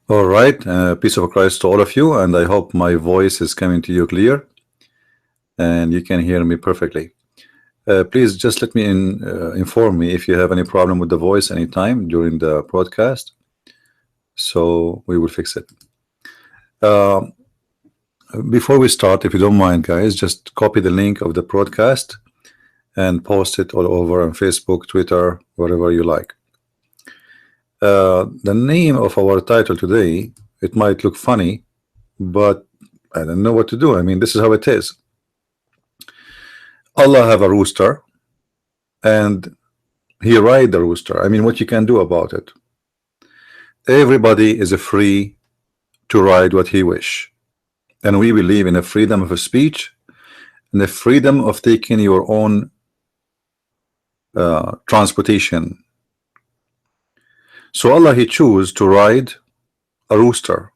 All right, peace of Christ to all of you, and I hope my voice is coming to you clear and you can hear me perfectly. Please just let me inform me if you have any problem with the voice anytime during the broadcast, so we will fix it. Uh, Before we start, if you don't mind, guys, just copy the link of the broadcast and post it all over on Facebook, Twitter, wherever you like. The name of our title today, it might look funny, but I don't know what to do. I mean, this is how it is. Allah have a rooster and he ride the rooster. I mean, what you can do about it? Everybody is free to ride what he wish, and we believe in a freedom of speech and the freedom of taking your own transportation. So Allah, he choose to ride a rooster.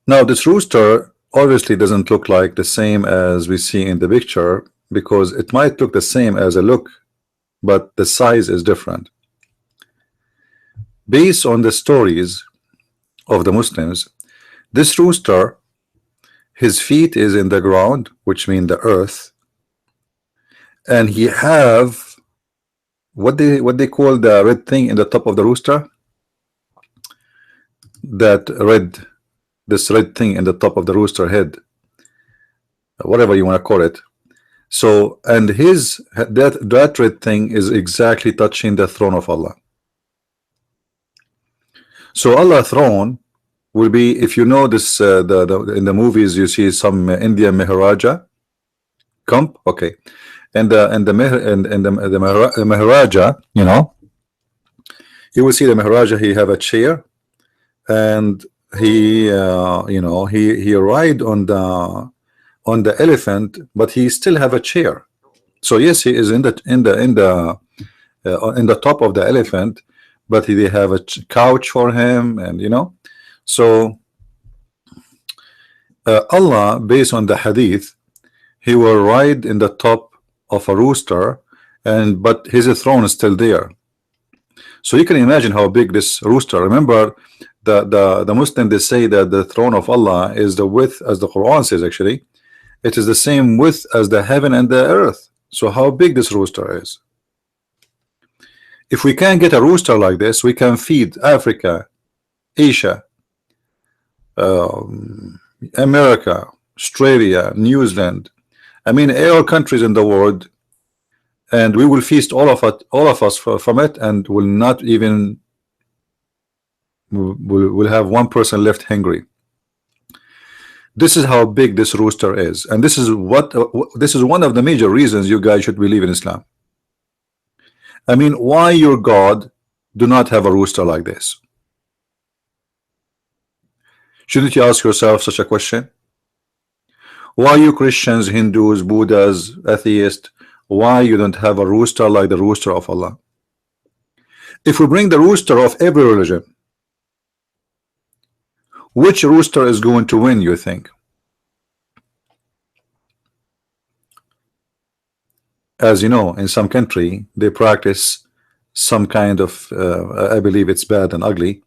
Now this rooster obviously doesn't look like the same as we see in the picture, because it might look the same as a look, but the size is different. Based on the stories of the Muslims, this rooster, his feet is in the ground, which means the earth, and he have what they call the red thing in the top of the rooster. This red thing in the top of the rooster head, whatever you want to call it. So, and that red thing is exactly touching the throne of Allah. So Allah's throne will be, if you know this, in the movies you see some Indian Maharaja camp, okay, and the Maharaja, you know, you will see the Maharaja. He have a chair, and he you know, he ride on the elephant, but he still have a chair. So yes, he is in the top of the elephant, but they have a couch for him, and you know. So Allah, based on the hadith, he will ride in the top of a rooster, but his throne is still there. So you can imagine how big this rooster. Remember, the Muslim, they say that the throne of Allah is the width, as the Quran says, actually it is the same width as the heaven and the earth. So how big this rooster is. If we can get a rooster like this, we can feed Africa, Asia, America, Australia, New Zealand, I mean all countries in the world, and we will feast all of us from it, and will not even will have one person left hungry. This is how big this rooster is, and this is one of the major reasons you guys should believe in Islam. I mean, why your God do not have a rooster like this? Shouldn't you ask yourself such a question? Why you Christians, Hindus, Buddhas, atheists, why you don't have a rooster like the rooster of Allah? If we bring the rooster of every religion, which rooster is going to win, you think? As you know, in some country they practice some kind of I believe it's bad and ugly,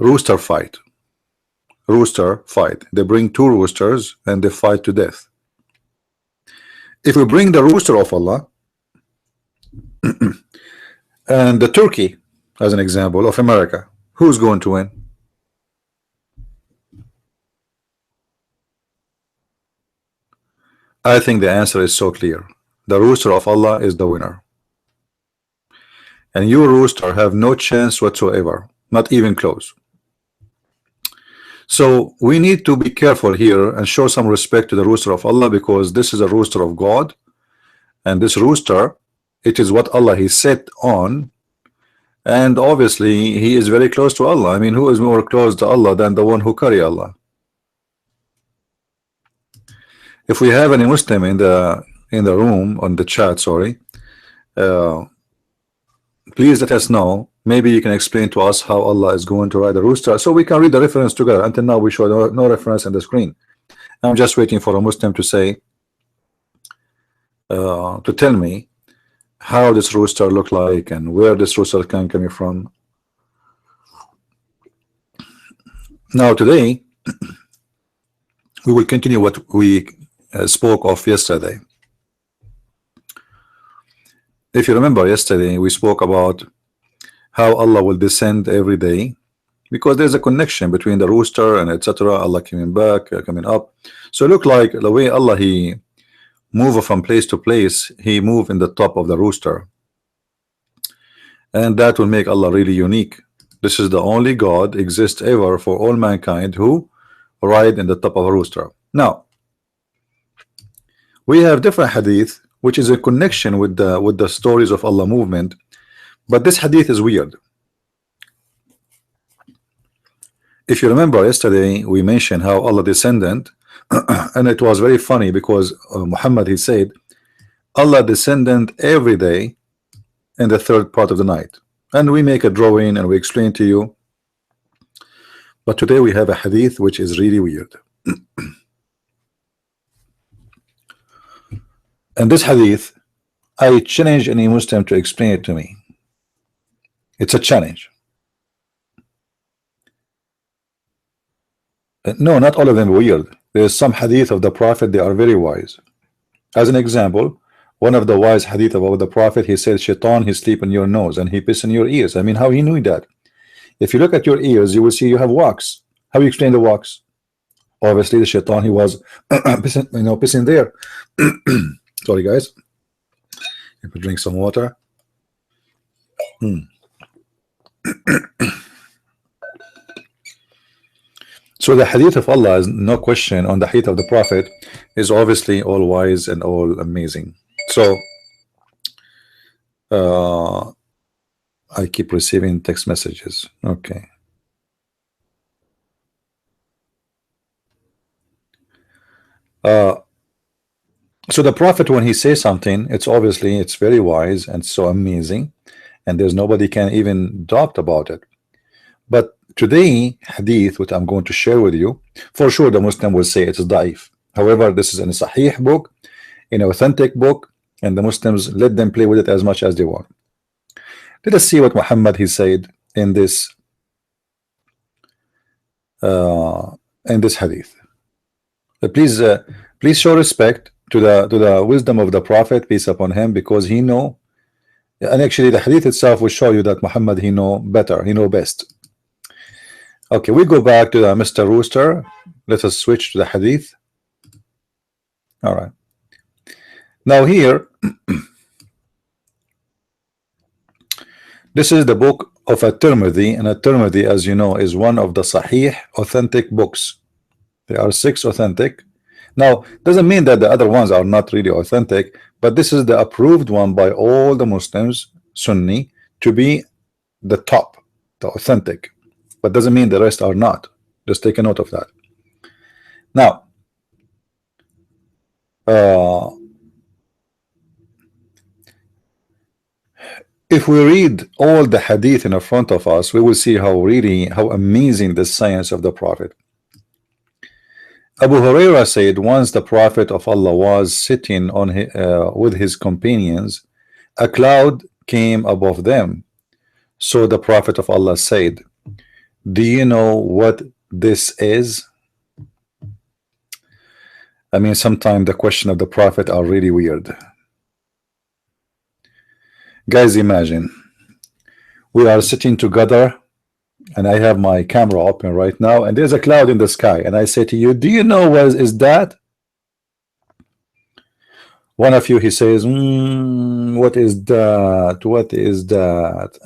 rooster fight. They bring two roosters and they fight to death. If we bring the rooster of Allah and the turkey as an example of America, who's going to win? I think the answer is so clear. The rooster of Allah is the winner, and your rooster have no chance whatsoever, not even close. So we need to be careful here and show some respect to the rooster of Allah, because this is a rooster of God, and this rooster, it is what Allah he set on, and obviously he is very close to Allah. I mean, who is more close to Allah than the one who carry Allah? If we have any Muslim in the room, on the chat, sorry, please let us know. Maybe you can explain to us how Allah is going to ride the rooster, so we can read the reference together. Until now we show no reference on the screen. I'm just waiting for a Muslim to say, to tell me how this rooster look like and where this rooster can come from. Now today we will continue what we spoke of yesterday. If you remember, yesterday we spoke about how Allah will descend every day, because there's a connection between the rooster and etc. Allah coming back, coming up. So look like the way Allah He move from place to place, He move in the top of the rooster, and that will make Allah really unique. This is the only God exists ever for all mankind who ride in the top of a rooster. Now we have different hadith which is a connection with the stories of Allah movement, but this hadith is weird. If you remember yesterday we mentioned how Allah descended and it was very funny because Muhammad he said Allah descended every day in the third part of the night, and we make a drawing and we explain to you. But today we have a hadith which is really weird. And this hadith, I challenge any Muslim to explain it to me. It's a challenge. No, not all of them weird. There's some hadith of the Prophet, they are very wise. As an example, one of the wise hadith about the Prophet, he said, Shaitan, he sleep in your nose and he piss in your ears. I mean, how he knew that? If you look at your ears, you will see you have wax. How you explain the wax? Obviously, the Shaitan, he was pissing, pissing there. Sorry, guys. Let me drink some water. So the hadith of Allah is no question on the hadith of the Prophet is obviously all wise and all amazing. So I keep receiving text messages. Okay. So the Prophet, when he says something, it's obviously it's very wise and so amazing, and there's nobody can even doubt about it. But today hadith, what I'm going to share with you, for sure the Muslim will say it's da'if. However, this is in a sahih book, in an authentic book, and the Muslims let them play with it as much as they want. Let us see what Muhammad he said in this hadith. Please show respect to the wisdom of the Prophet, peace upon him, because he know, and actually the hadith itself will show you that Muhammad he know better, he know best. Okay, we go back to the Mr. Rooster. Let us switch to the hadith. All right. Now here, this is the book of At-Tirmidhi, and At-Tirmidhi, as you know, is one of the Sahih authentic books. There are 6 authentic. Now, doesn't mean that the other ones are not really authentic, but this is the approved one by all the Muslims, Sunni, to be the top, the authentic. But doesn't mean the rest are not. Just take a note of that. Now, if we read all the hadith in front of us, we will see how amazing the science of the Prophet. Abu Huraira said once the Prophet of Allah was sitting on with his companions, a cloud came above them. So the Prophet of Allah said, do you know what this is? I mean, sometimes the question of the Prophet are really weird. Guys, imagine we are sitting together and I have my camera open right now and there's a cloud in the sky, and I say to you, do you know what is that? One of you he says, what is that? What is that?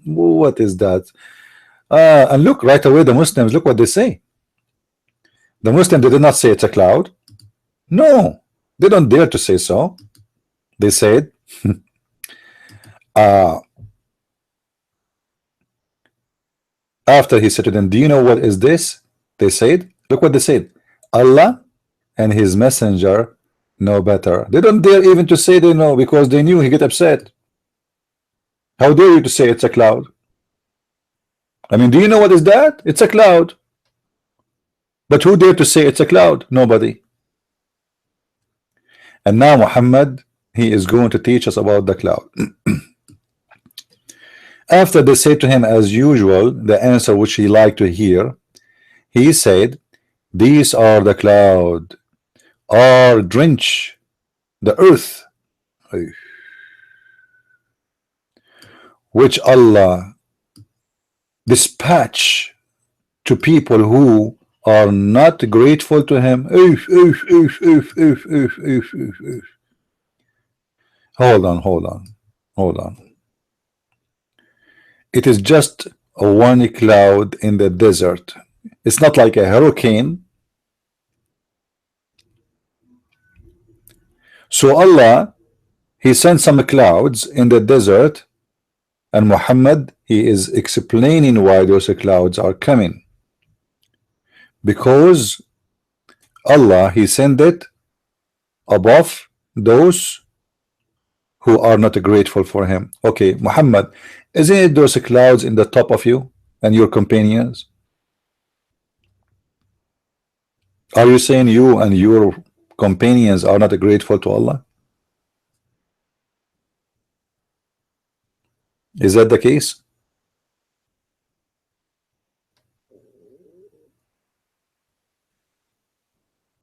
What is that? And look right away, the Muslims, look what they say. The Muslims, they did not say it's a cloud. No, they don't dare to say so. They said after he said to them, do you know what is this? They said, look what they said, Allah and his messenger know better. They don't dare even to say they know, because they knew he get upset. How dare you to say it's a cloud? I mean, do you know what is that? It's a cloud. But who dare to say it's a cloud? Nobody. And now Muhammad he is going to teach us about the cloud. After they said to him as usual the answer which he liked to hear, he said, these are the cloud, are drench the earth, which Allah dispatch to people who are not grateful to him. Hold on. It is just a one cloud in the desert. It's not like a hurricane. So Allah, he sent some clouds in the desert, and Muhammad, he is explaining why those clouds are coming. Because Allah, he sent it above those who are not grateful for him. Okay, Muhammad, isn't it those clouds in the top of you and your companions? Are you saying you and your companions are not grateful to Allah? Is that the case?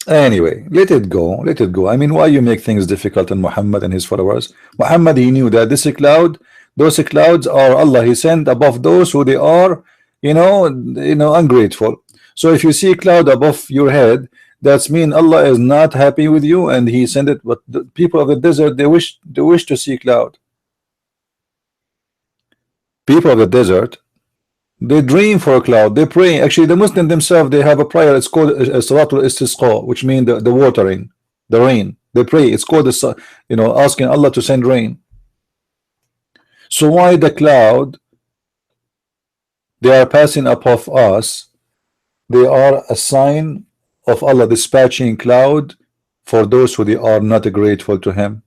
Anyway, let it go. I mean, why you make things difficult on Muhammad and his followers? Muhammad, he knew that this cloud, those clouds are Allah, he sent above those who they are, ungrateful. So if you see a cloud above your head, that's mean Allah is not happy with you, and he sent it. But the people of the desert, they wish to see cloud. People of the desert, they dream for a cloud, they pray. Actually, the Muslims themselves, they have a prayer, it's called Salatul Istisqa, which means the watering, the rain. They pray, it's called asking Allah to send rain. So why the cloud, they are passing above us, they are a sign of Allah dispatching cloud for those who they are not grateful to him.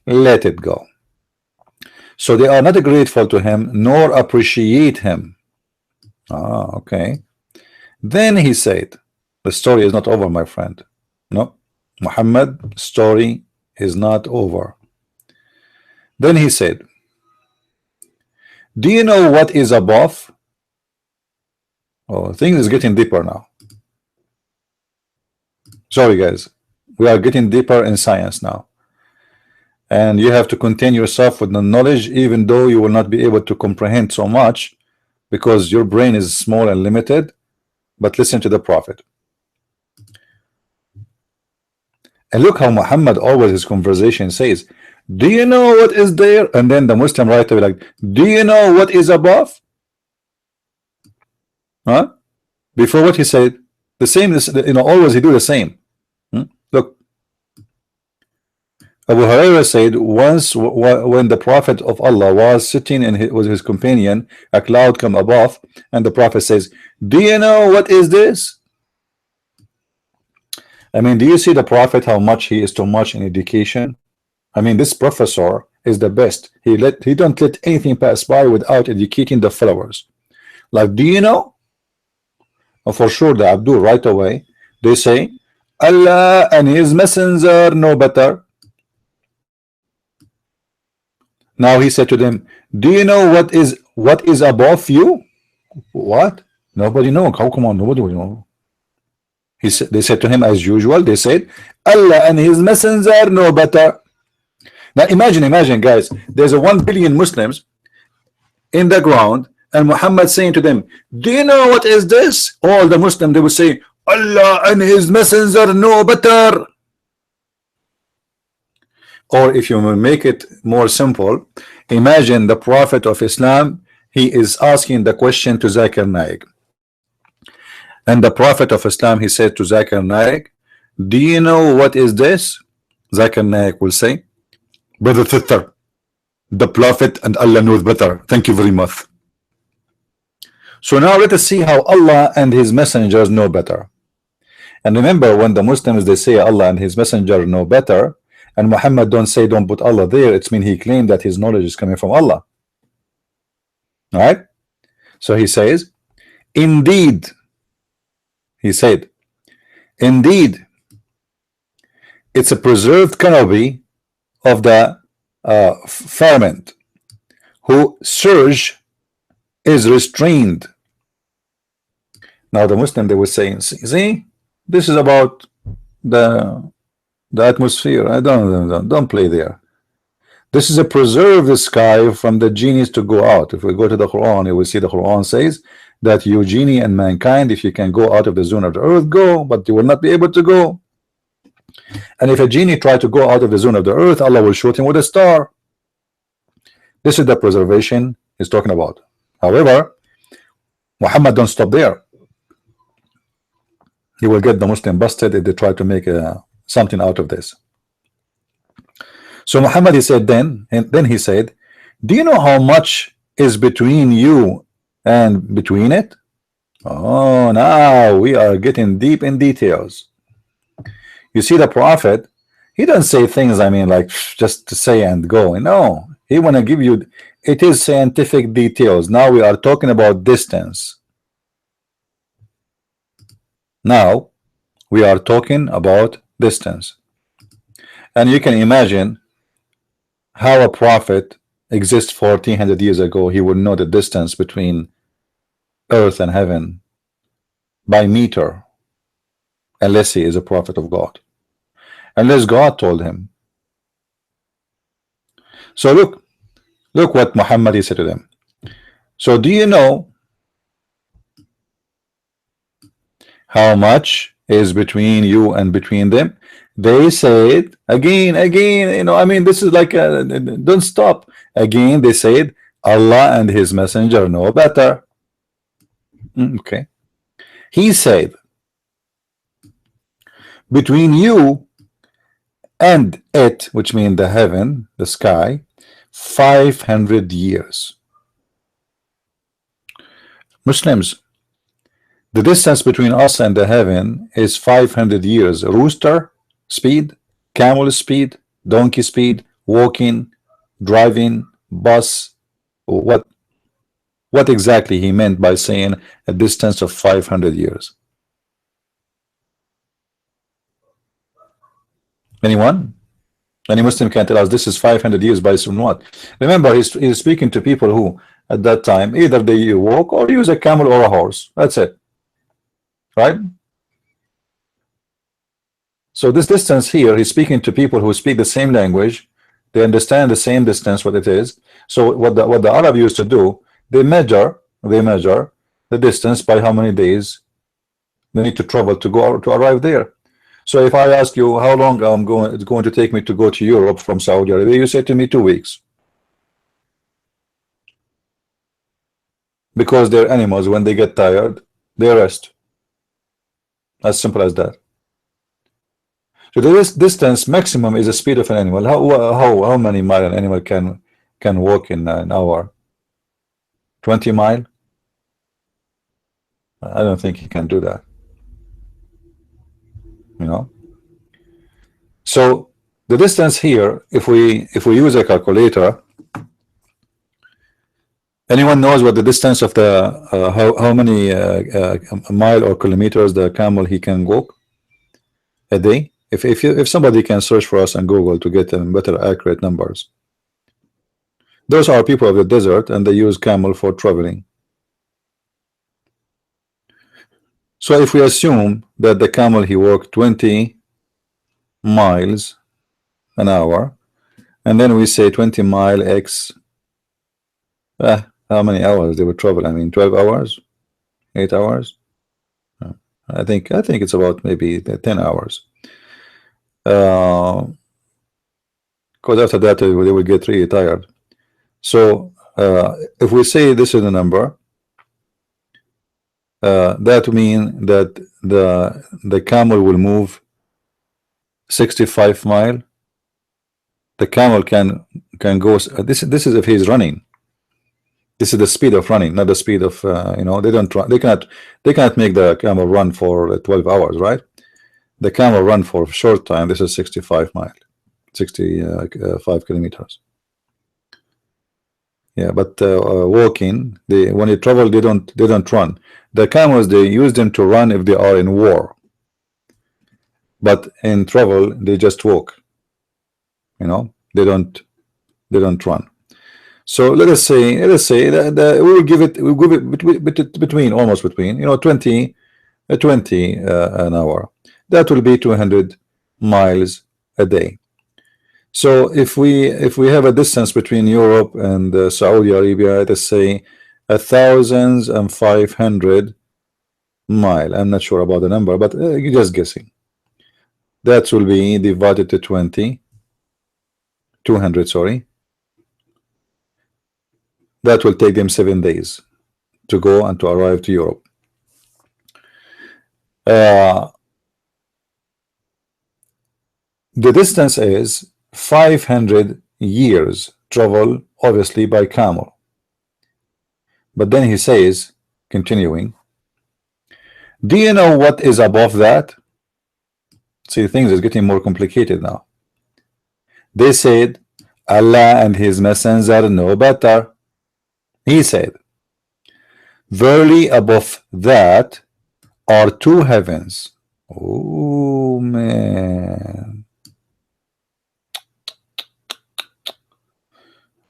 Let it go. So they are not grateful to him nor appreciate him. Okay. Then he said, the story is not over, my friend. No, Muhammad's story is not over. Then he said, do you know what is above? Oh, things is getting deeper now. Sorry guys, we are getting deeper in science now. And you have to contain yourself with the knowledge, even though you will not be able to comprehend so much because your brain is small and limited. But listen to the Prophet. And look how Muhammad always his conversation says, do you know what is there? And then the Muslim right away like, do you know what is above? Huh? Before what he said, the same, always he do the same. Look, Abu Hurairah said once when the Prophet of Allah was sitting with his companion, a cloud come above, and the Prophet says, do you know what is this? I mean, do you see the Prophet, how much he is too much in education? I mean, this professor is the best. He don't let anything pass by without educating the followers. Like, do you know? And for sure the Abdul right away, they say, Allah and his messenger know better. Now he said to them, do you know what is above you? What? Nobody know. How come on? Nobody will know. They said to him as usual, they said, Allah and his messenger know better. Now imagine guys, there's a 1 billion Muslims in the ground, and Muhammad saying to them, do you know what is this? All the Muslims, they will say, Allah and his messenger know better. Or if you make it more simple, imagine the Prophet of Islam, he is asking the question to Zakir Naik. And the Prophet of Islam, he said to Zakir Naik, do you know what is this? Zakir Naik will say, Brother Sister, the Prophet and Allah knows better. Thank you very much. So now let us see how Allah and his messengers know better. And remember, when the Muslims, they say Allah and his messenger know better, and Muhammad don't say don't put Allah there, it's mean he claimed that his knowledge is coming from Allah. All right? So he says, indeed, he said, indeed, It's a preserved canopy of the ferment, whose surge is restrained. Now the Muslim, they were saying, see, this is about the atmosphere. I don't play there. This is a preserved sky from the genies to go out. If we go to the Quran, you will see the Quran says that you genie and mankind, if you can go out of the zone of the earth, go, but you will not be able to go. And if a genie try to go out of the zone of the earth, Allah will shoot him with a star. This is the preservation he's talking about. However, Muhammad don't stop there. He will get the Muslim busted if they try to make something out of this. So Muhammad, he said then he said, do you know how much is between you and between it? Oh, now we are getting deep in details. You see, the prophet, he doesn't say things, I mean, like just to say and go. No, he want to give you, it is scientific details. Now we are talking about distance. Now we are talking about distance. And you can imagine how a prophet exists 1400 years ago. He would know the distance between earth and heaven by meter, unless he is a prophet of God, unless God told him. So look what Muhammad, he said to them. So do you know how much is between you and between them? They said again, you know, I mean, this is like don't stop. Again, they said, Allah and his messenger know better. Okay. He said, between you and it, which means the heaven, the sky, 500 years. Muslims, the distance between us and the heaven is 500 years. Rooster speed, camel speed, donkey speed, walking, driving, bus. What exactly he meant by saying a distance of 500 years? Anyone? Any Muslim can tell us this is 500 years by what? Remember, he's speaking to people who at that time either they walk or use a camel or a horse. That's it, right? So this distance here, he's speaking to people who speak the same language. They understand the same distance, what it is. So what the Arab used to do, they measure the distance by how many days they need to travel to go to arrive there. So if I ask you how long it's going to take me to go to Europe from Saudi Arabia, you say to me 2 weeks. Because they're animals, when they get tired, they rest. As simple as that. So this distance maximum is the speed of an animal. How many miles an animal can walk in an hour? 20 miles? I don't think he can do that. You know. So the distance here, if we use a calculator, anyone knows what the distance of the how many mile or kilometers the camel he can walk a day? If somebody can search for us on Google to get better accurate numbers. Those are people of the desert and they use camel for traveling. So if we assume that the camel he walked 20 miles an hour, and then we say 20 mile x, how many hours they would travel? I mean 12 hours, 8 hours. I think it's about maybe 10 hours. Because after that they will get really tired. So if we say this is the number, that means that the camel will move 65 miles. The camel can go. This is if he's running. This is the speed of running, not the speed of you know. They don't run. They cannot make the camel run for 12 hours, right? The camel run for a short time. This is 65 miles, 65 kilometers. Yeah, but walking, when they travel, they don't run. The camels, they use them to run if they are in war. but in travel they just walk, you know, they don't run. So let us say that we'll give it between, almost between, you know, 20 an hour. That will be 200 miles a day. So if we have a distance between Europe and Saudi Arabia, let's say 1,500 mile. I'm not sure about the number, but you're just guessing. That will be divided to 200, sorry. That will take them 7 days to go and to arrive to Europe. The distance is 500 years travel, obviously by camel. But then he says, continuing, do you know what is above that? See, things is getting more complicated now. They said, Allah and his messenger know better. He said, verily above that are 2 heavens. Oh man.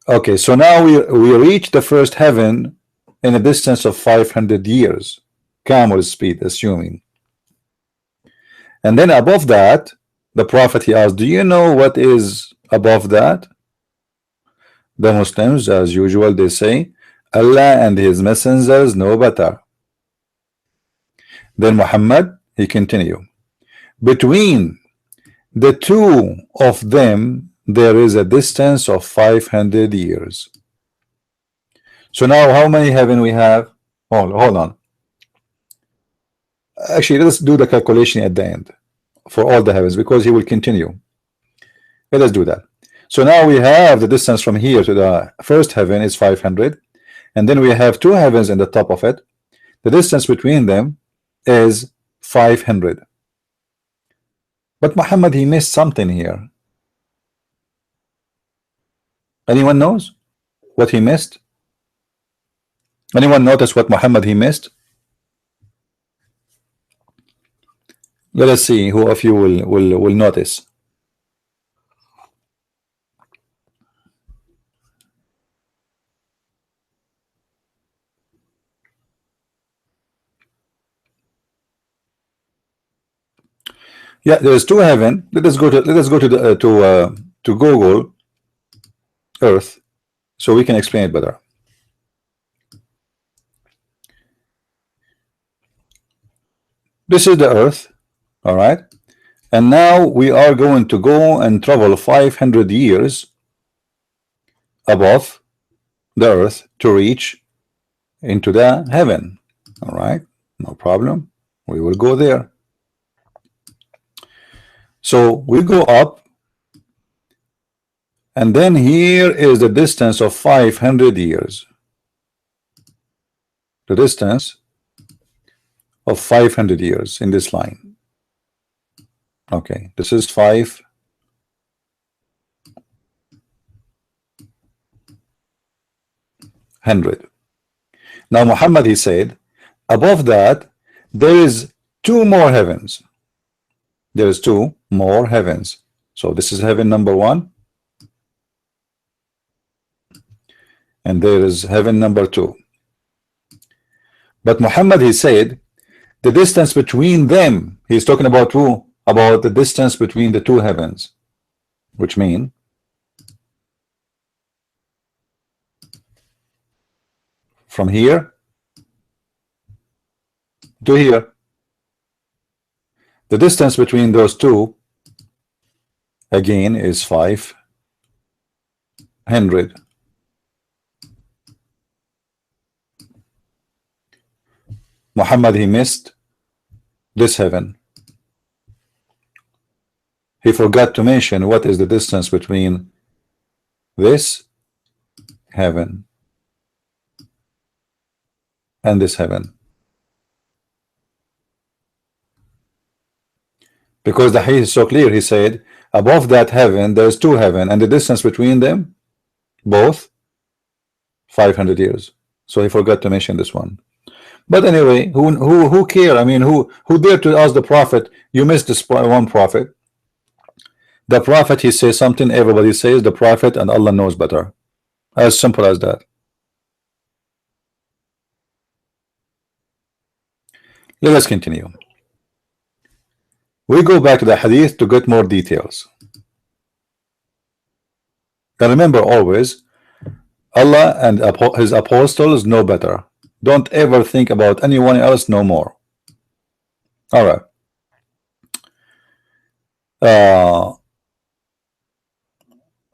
Okay, so now we reach the first heaven in a distance of 500 years, camel speed, assuming. And then above that, the Prophet, he asked, do you know what is above that? The Muslims, as usual, they say, Allah and his messengers know better. Then Muhammad, he continued, between the 2 of them there is a distance of 500 years. So now how many heaven we have? Hold on. Actually, let's do the calculation at the end for all the heavens, because he will continue. Let us do that. So now we have the distance from here to the first heaven is 500, and then we have 2 heavens in the top of it. The distance between them is 500. But Muhammad, he missed something here. Anyone knows what he missed? Anyone notice what Muhammad he missed? Let us see who of you will notice. Yeah, there's 2 heaven. Let us go to Google Earth so we can explain it better. This is the Earth, all right, and now we are going to go and travel 500 years above the Earth to reach into the heaven. All right, no problem, we will go there. So we go up, and then here is the distance of 500 years. The distance of 500 years in this line. Okay, this is 500. Now Muhammad, he said, above that there is 2 more heavens. There is 2 more heavens. So this is heaven number 1, and there is heaven number 2. But Muhammad, he said, the distance between them, he's talking about who? About the distance between the 2 heavens, which mean from here to here. The distance between those 2 again is 500. Muhammad, he missed this heaven. He forgot to mention what is the distance between this heaven and this heaven. Because the hadith is so clear, he said, above that heaven there is 2 heaven, and the distance between them both 500 years. So he forgot to mention this one. But anyway, who care? I mean, who dare to ask the prophet? You missed this one prophet. The prophet, he says something, everybody says the prophet, and Allah knows better. As simple as that. Let us continue. We go back to the hadith to get more details. And remember always, Allah and his apostles know better. Don't ever think about anyone else no more. All right.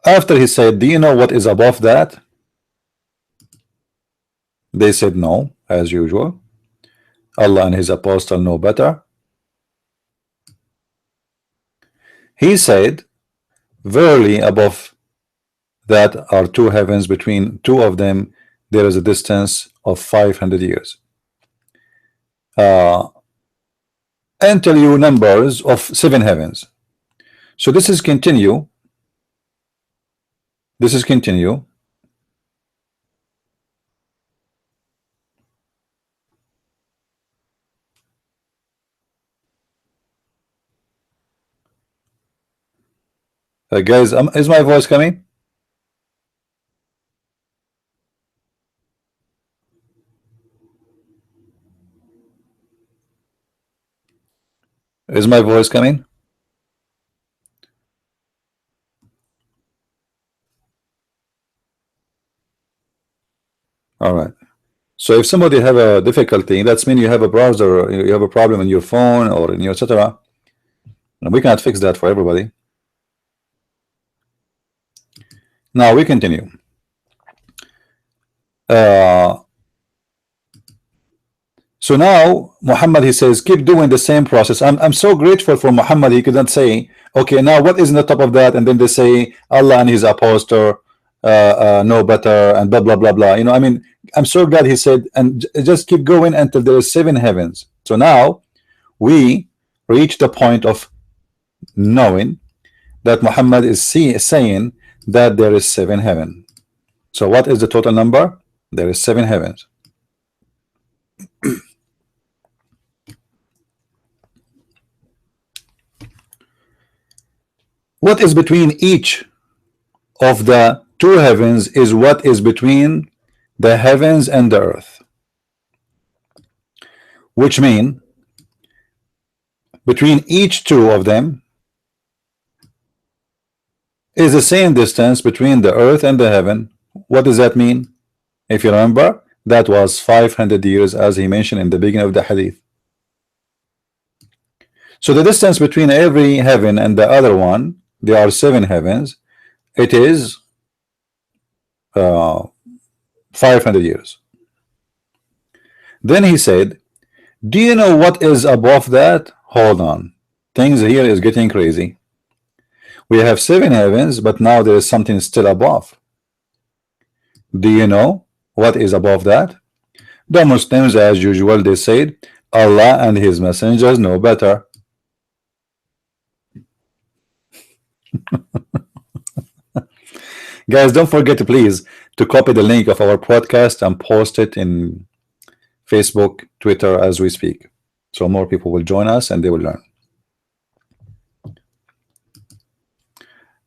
After he said, do you know what is above that? They said no, as usual. Allah and his apostle know better. He said, verily above that are two heavens, between two of them there is a distance of 500 years. And tell you numbers of 7 heavens. So this is continue. This is continue. Guys, is my voice coming? Is my voice coming? All right. So if somebody have a difficulty, that's mean you have a browser, you have a problem in your phone or in your etc. And we cannot fix that for everybody. Now we continue. So now Muhammad, he says, keep doing the same process. I'm so grateful for Muhammad. He couldn't say, okay, now what is in the top of that? And then they say Allah and his apostle know better and blah blah blah blah. You know, I mean, I'm so glad he said, and just keep going until there is 7 heavens. So now we reach the point of knowing that Muhammad is saying that there is 7 heaven. So what is the total number? There is 7 heavens. What is between each of the 2 heavens is what is between the heavens and the earth, which mean between each 2 of them is the same distance between the earth and the heaven. What does that mean? If you remember, that was 500 years, as he mentioned in the beginning of the hadith. So the distance between every heaven and the other one, there are 7 heavens, it is 500 years. Then he said, do you know what is above that? Hold on, things here is getting crazy. We have 7 heavens, but now there is something still above. Do you know what is above that? The Muslims, as usual, they said Allah and his messengers know better. Guys, don't forget please to copy the link of our podcast and post it in Facebook, Twitter as we speak, so more people will join us and they will learn.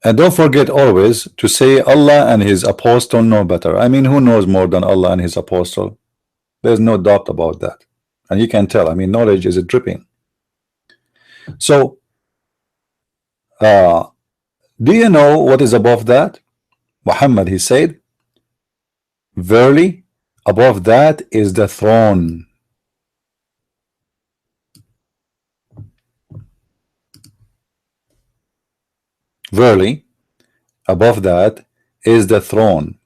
And don't forget always to say Allah and his apostle know better. I mean, who knows more than Allah and his apostle? There's no doubt about that, and you can tell. I mean, knowledge is dripping. So do you know what is above that? Muhammad, he said, verily above that is the throne. Verily above that is the throne.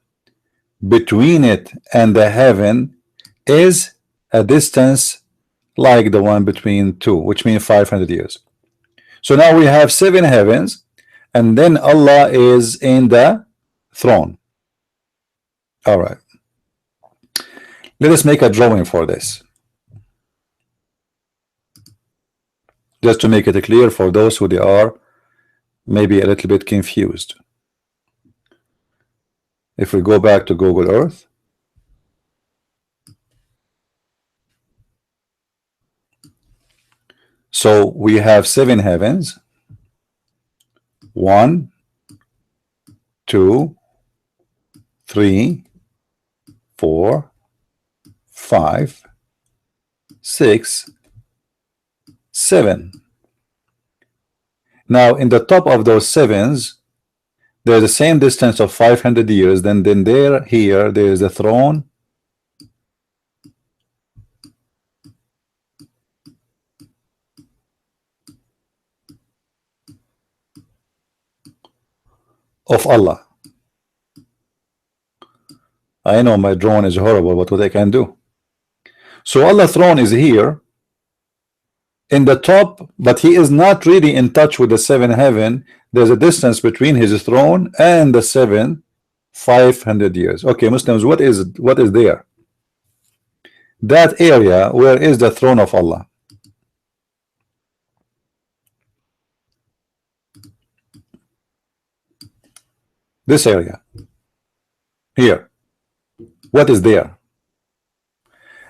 Between it and the heaven is a distance like the one between 2, which means 500 years. So now we have 7 heavens, and then Allah is in the throne. All right, let us make a drawing for this, just to make it clear for those who they are maybe a little bit confused. If we go back to Google Earth, So we have 7 heavens. 1, 2, 3, 4, 5, 6, 7. Now in the top of those 7s, there's the same distance of 500 years. Then here there is a throne of Allah. I know my drone is horrible, but what I can do. So Allah's throne is here in the top, but he is not really in touch with the 7 heaven. There's a distance between his throne and the 7, 500 years. Okay, Muslims, what is there? That area, where is the throne of Allah? This area here. What is there?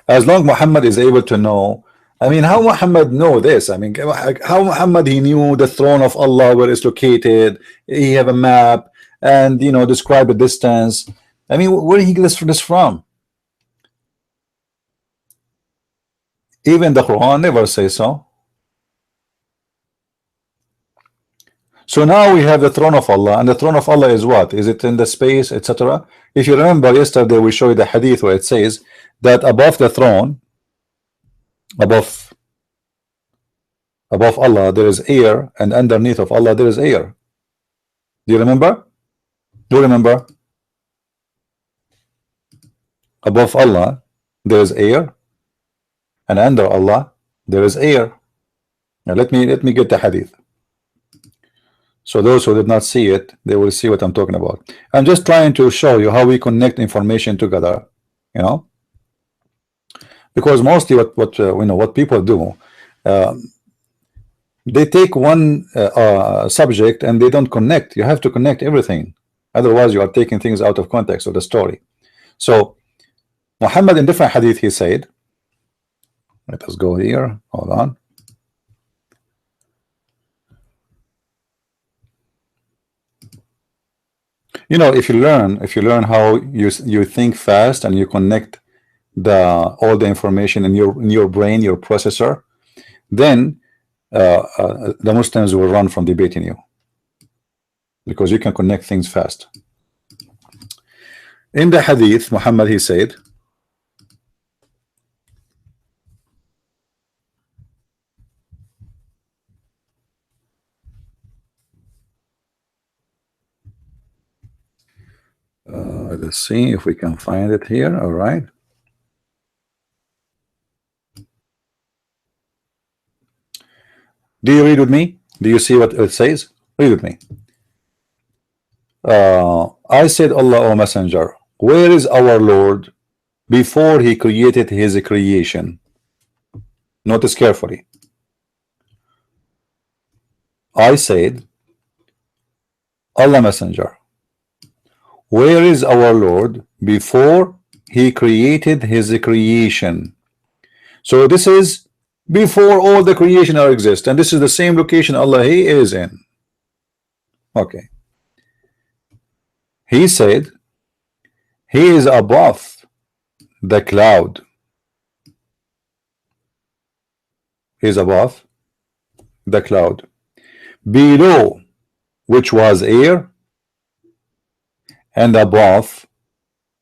As long Muhammad is able to know. I mean, how Muhammad know this? I mean, how Muhammad he knew the throne of Allah, where it's located? He have a map and, you know, describe the distance. I mean, where did he get this from? Even the Quran never says so. So now we have the throne of Allah, and the throne of Allah is what? Is it in the space, etc.? If you remember yesterday, we showed the hadith where it says that above the throne, above Allah, there is air, and underneath of Allah there is air. Do you remember? Do you remember? Above Allah there is air, and under Allah there is air. Now let me get the hadith. So those who did not see it, they will see what I'm talking about. I'm just trying to show you how we connect information together, you know, because mostly what you know, what people do, they take one subject and they don't connect. You have to connect everything, otherwise you are taking things out of context of the story. So Muhammad in different hadith, he said, let us go here, hold on. You know, if you learn how you think fast and you connect all the information in your brain, your processor, then the Muslims will run from debating you, because you can connect things fast. In the hadith, Muhammad, he said, let's see if we can find it here. All right. Do you read with me? Do you see what it says? Read with me. I said, Allah, O Messenger, where is our Lord before he created his creation? Notice carefully. I said, Allah, Messenger, where is our Lord before he created his creation? So this is before all the creation are exist, and this is the same location Allah he is in. Okay. He said he is above the cloud. He is above the cloud, below which was air, and above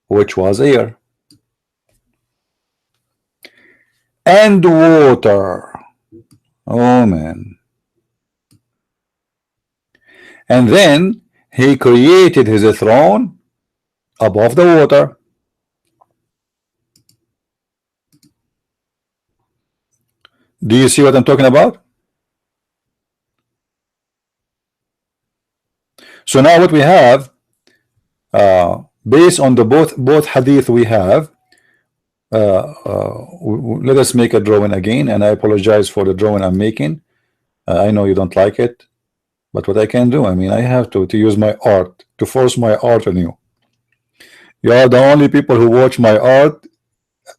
which was air, and water. Oh man. And then he created his throne above the water. Do you see what I'm talking about? So now what we have, based on the both hadith we have, let us make a drawing again, and I apologize for the drawing I'm making. I know you don't like it, but what I can do, I mean, I have to use my art, to force my art on you. You are the only people who watch my art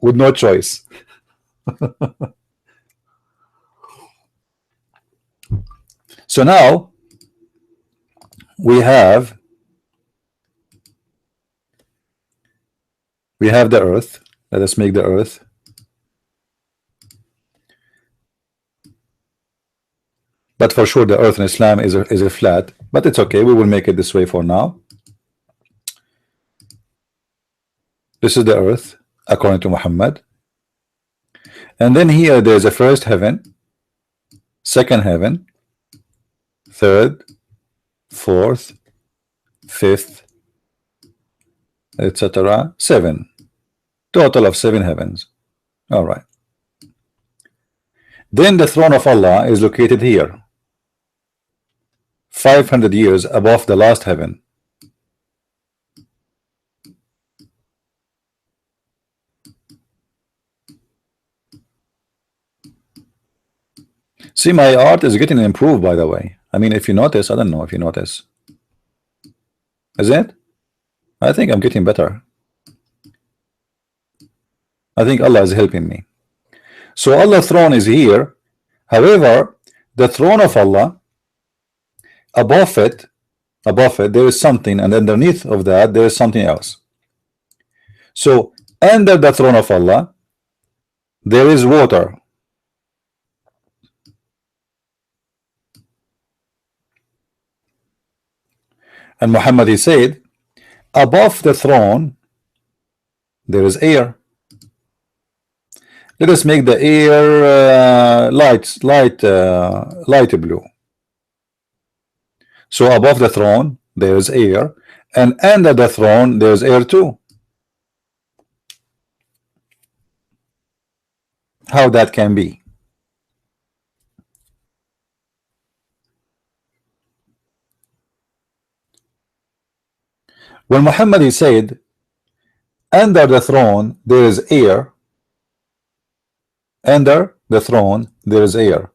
with no choice. So now we have the earth. Let us make the earth. But for sure the earth in Islam is a flat, but it's okay, we will make it this way for now. This is the earth according to Muhammad. And then here there's a first heaven, second heaven, third, fourth, fifth, etc. 7. Total of 7 heavens. All right. Then the throne of Allah is located here, 500 years above the last heaven. See, my art is getting improved, by the way. I mean, if you notice, I don't know if you notice. Is it? I think I'm getting better. I think Allah is helping me. So Allah's throne is here. However, the throne of Allah, above it, there is something, and underneath of that there is something else. So under the throne of Allah there is water. And Muhammad, he said, above the throne there is air. Let us make the air light blue. So above the throne there is air, and under the throne there is air too. How that can be? When Muhammad, he said, under the throne there is air, under the throne there is air,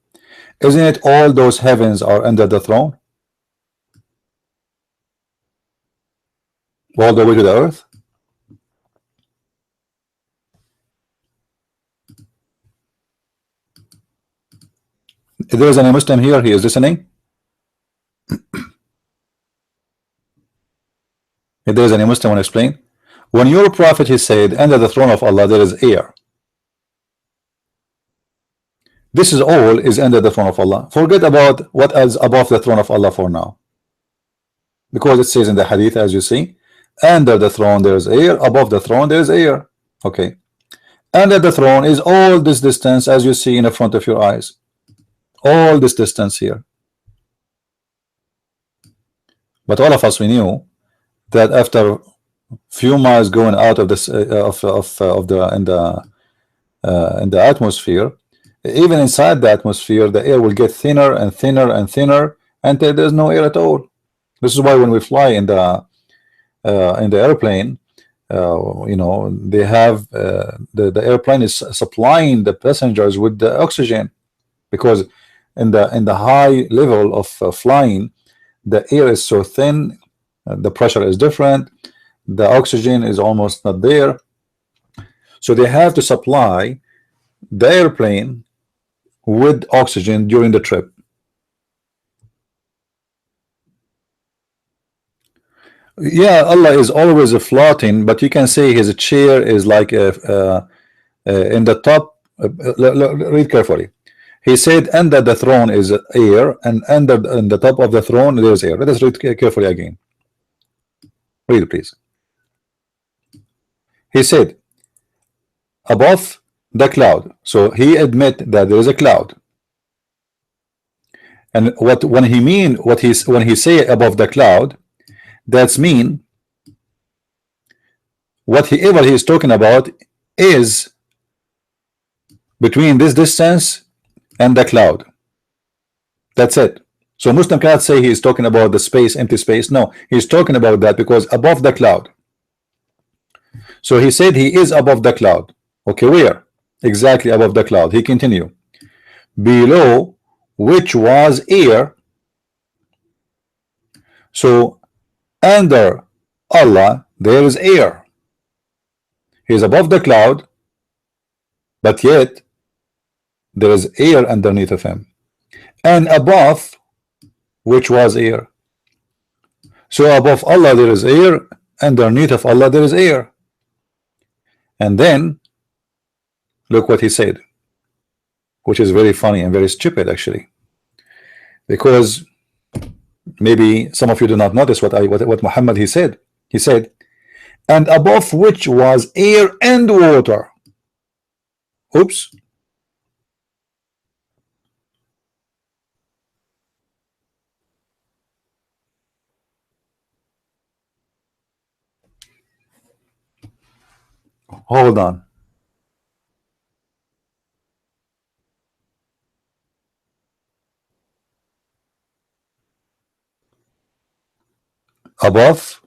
isn't it all those heavens are under the throne? All the way to the earth? If there is any Muslim here, he is listening. If there is any Muslim, want to explain? When your prophet, he said, under the throne of Allah there is air, this is all is under the throne of Allah. Forget about what is above the throne of Allah for now, because it says in the hadith, as you see, under the throne there is air, above the throne there is air. Okay, under the throne is all this distance, as you see in the front of your eyes, all this distance here. But all of us, we knew that after few miles going out of this in the atmosphere, even inside the atmosphere the air will get thinner and thinner and thinner until there's no air at all. This is why when we fly in the airplane, you know, they have the airplane is supplying the passengers with the oxygen, because in the high level of flying, the air is so thin, the pressure is different, the oxygen is almost not there, so they have to supply the airplane with oxygen during the trip. Yeah, Allah is always floating, but you can say his chair is like in the top. Read carefully. He said under the throne is air, and under in the top of the throne there is air. Let us read carefully again. Read, please. He said above the cloud, so he admit that there is a cloud. And when he say above the cloud, that's mean whatever he is talking about is between this distance and the cloud. That's it. So Muslim cannot say he is talking about the space, empty space. No, he's talking about that because above the cloud. So he said he is above the cloud. Okay, where? Exactly above the cloud. He continue, below which was air. So under Allah there is air. He is above the cloud, but yet there is air underneath of him. And above which was air. So above Allah there is air, underneath of Allah there is air. And then look what he said, which is very funny and very stupid actually, because maybe some of you do not notice what Muhammad he said. He said, and above which was air and water. Oops. Hold on. Above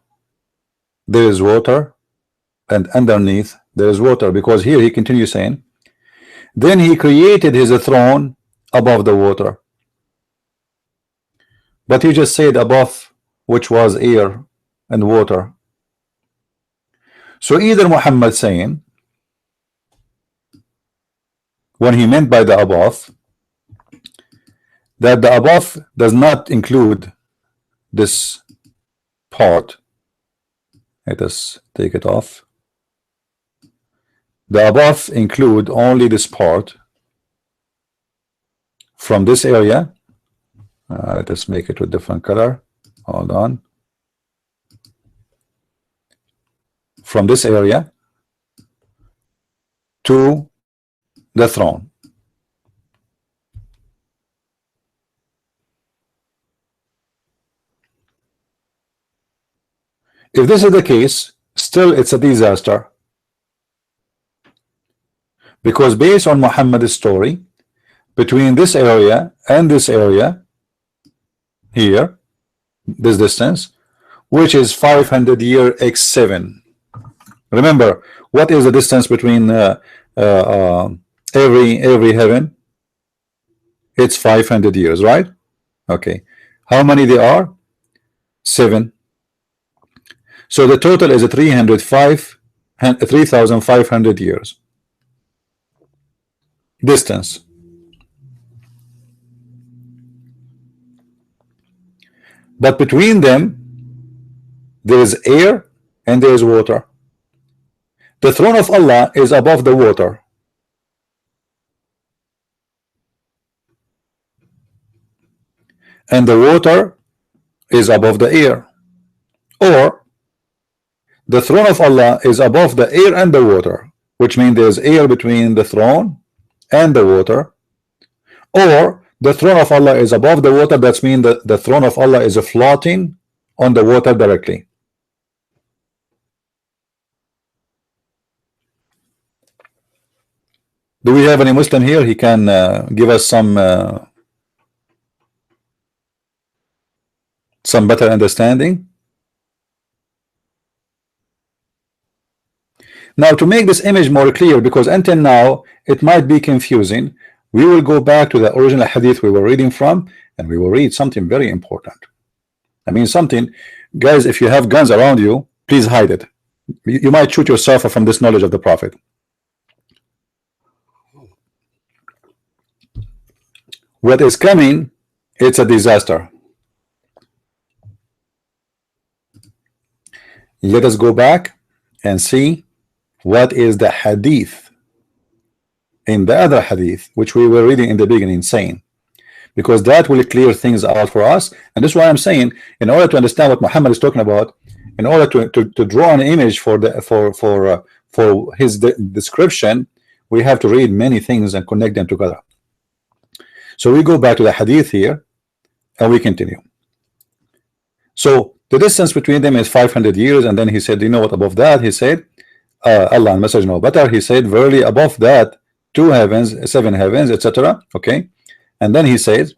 there is water and underneath there is water, because here he continues saying, then he created his throne above the water. But he just said above which was air and water. So either Muhammad saying when he meant by the above that the above does not include this part. Let us take it off. The above include only this part from this area. Let us make it with different color. Hold on. From this area to the throne. If this is the case, still it's a disaster, because based on Muhammad's story, between this area and this area here, this distance, which is 500 year x7. Remember, what is the distance between every heaven? It's 500 years, right? Okay. How many there are? 7. So the total is 3,500 years distance. But between them there is air and there is water. The throne of Allah is above the water. And the water is above the air. Or the throne of Allah is above the air and the water, which means there's air between the throne and the water. Or the throne of Allah is above the water, that means that the throne of Allah is floating on the water directly. Do we have any Muslim here? He can give us some better understanding. Now, to make this image more clear, because until now it might be confusing, we will go back to the original hadith we were reading from, and we will read something very important. I mean something, guys, if you have guns around you, please hide it. You might shoot yourself from this knowledge of the Prophet. What is coming, it's a disaster. Let us go back and see what is the hadith in the other hadith which we were reading in the beginning, saying, because that will clear things out for us. And this is why I'm saying, in order to understand what Muhammad is talking about, in order to draw an image for his description, we have to read many things and connect them together. So we go back to the hadith here and we continue. So the distance between them is 500 years, and then he said, you know what, above that, he said, Allah and Messenger know better, he said, verily above that 2 heavens, 7 heavens, etc. Okay. And then he says,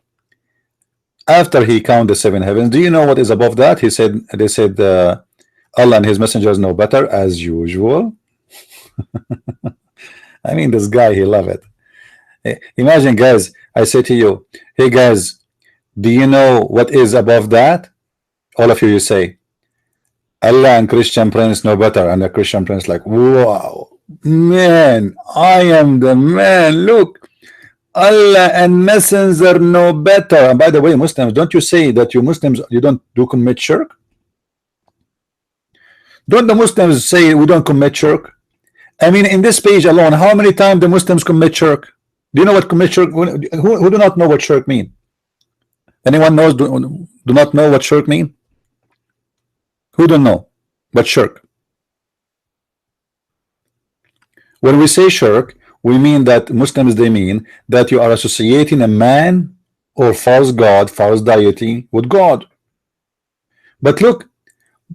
after he counted the 7 heavens, do you know what is above that? He said, they said, Allah and his messengers know better, as usual. I mean, this guy, he love it. Imagine, guys, I say to you, hey guys, do you know what is above that? All of you say, Allah and ChristianPrince know better. And the ChristianPrince like, wow, man, I am the man. Look, Allah and messenger know better. And by the way, Muslims, don't you say that you Muslims you don't do commit shirk? Don't the Muslims say we don't commit shirk? I mean, in this page alone, how many times the Muslims commit shirk? Do you know what commit shirk? Who do not know what shirk mean? Anyone knows? Do not know what shirk mean? Who don't know what shirk? When we say shirk, we mean that Muslims, they mean that you are associating a man or false god, false deity with God. But look,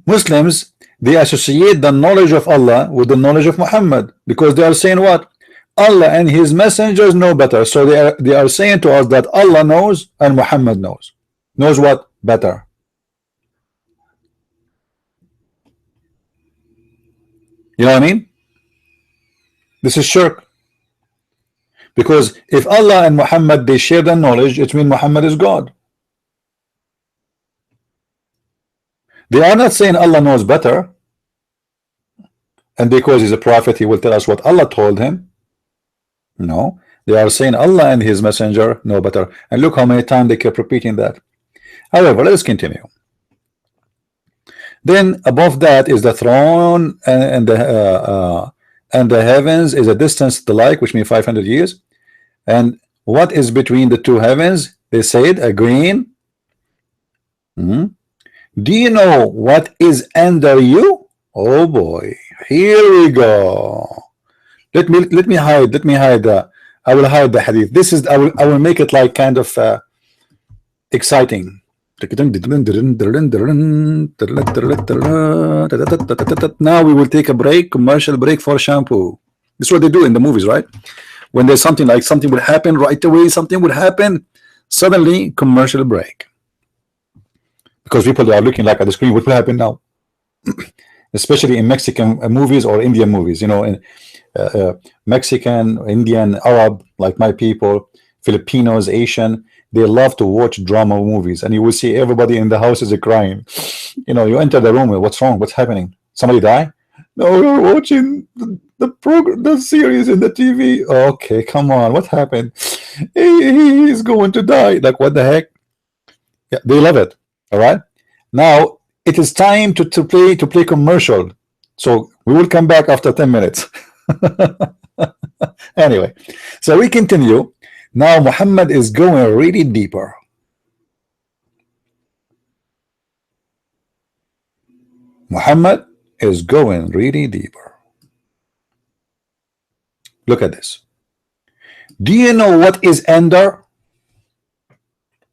Muslims, they associate the knowledge of Allah with the knowledge of Muhammad, because they are saying what? Allah and his messengers know better. So they are saying to us that Allah knows and Muhammad knows. Knows what? Better. You know what I mean? This is shirk. Because if Allah and Muhammad, they share the knowledge, it means Muhammad is God. They are not saying Allah knows better, and because he's a prophet, he will tell us what Allah told him. No, they are saying Allah and his messenger know better. And look how many times they kept repeating that. However, let's continue. Then above that is the throne, and the heavens is a distance the like, which means 500 years. And what is between the two heavens? They said a green. Do you know what is under you? Oh boy, here we go. Let me hide. I will hide the hadith. This is I will make it like kind of exciting. Now we will take a break, commercial break for shampoo. This is what they do in the movies, right? When there's something like something will happen right away, something would happen, suddenly commercial break. Because people are looking like at the screen, what will happen now? Especially in Mexican movies or Indian movies, you know, in Mexican, Indian, Arab, like my people, Filipinos, Asian, they love to watch drama movies, and you will see everybody in the house is crying. You know, you enter the room, what's wrong? What's happening? Somebody die? No, we're watching the program, the series in the TV. Okay, come on, what happened? He's going to die. Like, what the heck? Yeah, they love it. All right, now it is time to play commercial, so we will come back after 10 minutes. Anyway, so we continue. Now Muhammad is going really deeper. Muhammad is going really deeper. Look at this. Do you know what is under?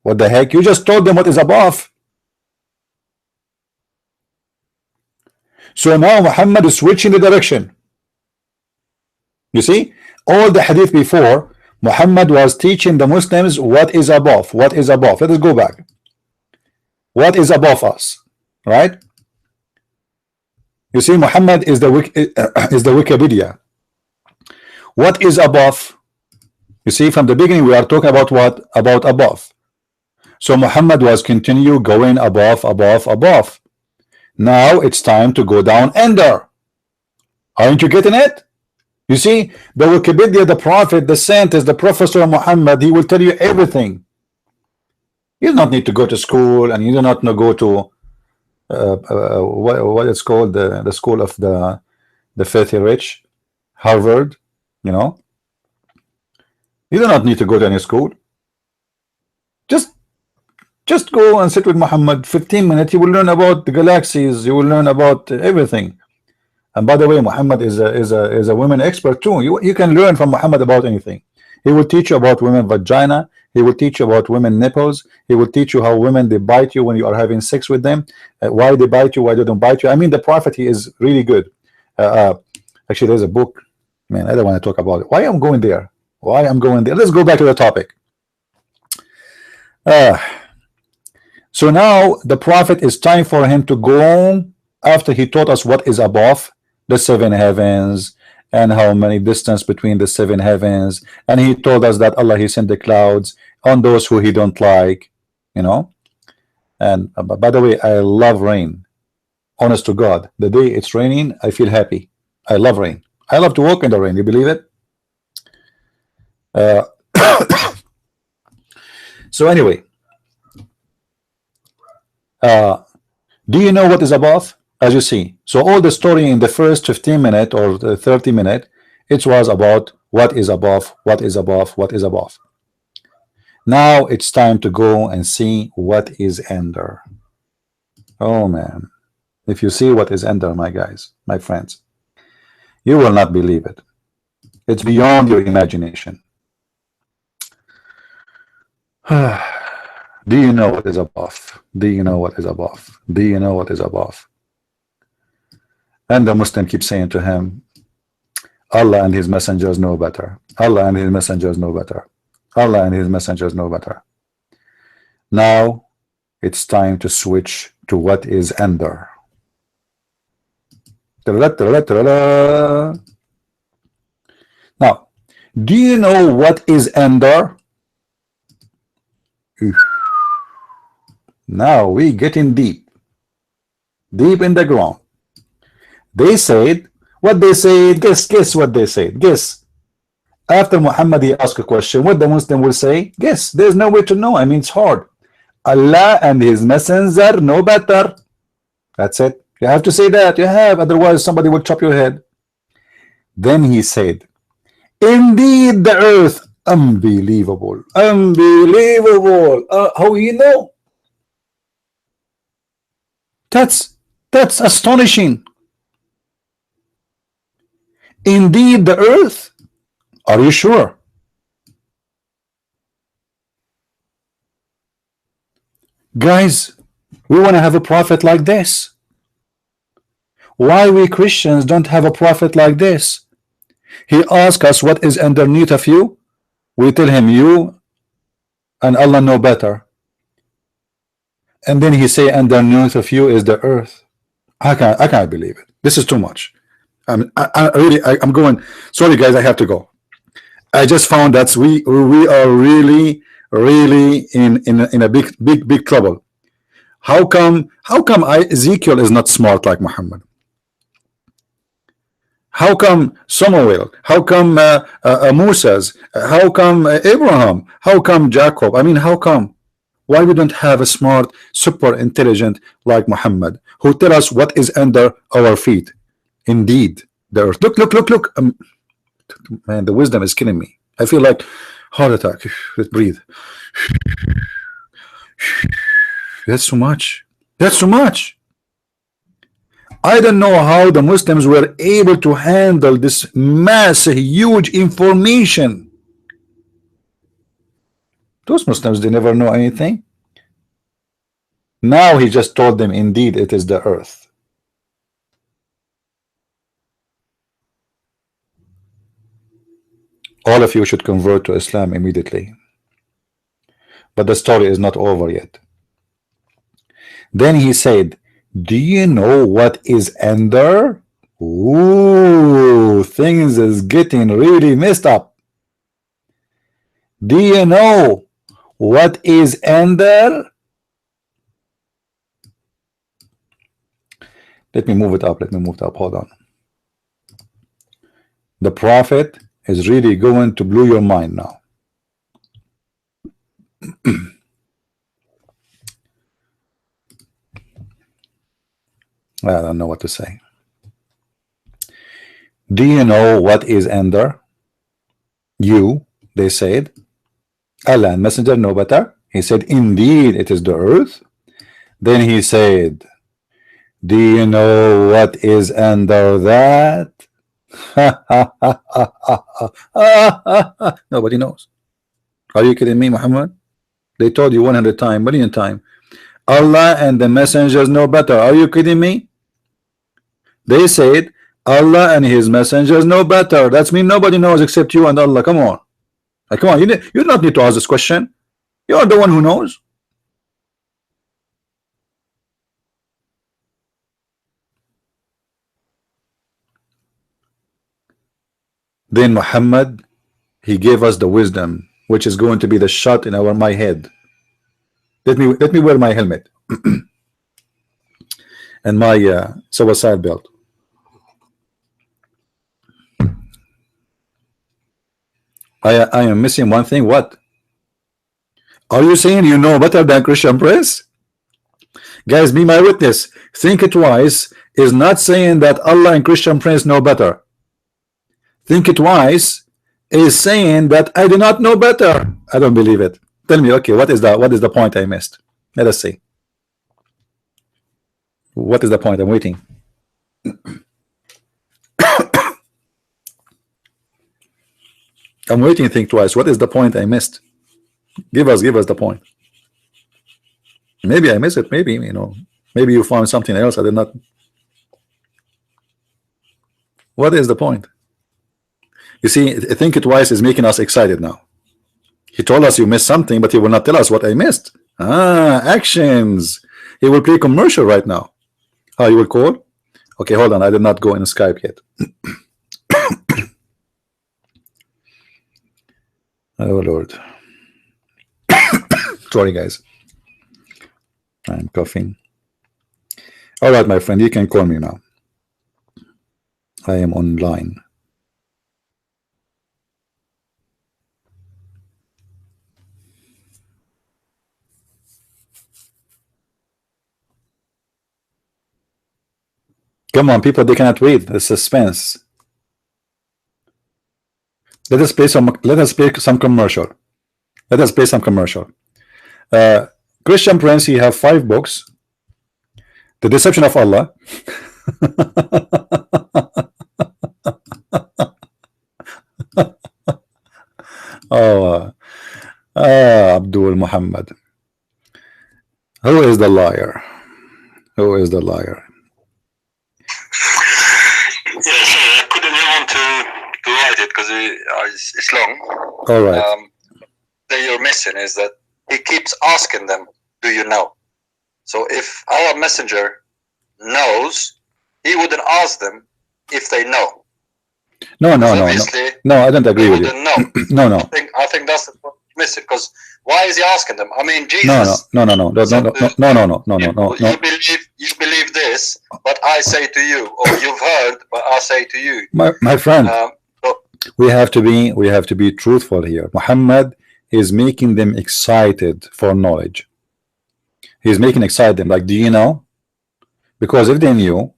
What the heck? You just told them what is above. So now Muhammad is switching the direction. You see, all the hadith before, Muhammad was teaching the Muslims what is above. What is above? Let us go back. What is above us, right? You see, Muhammad is the Wikipedia. What is above? You see, from the beginning we are talking about what? About above. So Muhammad was continue going above. Now it's time to go down under. Aren't you getting it? You see, the Wikipedia, the prophet, the scientist, the professor Muhammad, he will tell you everything. You do not need to go to school, and you do not go to what it's called, the school of the filthy rich, Harvard. You know, you do not need to go to any school. Just go and sit with Muhammad 15 minutes. You will learn about the galaxies. You will learn about everything. And by the way, Muhammad is a women expert too. You can learn from Muhammad about anything. He will teach you about women vagina. He will teach you about women nipples. He will teach you how women, they bite you when you are having sex with them. Why they bite you, why they don't bite you. I mean, the prophet, he is really good. Actually, there's a book. Man, I don't want to talk about it. Why I'm going there? Why I'm going there? Let's go back to the topic. So now the prophet, is time for him to go, after he taught us what is above the 7 heavens and how many distance between the 7 heavens, and he told us that Allah, he sent the clouds on those who he don't like, you know. And by the way, I love rain. Honest to God, the day it's raining, I feel happy. I love rain. I love to walk in the rain. You believe it? So anyway, do you know what is above? As you see, so all the story in the first 15 minutes or the 30 minutes, it was about what is above, what is above, what is above. Now it's time to go and see what is under. Oh man, if you see what is under, my guys, my friends, you will not believe it. It's beyond your imagination. Do you know what is above? Do you know what is above? Do you know what is above? And the Muslim keeps saying to him, Allah and his messengers know better. Allah and his messengers know better. Allah and his messengers know better. Now it's time to switch to what is under. Now, do you know what is under? Now we getting deep in the ground. They said what they said. Guess what they said. Guess. After Muhammad he asked a question, what the Muslim will say? Guess. There's no way to know. I mean, it's hard. Allah and his messenger know better. That's it. You have to say that. You have, otherwise somebody will chop your head. Then he said, indeed the earth. Unbelievable. Unbelievable. How you know? That's astonishing. Indeed the earth. Are you sure? Guys, we want to have a prophet like this. Why we Christians don't have a prophet like this? He asks us what is underneath of you. We tell him you and Allah know better. And then he say underneath of you is the earth. I can't believe it. This is too much. I'm going. Sorry guys, I have to go. I just found that we are really in a big trouble. How come Ezekiel is not smart like Muhammad? How come Samuel? How come Moses? How come Abraham? How come Jacob? I mean, how come? Why we don't have a smart, super intelligent like Muhammad who tell us what is under our feet? Indeed, the earth. Look. Man, the wisdom is killing me. I feel like heart attack. Let's breathe. That's too much. That's too much. I don't know how the Muslims were able to handle this massive, huge information. Those Muslims, they never know anything. Now he just told them, indeed, it is the earth. All of you should convert to Islam immediately. But the story is not over yet. Then he said, do you know what is under? Ooh, things is getting really messed up. Do you know what is under? Let me move it up. Hold on. The prophet is really going to blow your mind now. I don't know what to say. Do you know what is under you? They said, Allah and messenger know better. He said, indeed it is the earth. Then he said, do you know what is under that? Nobody knows. Are you kidding me, Muhammad? They told you 100 times, million times. Allah and the messengers know better. Are you kidding me? They said Allah and his messengers know better. That's mean nobody knows except you and Allah. Come on. Come on. You do not need to ask this question. You are the one who knows. Then Muhammad, he gave us the wisdom, which is going to be the shot in my head. Let me wear my helmet and my suicide belt. I am missing one thing. What? Are you saying you know better than ChristianPrince? Guys, be my witness. Think it twice is not saying that Allah and ChristianPrince know better. Think it twice is saying that I do not know better. I don't believe it. Tell me, okay, what is that? What is the point I missed? Let us see. What is the point? I'm waiting. I'm waiting. Think twice. What is the point I missed? Give us the point. Maybe I missed it. Maybe, you know, maybe you found something else I did not. What is the point? You see, think it twice is making us excited now. He told us you missed something, but he will not tell us what I missed. Actions. He will play commercial right now. Oh, you will call? Okay, hold on. I did not go in Skype yet. Oh Lord. Sorry guys, I'm coughing. All right, my friend, you can call me now. I am online. Come on, people, they cannot wait. The suspense. Let us play some commercial. Let us play some commercial. ChristianPrince, he have 5 books. The Deception of Allah. Abdul Mohamed. Who is the liar? Who is the liar? Yes, I couldn't want to write it because it's long. All right. That you're missing is that he keeps asking them, do you know? So if our messenger knows, he wouldn't ask them if they know. No, I don't agree with you. No. I think that's the point missing, because why is he asking them? I mean, Jesus. No. You believe this, but I say to you, or you've heard, but I say to you. My friend, we have to be truthful here. Muhammad is making them excited for knowledge. He's making excited them, like, do you know? Because if they knew,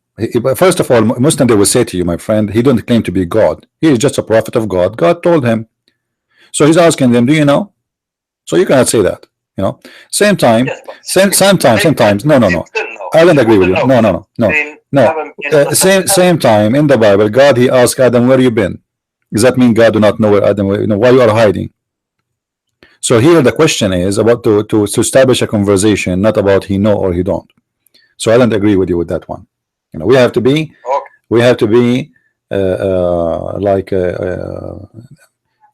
first of all, Muslim, they will say to you, my friend, he don't claim to be God. He is just a prophet of God. God told him. So he's asking them, do you know? So you cannot say that, you know. Same time, sometimes. No. I don't agree with you. No. Same time in the Bible, God, he asked Adam, where you been? Does that mean God do not know where Adam, you know, why you are hiding? So here the question is about to establish a conversation, not about he know or he don't. So I don't agree with you with that one. You know, we have to be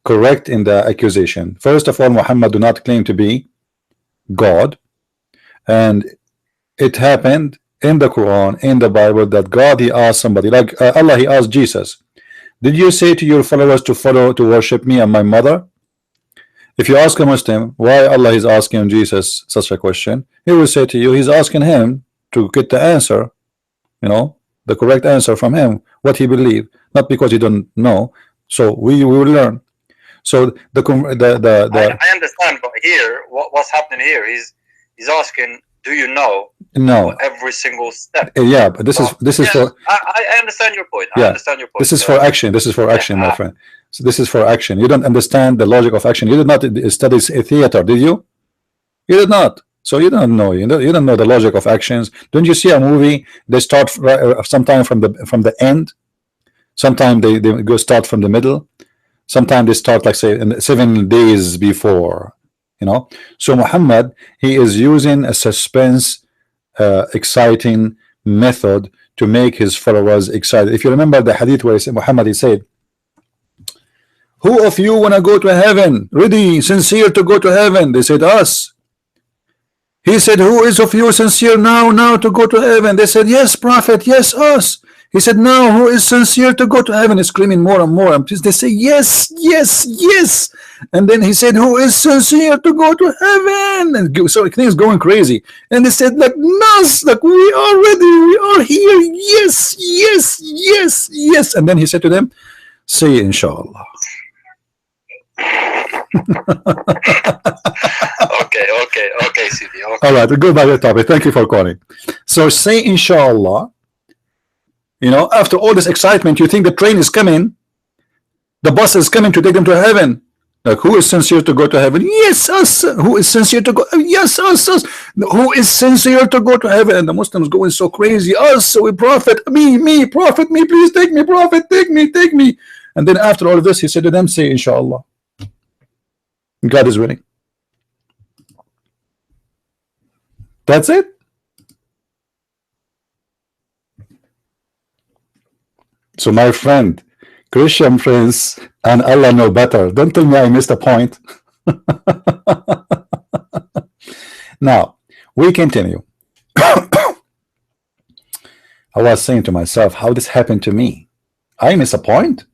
correct in the accusation. First of all, Muhammad do not claim to be God, and it happened in the Quran, in the Bible, that God, he asked somebody, like Allah, he asked Jesus, did you say to your followers to worship me and my mother? If you ask a Muslim why Allah is asking Jesus such a question, he will say to you, he's asking him to get the answer, you know, the correct answer from him, what he believe, not because he don't know. So we will learn. So I understand, but here, what's happening here is he's asking, do you know? No. Every single step. Yeah, but this is for. I understand your point. Yeah, I understand your point. This is for action. This is for action, my friend. So this is for action. You don't understand the logic of action. You did not study theater, did you? You did not. So you don't know. You don't know the logic of actions. Don't you see a movie? They start sometime from the end. Sometimes they go start from the middle. Sometimes they start, like, say, in 7 days before. You know. So Muhammad, he is using a suspense, exciting method to make his followers excited. If you remember the hadith where Muhammad, he said, who of you wanna go to heaven? Ready, sincere to go to heaven? They said, us. He said, who is of you sincere now to go to heaven? They said, yes, prophet, yes, us. He said, now who is sincere to go to heaven? He's screaming more and more. And they say, yes. And then he said, who is sincere to go to heaven? And so things going crazy. And they said, like us, like, we are ready, we are here. Yes. And then he said to them, say inshallah. Okay, CD. Okay. All right, we'll go back to the topic. Thank you for calling. So say inshallah, you know, after all this excitement, you think the train is coming, the bus is coming to take them to heaven. Like, who is sincere to go to heaven? Yes, us. Who is sincere to go? Yes, us. Who is sincere to go to heaven? And the Muslims going so crazy. Us, so we prophet, me, prophet, me, please take me, prophet, take me. And then after all of this, he said to them, say inshallah. God is willing. That's it. So my friend, Christian Prince and Allah know better. Don't tell me I missed a point. Now, we continue. I was saying to myself, how this happened to me? I miss a point?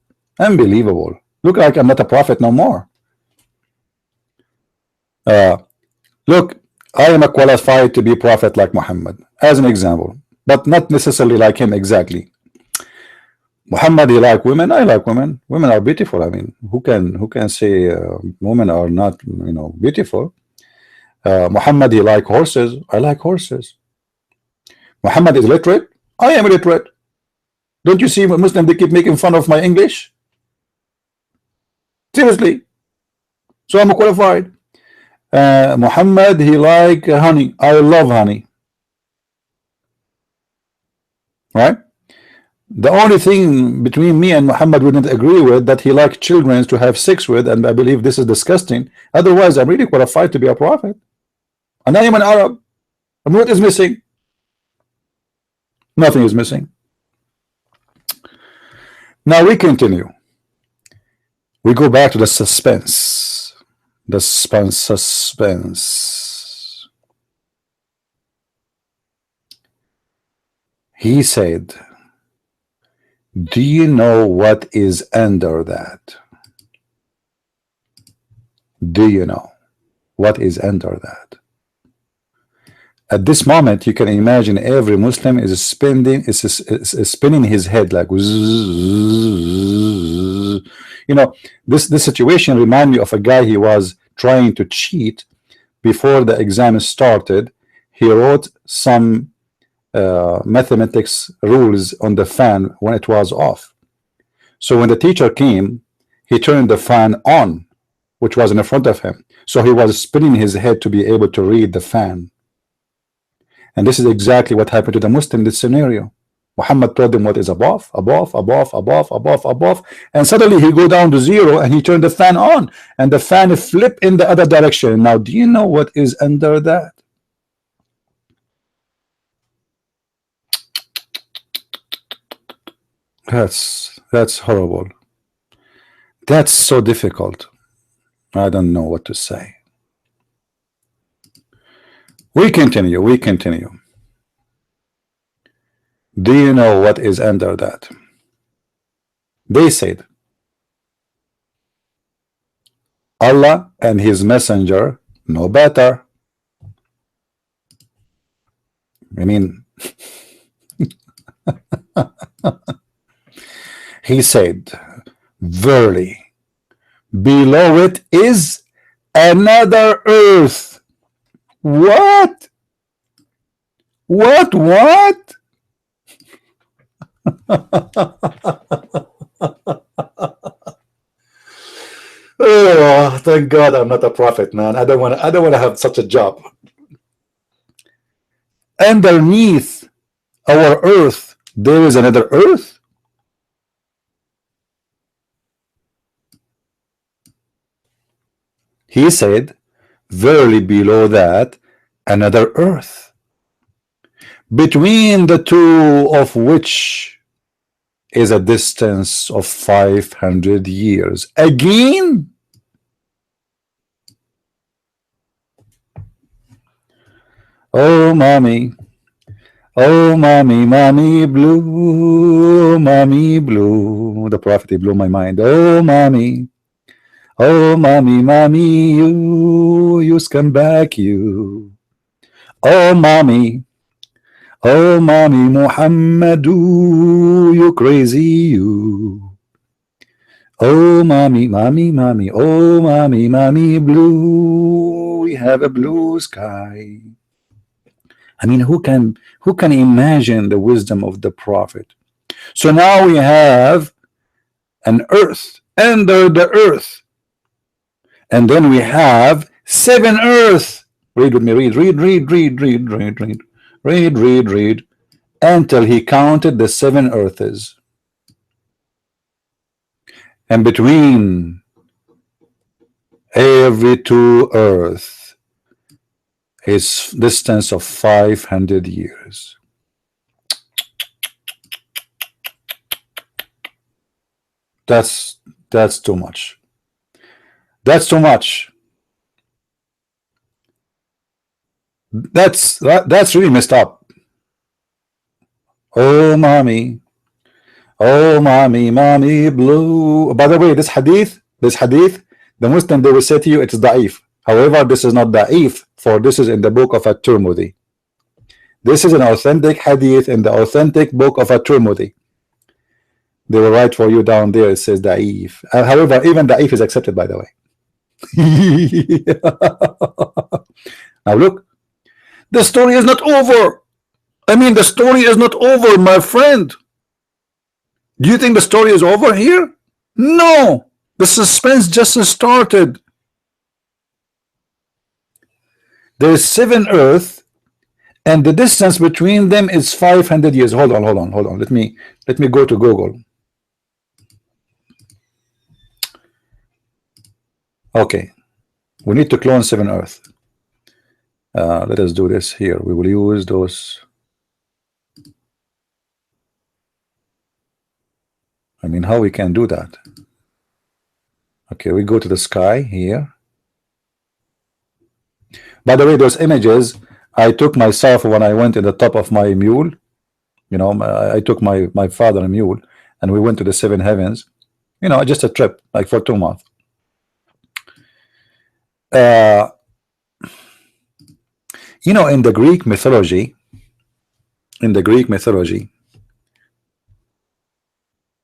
Unbelievable. Look like I'm not a prophet no more. Look, I am a qualified to be prophet like Muhammad, as an example, but not necessarily like him exactly. Muhammad, he like women, I like women. Women are beautiful. I mean, who can say women are not, you know, beautiful? Muhammad, he like horses, I like horses. Muhammad is literate, I am illiterate. Don't you see Muslims, they keep making fun of my English? Seriously. So I'm qualified. Muhammad, he like honey, I love honey. Right? The only thing between me and Muhammad wouldn't agree with that he liked children to have sex with, and I believe this is disgusting. Otherwise, I'm really qualified to be a prophet. And I am an Arab. And what is missing? Nothing is missing. Now we continue. We go back to the suspense. The suspense. He said, do you know what is under that? Do you know what is under that? At this moment, you can imagine every Muslim is spinning his head like, you know, this situation reminds me of a guy. He was trying to cheat before the exam started. He wrote some mathematics rules on the fan when it was off. So when the teacher came, he turned the fan on, which was in front of him. So he was spinning his head to be able to read the fan. And this is exactly what happened to the Muslim in this scenario. Muhammad told him what is above, and suddenly he go down to zero and he turned the fan on, and the fan flip in the other direction. Now, do you know what is under that? That's horrible. That's so difficult. I don't know what to say. We continue. Do you know what is under that? They said, Allah and his messenger know better. I mean, he said, verily, below it is another earth. What? Oh, thank God I'm not a prophet, man. I don't want to have such a job. Underneath our earth, there is another earth. He said, verily below that another earth, between the two of which is a distance of 500 years. Again? Oh mommy, mommy blue, mommy blue. The prophet, he blew my mind. Oh mommy, mommy, you scumbag, you. Oh mommy, Muhammadu, you crazy, you. Oh, mommy, mommy, mommy, oh, mommy, mommy, blue. We have a blue sky. I mean, who can imagine the wisdom of the prophet? So now we have an earth under the earth, and then we have 7 earths. Read with me, read until he counted the 7 earths. And between every 2 earths is distance of 500 years. That's too much. That's too much. That's really messed up. Oh, mommy. Oh, mommy, mommy blue. By the way, this hadith, the Muslim, they will say to you it's da'if. However, this is not da'if, for this is in the book of At-Tirmidhi. This is an authentic hadith in the authentic book of At-Tirmidhi. They will write for you down there, it says da'if. However, even da'if is accepted, by the way. Now look, the story is not over. I mean, the story is not over, my friend. Do you think the story is over here? No, the suspense just started. There is 7 earth, and the distance between them is 500 years. Hold on. Let me go to Google. Okay, we need to clone 7 earth. Let us do this here. We will use those. I mean, how we can do that? Okay, we go to the sky here. By the way, those images I took myself when I went in the top of my mule. You know, I took my father a mule, and we went to the 7 heavens. You know, just a trip, like for 2 months. You know, in the Greek mythology,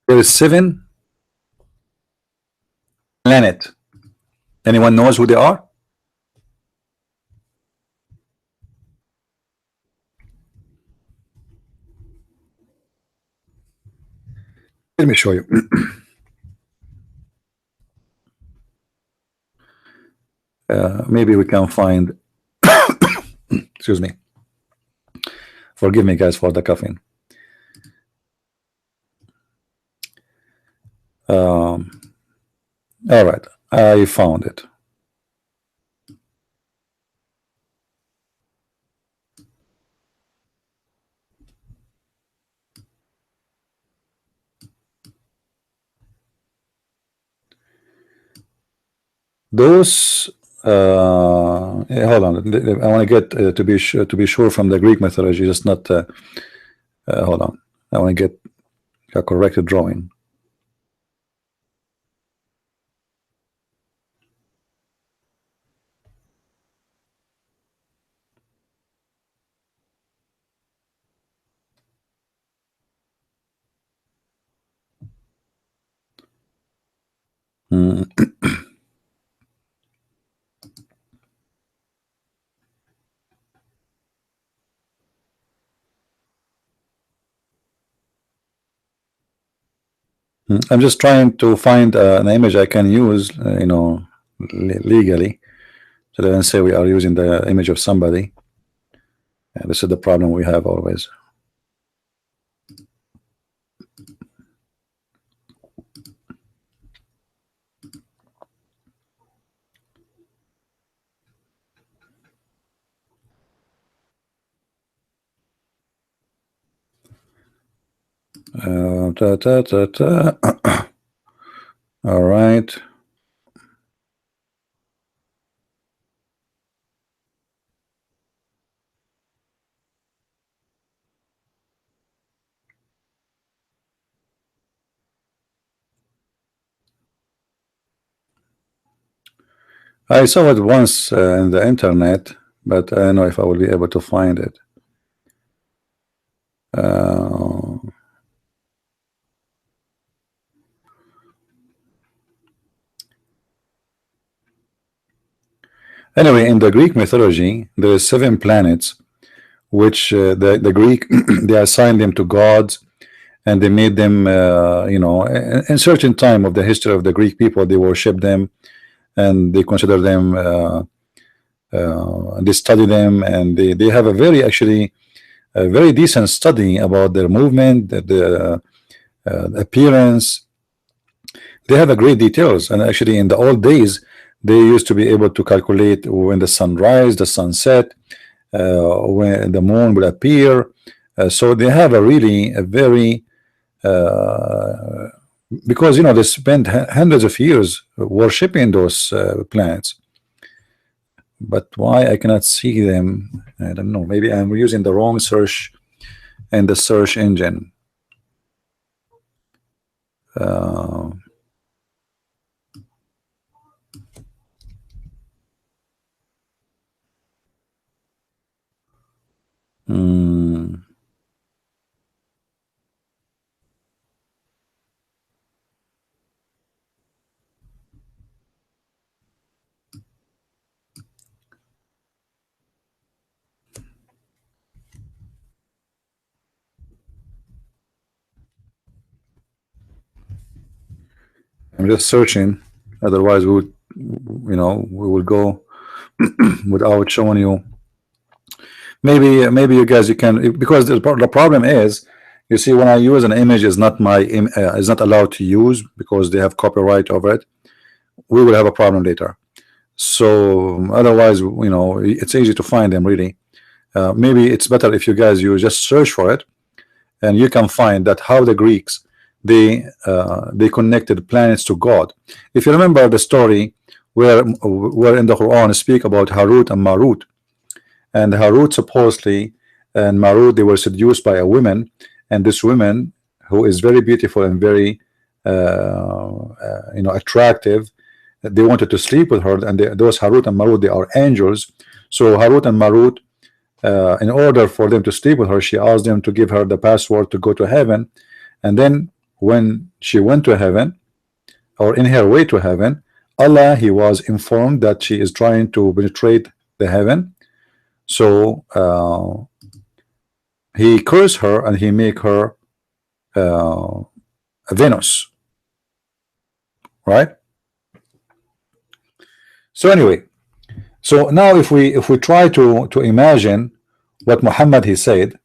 there is 7 planets. Anyone knows who they are? Let me show you. Maybe we can find. Excuse me. Forgive me, guys, for the coughing. All right, I found it. Those hold on, I want to get to be sure from the Greek mythology, just not hold on, I want to get a corrected drawing. I'm just trying to find an image I can use, you know, legally, so they don't say we are using the image of somebody. This is the problem we have always. All right. I saw it once in the internet, but I don't know if I will be able to find it. Anyway, in the Greek mythology, there are 7 planets which the Greek they assigned them to gods, and they made them you know, in certain time of the history of the Greek people, they worship them and they consider them they study them, and they have a very actually a very decent study about their movement, the appearance. They have a great details, and actually in the old days they used to be able to calculate when the sun rise, the sunset, when the moon will appear. So they have a really a very because you know they spent hundreds of years worshiping those planets. But why I cannot see them? I don't know. Maybe I'm using the wrong search in the search engine. I'm just searching. Otherwise, we would, you know, we will go without showing you. Maybe you guys you can, because the problem is, you see, when I use an image is not my is not allowed to use because they have copyright over it. We will have a problem later. So otherwise, you know, it's easy to find them really. Maybe it's better if you guys you just search for it, and you can find that how the Greeks they connected planets to God. If you remember the story where in the Quran speak about Harut and Marut, and Harut supposedly and Marut, they were seduced by a woman, and this woman who is very beautiful and very you know, attractive, they wanted to sleep with her, and those Harut and Marut, they are angels. So Harut and Marut, in order for them to sleep with her, she asked them to give her the password to go to heaven. And then when she went to heaven, or in her way to heaven, Allah, he was informed that she is trying to penetrate the heaven. So he cursed her and he make her a Venus, right? So anyway, so now if we try to imagine what Muhammad he said,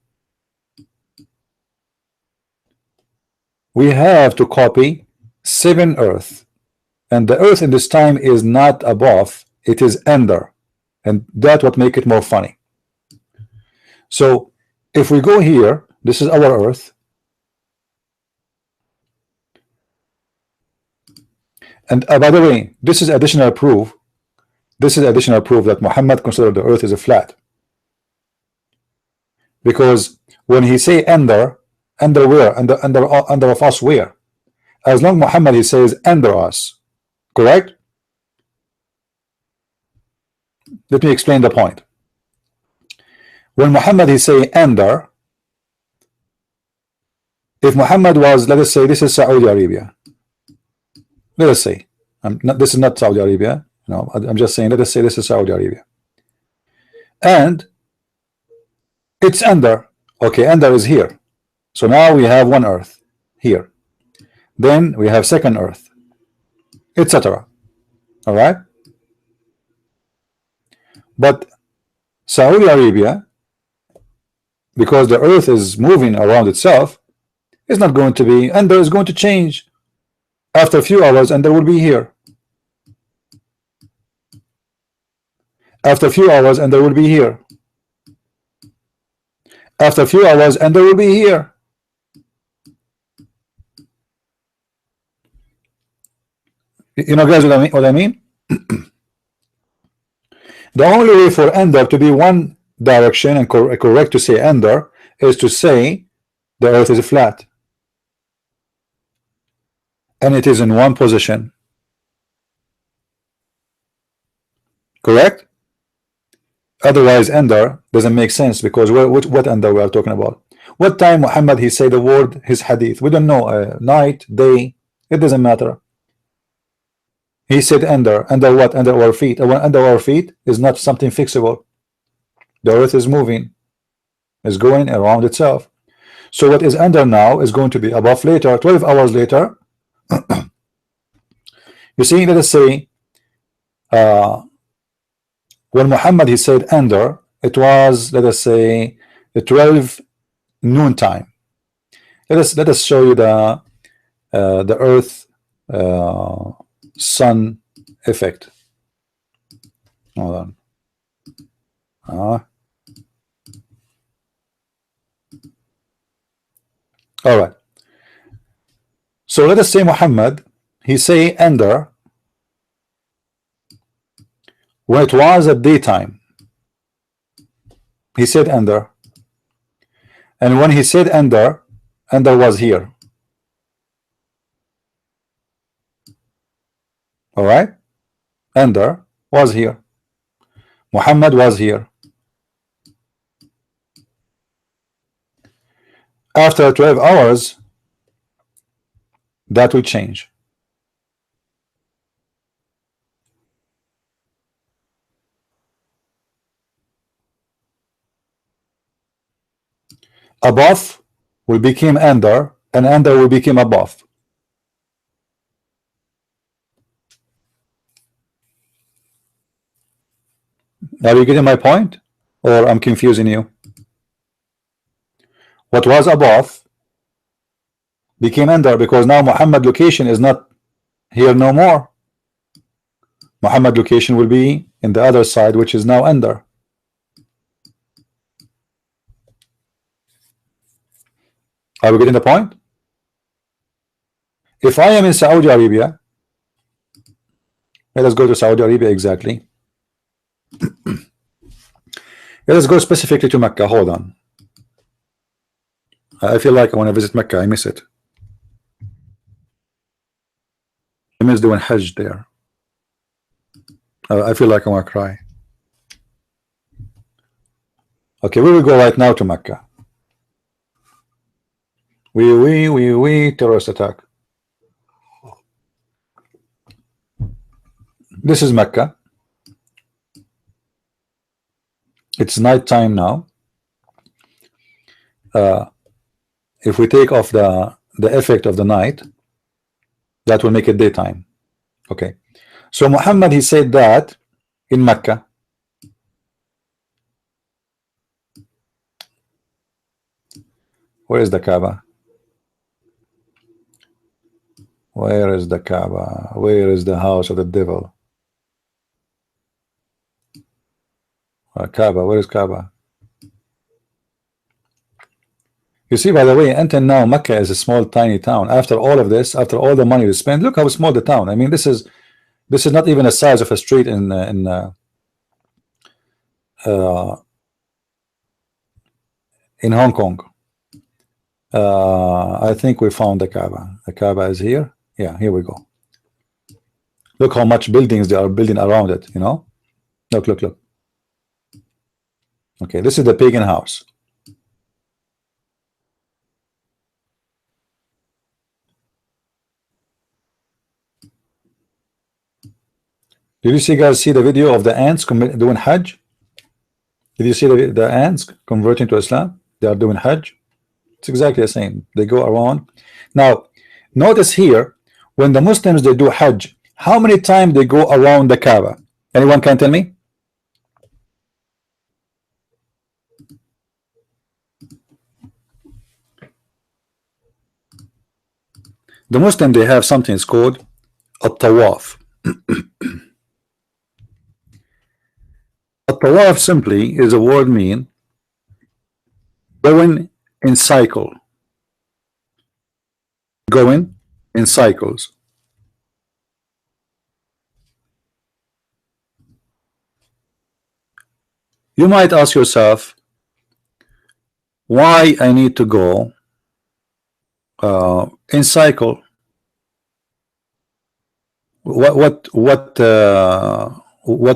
we have to copy 7 earth, and the earth in this time is not above, it is under, and that's what make it more funny. So if we go here, this is our earth, and by the way, this is additional proof. This is additional proof that Muhammad considered the earth is a flat, because when he say under where, under of us where? As long Muhammad he says under us, correct? Let me explain the point. When Muhammad he say under, if Muhammad was, let us say this is Saudi Arabia, let us say, this is not Saudi Arabia, no, I'm just saying, let us say this is Saudi Arabia, and it's under, okay, under is here. So now we have one earth here, then we have second earth, etc. All right, but Saudi Arabia, because the earth is moving around itself, is not going to be, and there is going to change after a few hours, and there will be here after a few hours, and there will be here after a few hours, and there will be here. You know, guys, what I mean? The only way for under to be one direction and correct to say under is to say the earth is flat and it is in one position, correct? Otherwise under doesn't make sense, because what under we are talking about? What time Muhammad he say the word, his hadith? We don't know, night, day, it doesn't matter. He said under. Under what? Under our feet. Under our feet is not something fixable. The earth is moving, is going around itself. So what is under now is going to be above later. 12 hours later. You see, let us say when Muhammad he said under, it was, let us say, the 12 noon time. Let us show you the earth sun effect. Hold on. All right. So let us say Muhammad he say under when it was at daytime. He said under, and when he said under was here. All right, under was here. Muhammad was here. After 12 hours, that will change. Above will become under, and under will become above. Are you getting my point, or I'm confusing you? What was above became under, because now Muhammad location is not here no more. Muhammad location will be in the other side, which is now under. Are we getting the point? If I am in Saudi Arabia, let us go to Saudi Arabia exactly. Let us go specifically to Mecca. Hold on. I feel like I want to visit Mecca. I miss it. I miss doing Hajj there. I feel like I want to cry. Okay, we will go right now to Mecca. Terrorist attack. This is Mecca. It's night time now. If we take off the effect of the night, that will make it daytime. Okay, so Muhammad he said that in Mecca. Where is the Kaaba? Where is the Kaaba? Where is the house of the devil? Kaaba, where is Kaaba? You see, by the way, until now Mecca is a small tiny town. After all of this, after all the money we spent, look how small the town. I mean, this is not even the size of a street in Hong Kong. I think we found the Kaaba. The Kaaba is here. Yeah, here we go. Look how much buildings they are building around it, you know. Look. Okay, this is the pagan house. Did you guys see the video of the ants doing Hajj? Did you see the ants converting to Islam? They are doing Hajj. It's exactly the same. They go around. Now, notice here, when the Muslims they do Hajj, how many times they go around the Kaaba? Anyone can tell me? The Muslim they have something it's called a tawaf. A tawaf simply is a word mean going in cycle. Going in cycles. You might ask yourself why I need to go in cycle. What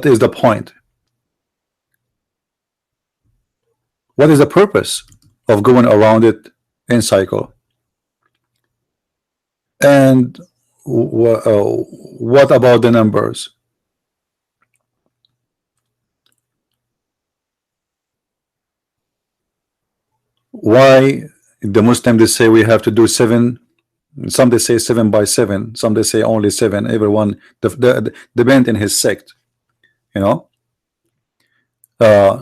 is the point? What is the purpose of going around it in cycle? And what about the numbers? Why the Muslims they say we have to do 7? Some they say 7 by 7. Some they say only 7. Everyone depend in his sect, you know.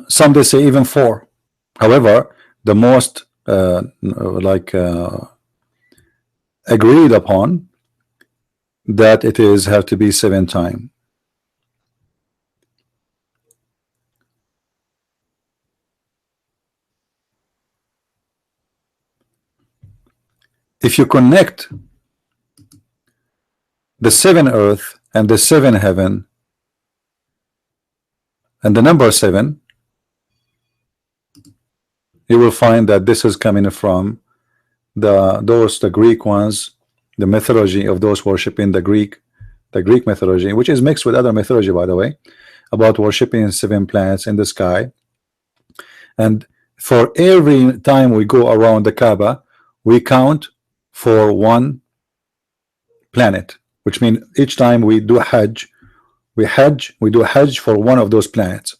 Some they say even 4. However, the most agreed upon that it is have to be 7 times. If you connect the 7 earth and the 7 heaven and the number 7, you will find that this is coming from the Greek ones, the mythology of those worshiping the Greek mythology, which is mixed with other mythology, by the way, about worshiping 7 planets in the sky. And for every time we go around the Kaaba, we count for 1 planet, which means each time we do Hajj, we do Hajj for 1 of those planets.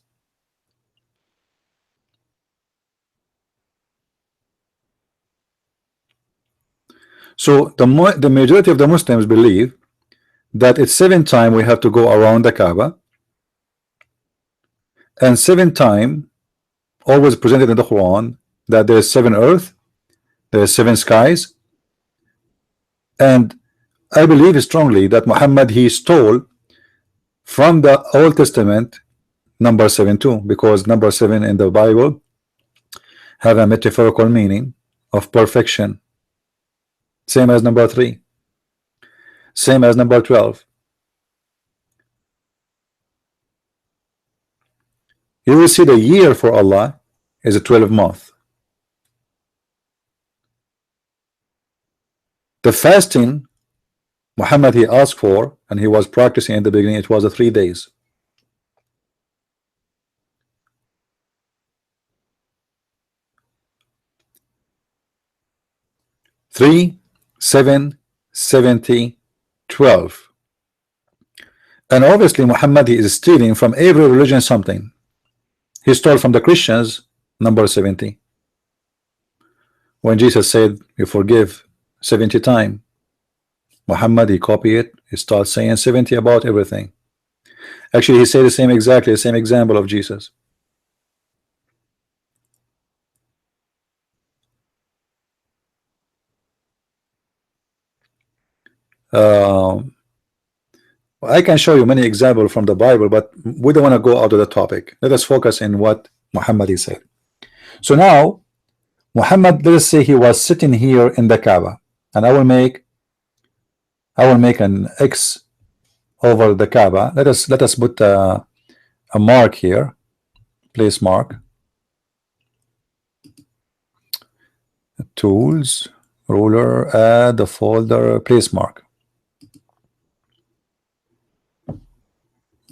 So the majority of the Muslims believe that it's 7 times we have to go around the Kaaba, and 7 times always presented in the Quran that there is 7 earth, there is 7 skies. And I believe strongly that Muhammad he stole from the Old Testament number 7 too, because number 7 in the Bible have a metaphorical meaning of perfection, same as number 3, same as number 12. You will see the year for Allah is a 12 month. The fasting Muhammad he asked for and he was practicing in the beginning, it was 3 days. Three, 7, 70, 12. And obviously Muhammad he is stealing from every religion something. He stole from the Christians number 70. When Jesus said you forgive 70 times, Muhammad he copied it. He starts saying 70 about everything. Actually he said exactly the same example of Jesus. I can show you many examples from the Bible, but we don't want to go out of the topic. Let us focus in what Muhammad he said. So now Muhammad, let us say he was sitting here in the Kaaba, and I will make an X over the Kaaba. Let us put a mark here. Place mark. Tools, ruler, add the folder, place mark.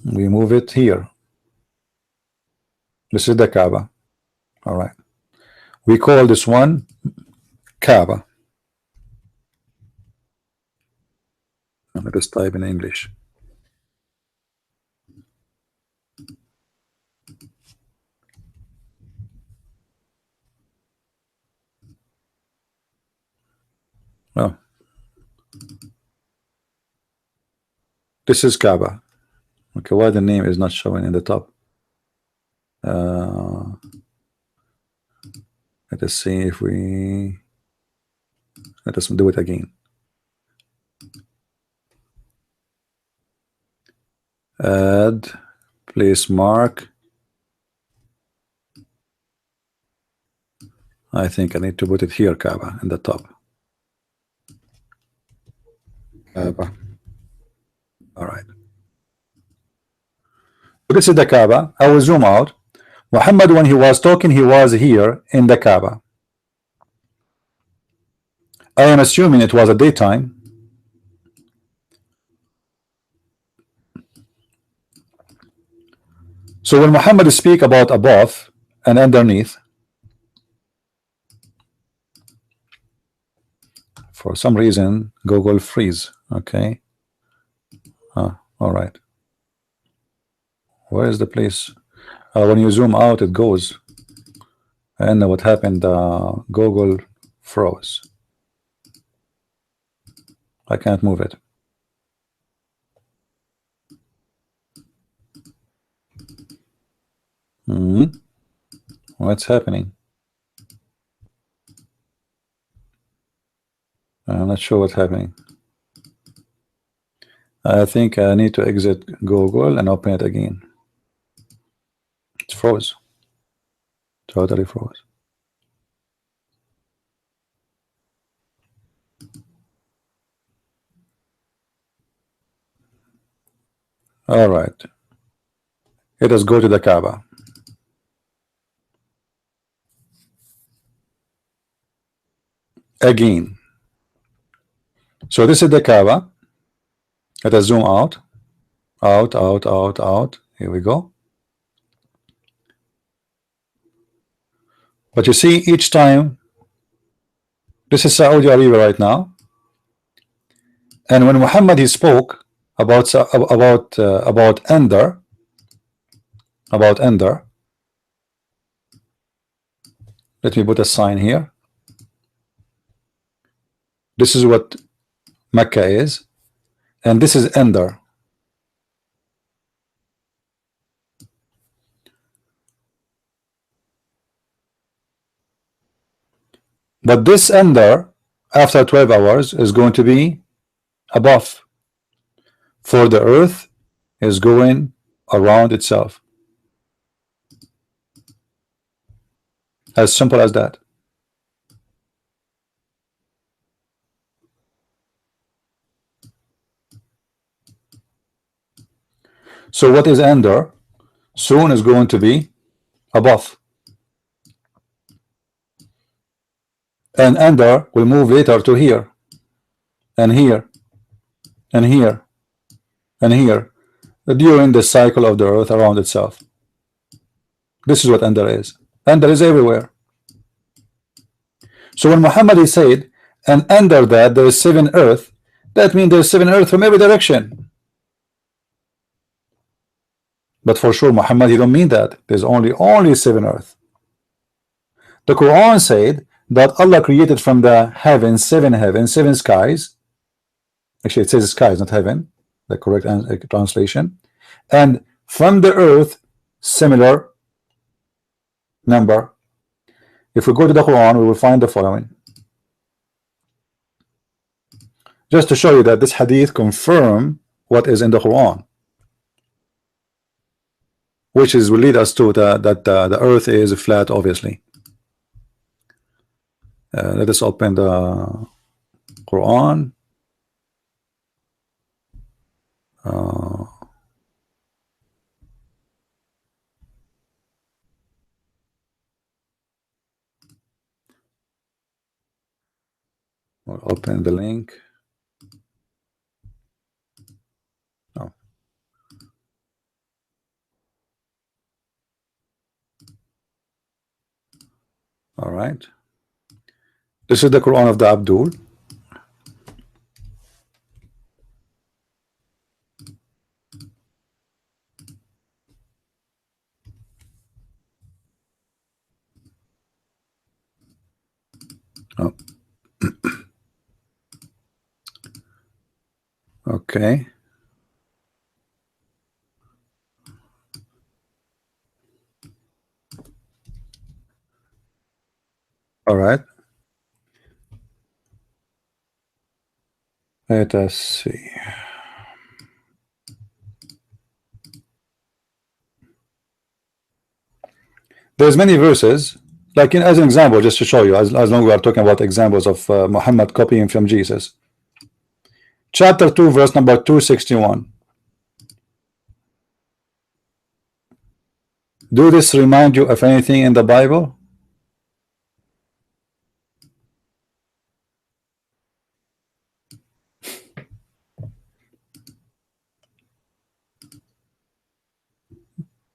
We move it here. This is the Kaaba. All right. We call this one Kaaba. Let us type in English. Oh. This is Kaaba. Okay, why the name is not showing in the top? Let us see if we let us do it again. Add place mark. I think I need to put it here, Kaaba, in the top. Kaaba. All right. This is the Kaaba. I will zoom out. Muhammad, when he was talking, he was here in the Kaaba. I am assuming it was a daytime. So when Muhammad speak about above and underneath, For some reason Google freeze. Okay. All right. Where is the place? When you zoom out it goes. And what happened? Google froze. I can't move it. What's happening? I'm not sure what's happening. I think I need to exit Google and open it again. It's froze. Totally froze. All right. Let us go to the Kaaba. Again. So this is the Kaaba. Let us zoom out. Out, out, out, out. Here we go. But you see, each time, this is Saudi Arabia right now. And when Muhammad he spoke about Ender, let me put a sign here. This is what Mecca is, and this is Ender. But this Ender, after 12 hours, is going to be above, for the earth is going around itself. As simple as that. So what is Ender? Soon is going to be above. And Ender will move later to here, and here, and here, and here, during the cycle of the earth around itself. This is what Ender is. Ender is everywhere. So when Muhammad said, and under that there is 7 earth, that means there is 7 earth from every direction. But for sure Muhammad he don't mean that. There's only 7 earth. The Quran said that Allah created from the heavens 7 skies. Actually it says skies, not heaven, the correct translation. And from the earth similar number. If we go to the Quran we will find the following. Just to show you that this hadith confirm what is in the Quran, which is will lead us to that the earth is flat, obviously. Let us open the Quran. We'll open the link. Oh. All right. This is the Quran of the Abdul. Oh. Okay. All right. Let us see. There's many verses, like as an example, just to show you, as long as we are talking about examples of Muhammad copying from Jesus. Chapter 2, verse number 261. Do this remind you of anything in the Bible?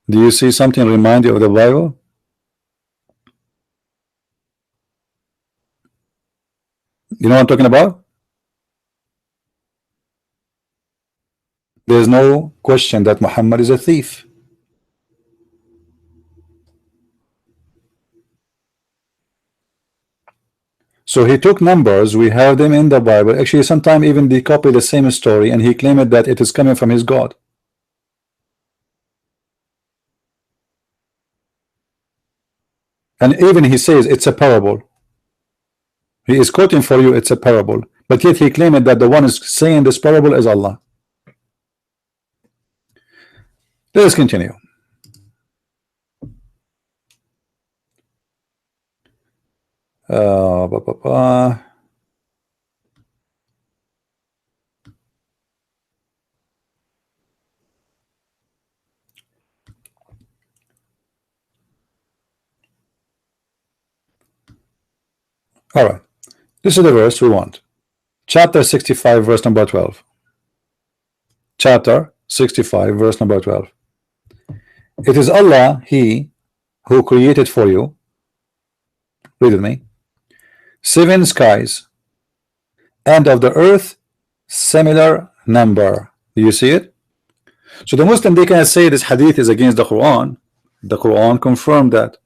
Do you see something remind you of the Bible? You know what I'm talking about? There's no question that Muhammad is a thief. So he took numbers, we have them in the Bible. Actually, sometimes even they copy the same story and he claimed that it is coming from his God. And even he says it's a parable. He is quoting for you, it's a parable. But yet he claimed that the one is saying this parable is Allah. Let us continue. All right. This is the verse we want. Chapter 65, verse number 12. Chapter 65, verse number 12. It is Allah, He, who created for you, read with me, 7 skies, and of the earth, similar number. Do you see it? So the Muslim, they can say this hadith is against the Quran. The Quran confirmed that.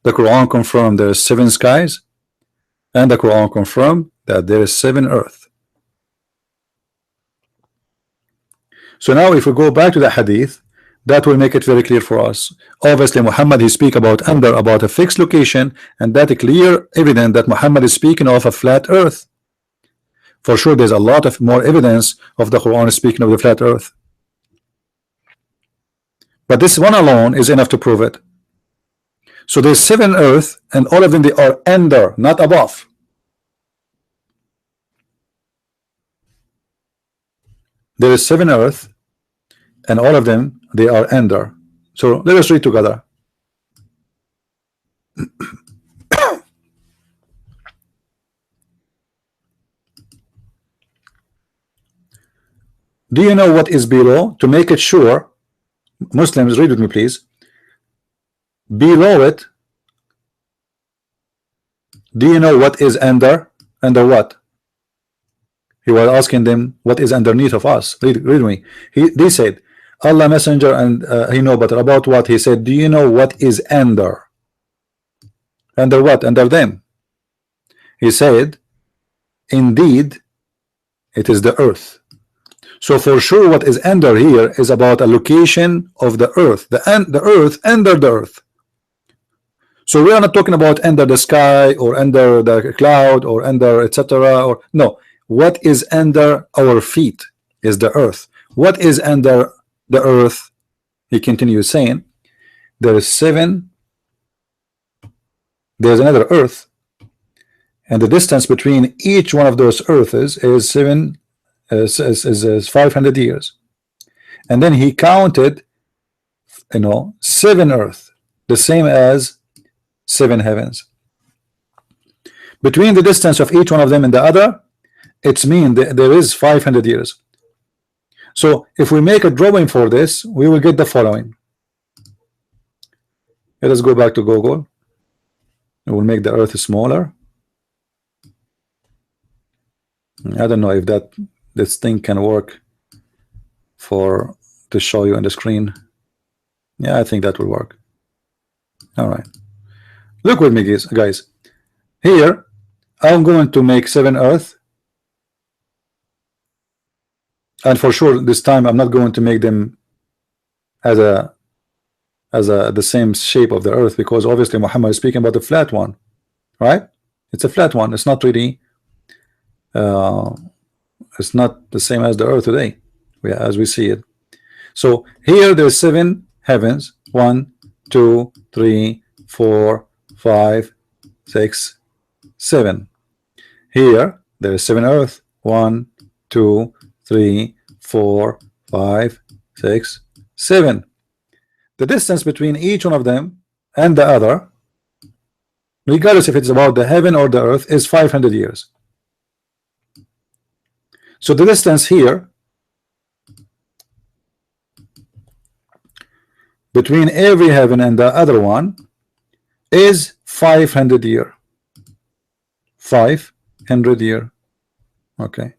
The Quran confirmed there are 7 skies, and the Quran confirmed that there is 7 earth. So now if we go back to the hadith, that will make it very clear for us. Obviously Muhammad, he speak about a fixed location, and that is clear evident that Muhammad is speaking of a flat earth. For sure there's a lot of more evidence of the Quran speaking of the flat earth, but this one alone is enough to prove it. So there's 7 earth, and all of them, they are under, not above. There is 7 earth, and all of them, they are under. So let us read together. Do you know what is below? To make it sure, Muslims, read with me please. Below it, do you know what is under? Under what? He was asking them what is underneath of us. Read me. They said, Allah Messenger, and he know better. About what? He said, do you know what is under? Under what? Under them. He said, indeed, it is the earth. So for sure what is under here is about a location of the earth. The earth, under the earth. So we are not talking about under the sky or under the cloud or under etc. or no. What is under our feet is the earth. What is under the earth? He continues saying, there is 7. There's another earth, and the distance between each one of those earths is 500 years. And then he counted, 7 earth, the same as 7 heavens. Between the distance of each one of them and the other, it's mean that there is 500 years. So if we make a drawing for this, we will get the following. Let us go back to Google. We will make the earth smaller. I don't know if this thing can work to show you on the screen. Yeah, I think that will work. All right, look with me guys. Here I'm going to make 7 earth, and for sure this time I'm not going to make them as the same shape of the earth, because obviously Muhammad is speaking about the flat one, right? It's a flat one. It's not really it's not the same as the earth today as we see it. So here there's 7 heavens, 1 2 3 4 5 6 7. Here there is 7 earth, 1 2 3 4 5 6 7. The distance between each one of them and the other, regardless if it's about the heaven or the earth, is 500 years. So the distance here between every heaven and the other one is 500 years. 500 100 year. Okay.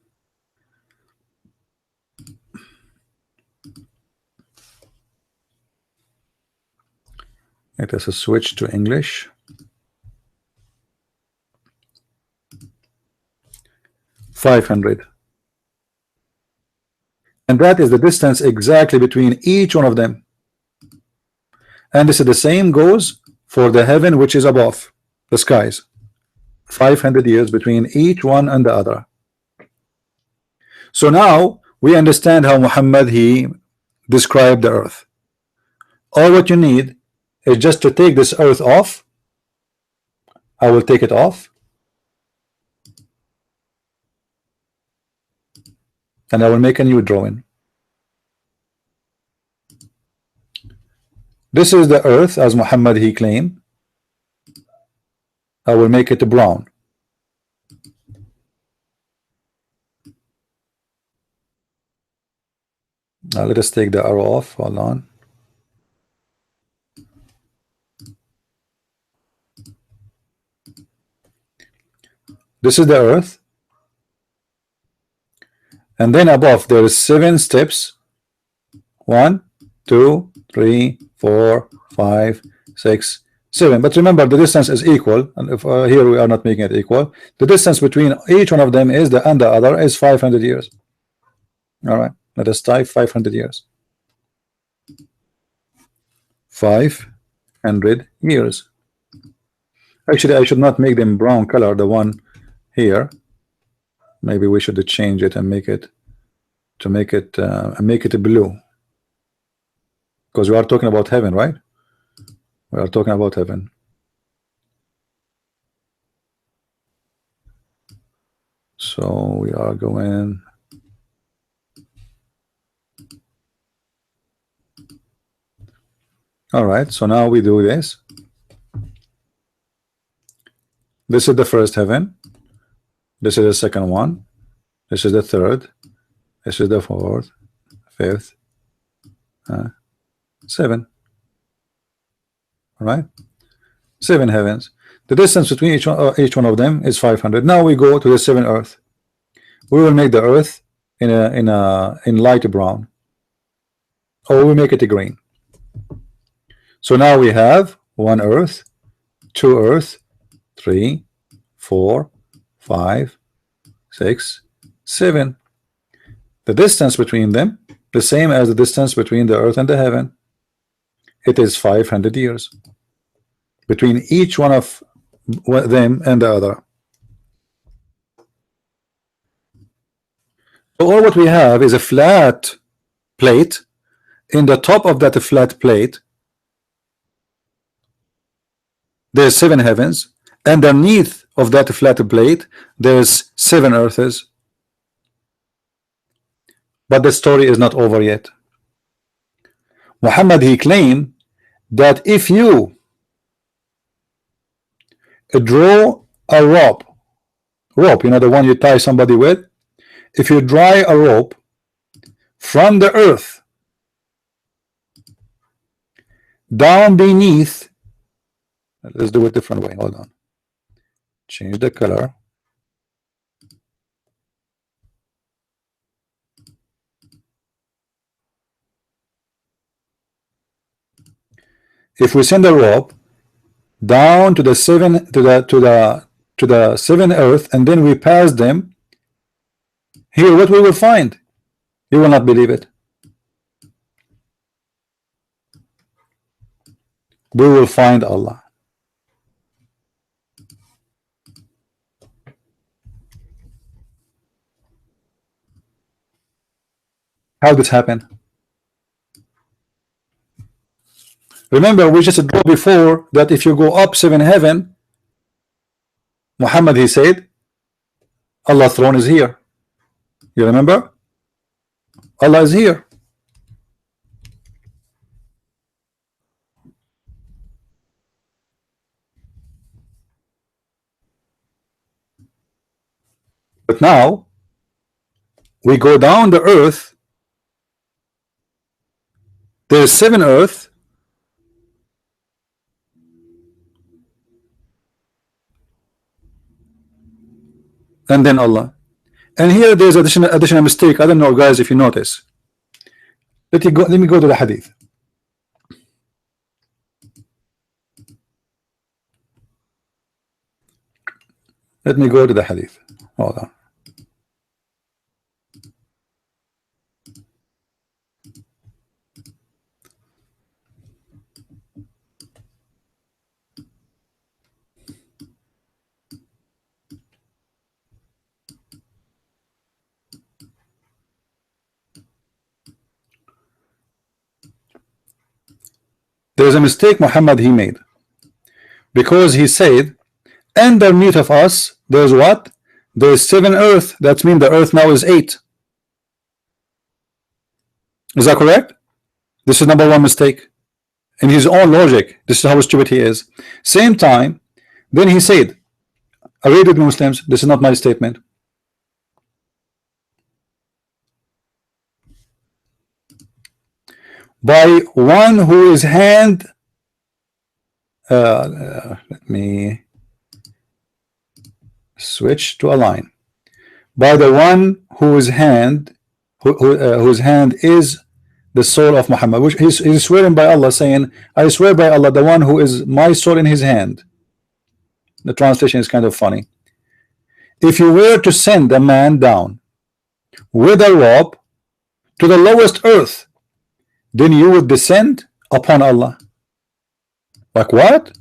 Let us switch to English. 500. And that is the distance exactly between each one of them. And this is the same goes for the heaven which is above the skies. 500 years between each one and the other. So now we understand how Muhammad he described the earth. All what you need is just to take this earth off. I will take it off, and I will make a new drawing. This is the earth as Muhammad he claimed. I will make it brown. Now let us take the arrow off. Hold on. This is the earth, and then above there is 7 steps. 1, 2, 3, 4, 5, 6, 7. But remember, the distance is equal, and if here we are not making it equal. The distance between each one of them is and the other is 500 years. All right, let us type 500 years. 500 years. Actually, I should not make them brown color. The one here, maybe we should change it and make it blue, because we are talking about heaven, right? We are talking about heaven. So we are going. All right, so now we do this. This is the first heaven. This is the second one. This is the third. This is the fourth, fifth, 7. All right, 7 heavens. The distance between each one of them is 500. Now we go to the 7th earth. We will make the earth in light brown, or we make it a green. So now we have 1 earth, 2 earth, 3, 4, 5, 6, 7. The distance between them, the same as the distance between the earth and the heaven. It is 500 years between each one of them and the other. So all what we have is a flat plate. In the top of that flat plate, there's 7 heavens. Underneath of that flat plate, there's 7 earths. But the story is not over yet. Muhammad he claimed that if you draw a rope, you know, the one you tie somebody with, if you draw a rope from the earth down beneath, let's do it different way. Hold on, change the color. If we send a rope down to the 7 to the 7 earth, and then we pass them here, what we will find, you will not believe it. We will find Allah. How did this happen? Remember, we just drew before that if you go up 7 heaven, Muhammad he said, Allah's throne is here. You remember? Allah is here. But now we go down the earth. There's 7 earth. and then Allah. And here there's additional mistake. I don't know, guys, if you notice. Let me go to the hadith. Let me go to the hadith. Hold on. There's a mistake Muhammad he made, because he said underneath of us there's what? There's 7 earth. That means the earth now is 8. Is that correct? This is number one mistake in his own logic. This is how stupid he is. Same time, then he said, I read it, Muslims, this is not my statement. By one who is hand, let me switch to a line. By the one whose hand, whose hand is the soul of Muhammad, which he's swearing by Allah, saying, I swear by Allah, the one who is my soul in his hand. The translation is kind of funny. If you were to send a man down with a rope to the lowest earth, then you would descend upon Allah. Like what?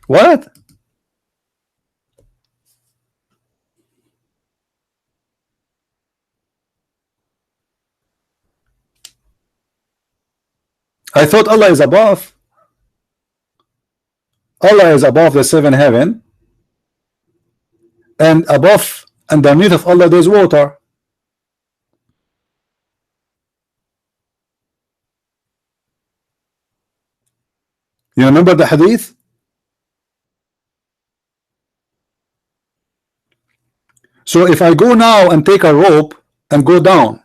What? I thought Allah is above. Allah is above the 7 heaven, and above, underneath of Allah there's water. You remember the hadith? So if I go now and take a rope and go down,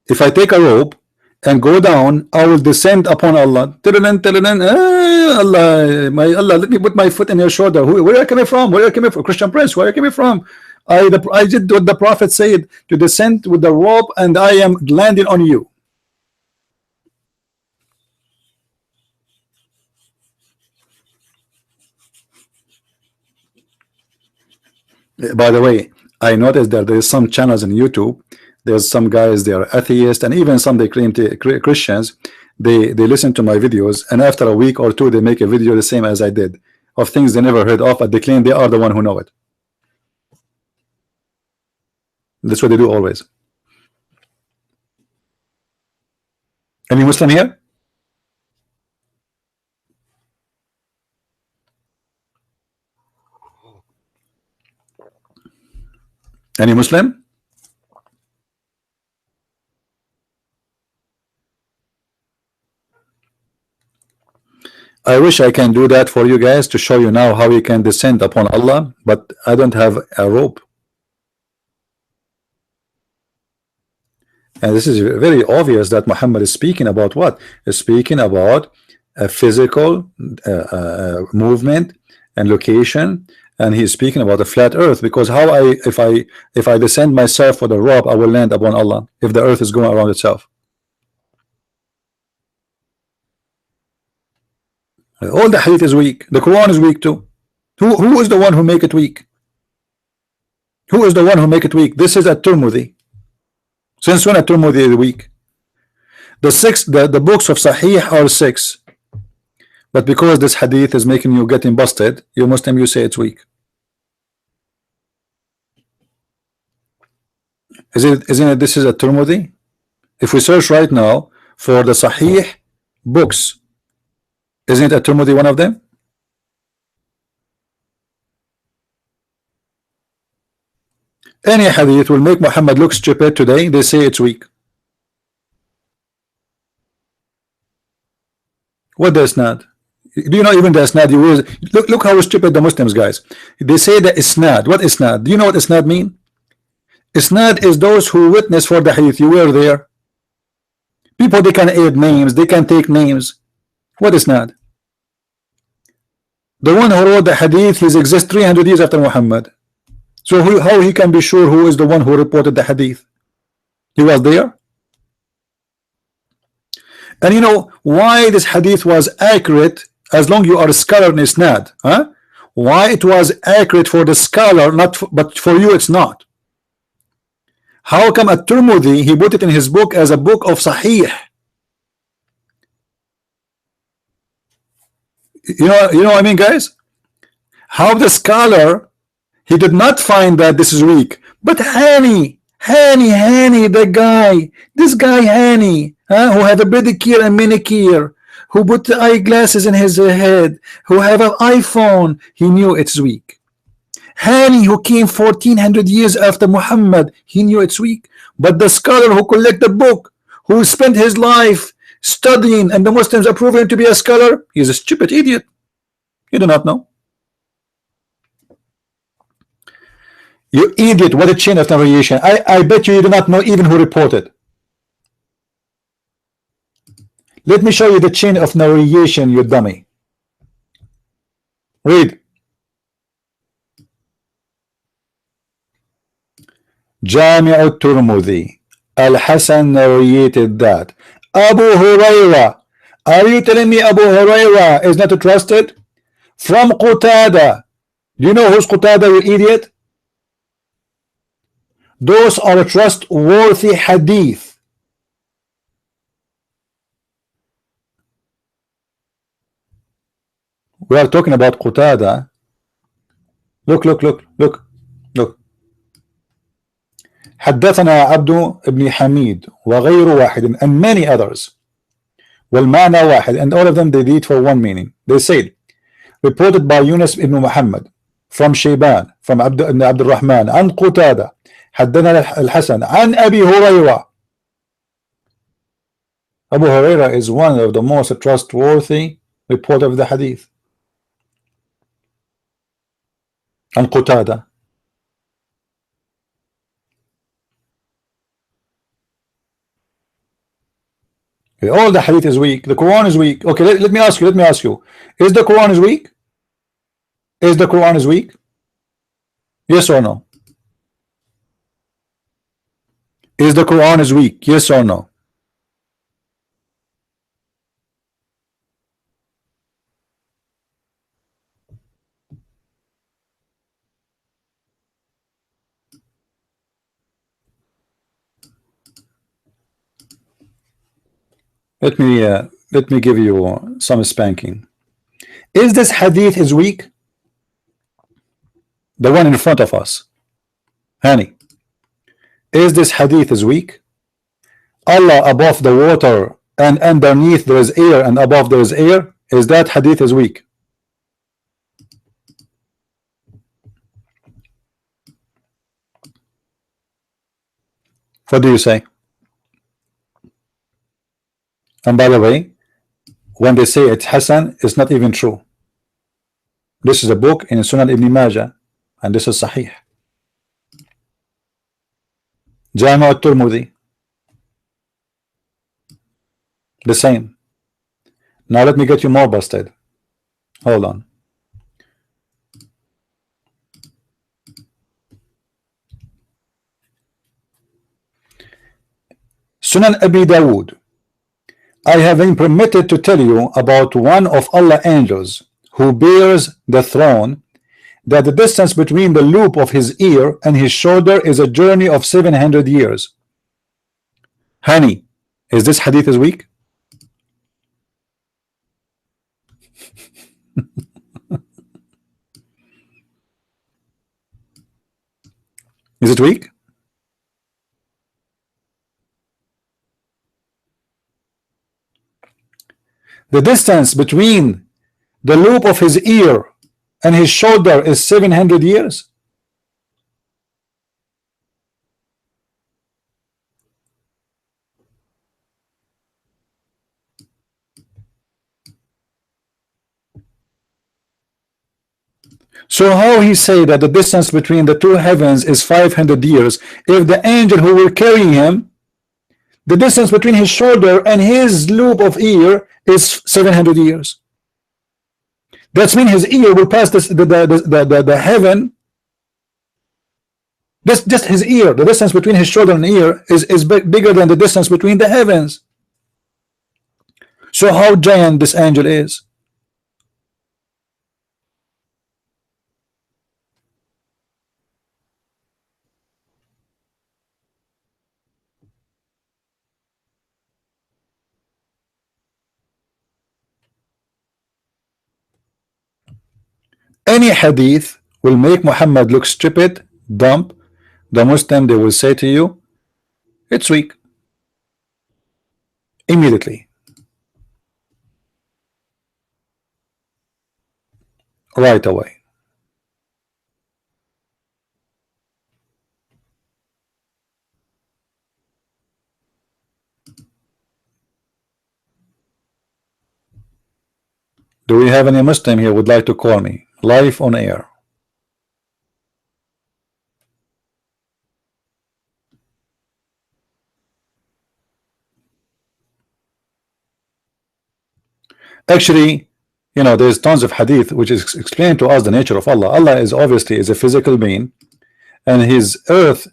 if I take a rope and go down, I will descend upon Allah. Allah, my Allah, let me put my foot in your shoulder. Where are you coming from? Where are you coming from? ChristianPrince, where are you coming from? I did what the Prophet said, to descend with the rope, and I am landing on you. By the way, I noticed that there is some channels on YouTube. There's some guys, they are atheists, and even some they claim to Christians. They listen to my videos, and after a week or two they make a video the same as I did, of things they never heard of, but they claim they are the one who know it. That's what they do always. Any Muslim here? Any Muslim? I wish I can do that for you guys, to show you now how you can descend upon Allah, but I don't have a rope. And this is very obvious that Muhammad is speaking about what? Is speaking about a physical movement and location, and he's speaking about a flat earth, because how if I descend myself with a rope, I will land upon Allah if the earth is going around itself. All the hadith is weak. The Quran is weak too. Who is the one who make it weak? Who is the one who make it weak? This is a Tirmidhi. Since when a Tirmidhi is weak? The books of Sahih are 6. But because this hadith is making you getting busted, you Muslim, you say it's weak. Isn't it this is a Tirmidhi? If we search right now for the Sahih books, isn't it a Tirmidhi one of them? Any hadith will make Muhammad look stupid today, they say it's weak. What does not? Do you know even the isnad? Look how stupid the Muslims, guys. They say that isnad. What isnad? Do you know what isnad mean? Isnad is those who witness for the hadith. You were there. People, they can add names, they can take names. What isnad? The one who wrote the hadith, he exists 300 years after Muhammad. So how he can be sure who is the one who reported the hadith? He was there. And you know why this hadith was accurate, as long you are a scholar in isnad, huh? Why it was accurate for the scholar, but for you it's not. How come at-Tirmidhi he put it in his book as a book of Sahih? You know what I mean, guys? How the scholar, he did not find that this is weak, but Hani, this guy Hani, who have a pedicure and manicure, who put the eyeglasses in his head, who have an iPhone, he knew it's weak. Hani, who came 1400 years after Muhammad, he knew it's weak. But the scholar who collect the book, who spent his life studying, and the Muslims approve him to be a scholar, he's a stupid idiot. You do not know. You idiot, what a chain of narration. I bet you do not know even who reported. Let me show you the chain of narration, you dummy. Read. Jami' al-Tirmidhi. Al-Hasan narrated that Abu Huraira. Are you telling me Abu Huraira is not trusted? From Qatada. Do you know who's Qatada, you idiot? Those are trustworthy hadith. We are talking about Qatada. Look. حدثنا عبد بن حميد وغير واحد and many others. والمعنى واحد, and all of them they did for one meaning. They said, reported by Yunus ibn Muhammad from Shayban from Abd al-Rahman عن قتادة حدثنا الحسن عن أبي هريرة. Abu Huraira is one of the most trustworthy reporter of the hadith. عن قتادة. All the hadith is weak. The Quran is weak. Okay, let me ask you. Is the Quran is weak? Is the Quran is weak? Yes or no? Is the Quran is weak? Yes or no? Let me give you some spanking. Is this hadith is weak? The one in front of us, Hani. Is this hadith is weak? Allah above the water and underneath there is air and above there is air. Is that hadith is weak? What do you say? And by the way, when they say it's Hassan, it's not even true. This is a book in Sunan Ibn Majah, and this is Sahih. Jami' al-Tirmidhi, the same. Now let me get you more busted. Hold on. Sunan Abi Dawood. I have been permitted to tell you about one of Allah's angels who bears the throne, that the distance between the loop of his ear and his shoulder is a journey of 700 years. Honey, is this hadith is weak? Is it weak? The distance between the loop of his ear and his shoulder is 700 years. So how he say that the distance between the two heavens is 500 years if the angel who will carry him, the distance between his shoulder and his lobe of ear is 700 years? That means his ear will pass this, the heaven. This just his ear, the distance between his shoulder and ear is bigger than the distance between the heavens. So how giant this angel is? Any hadith will make Muhammad look stupid, dumb. The Muslim, they will say to you, it's weak. Immediately. Right away. Do we have any Muslim here would like to call me live on air? Actually, you know, there's tons of hadith which is explained to us the nature of Allah. Allah is obviously is a physical being, and his earth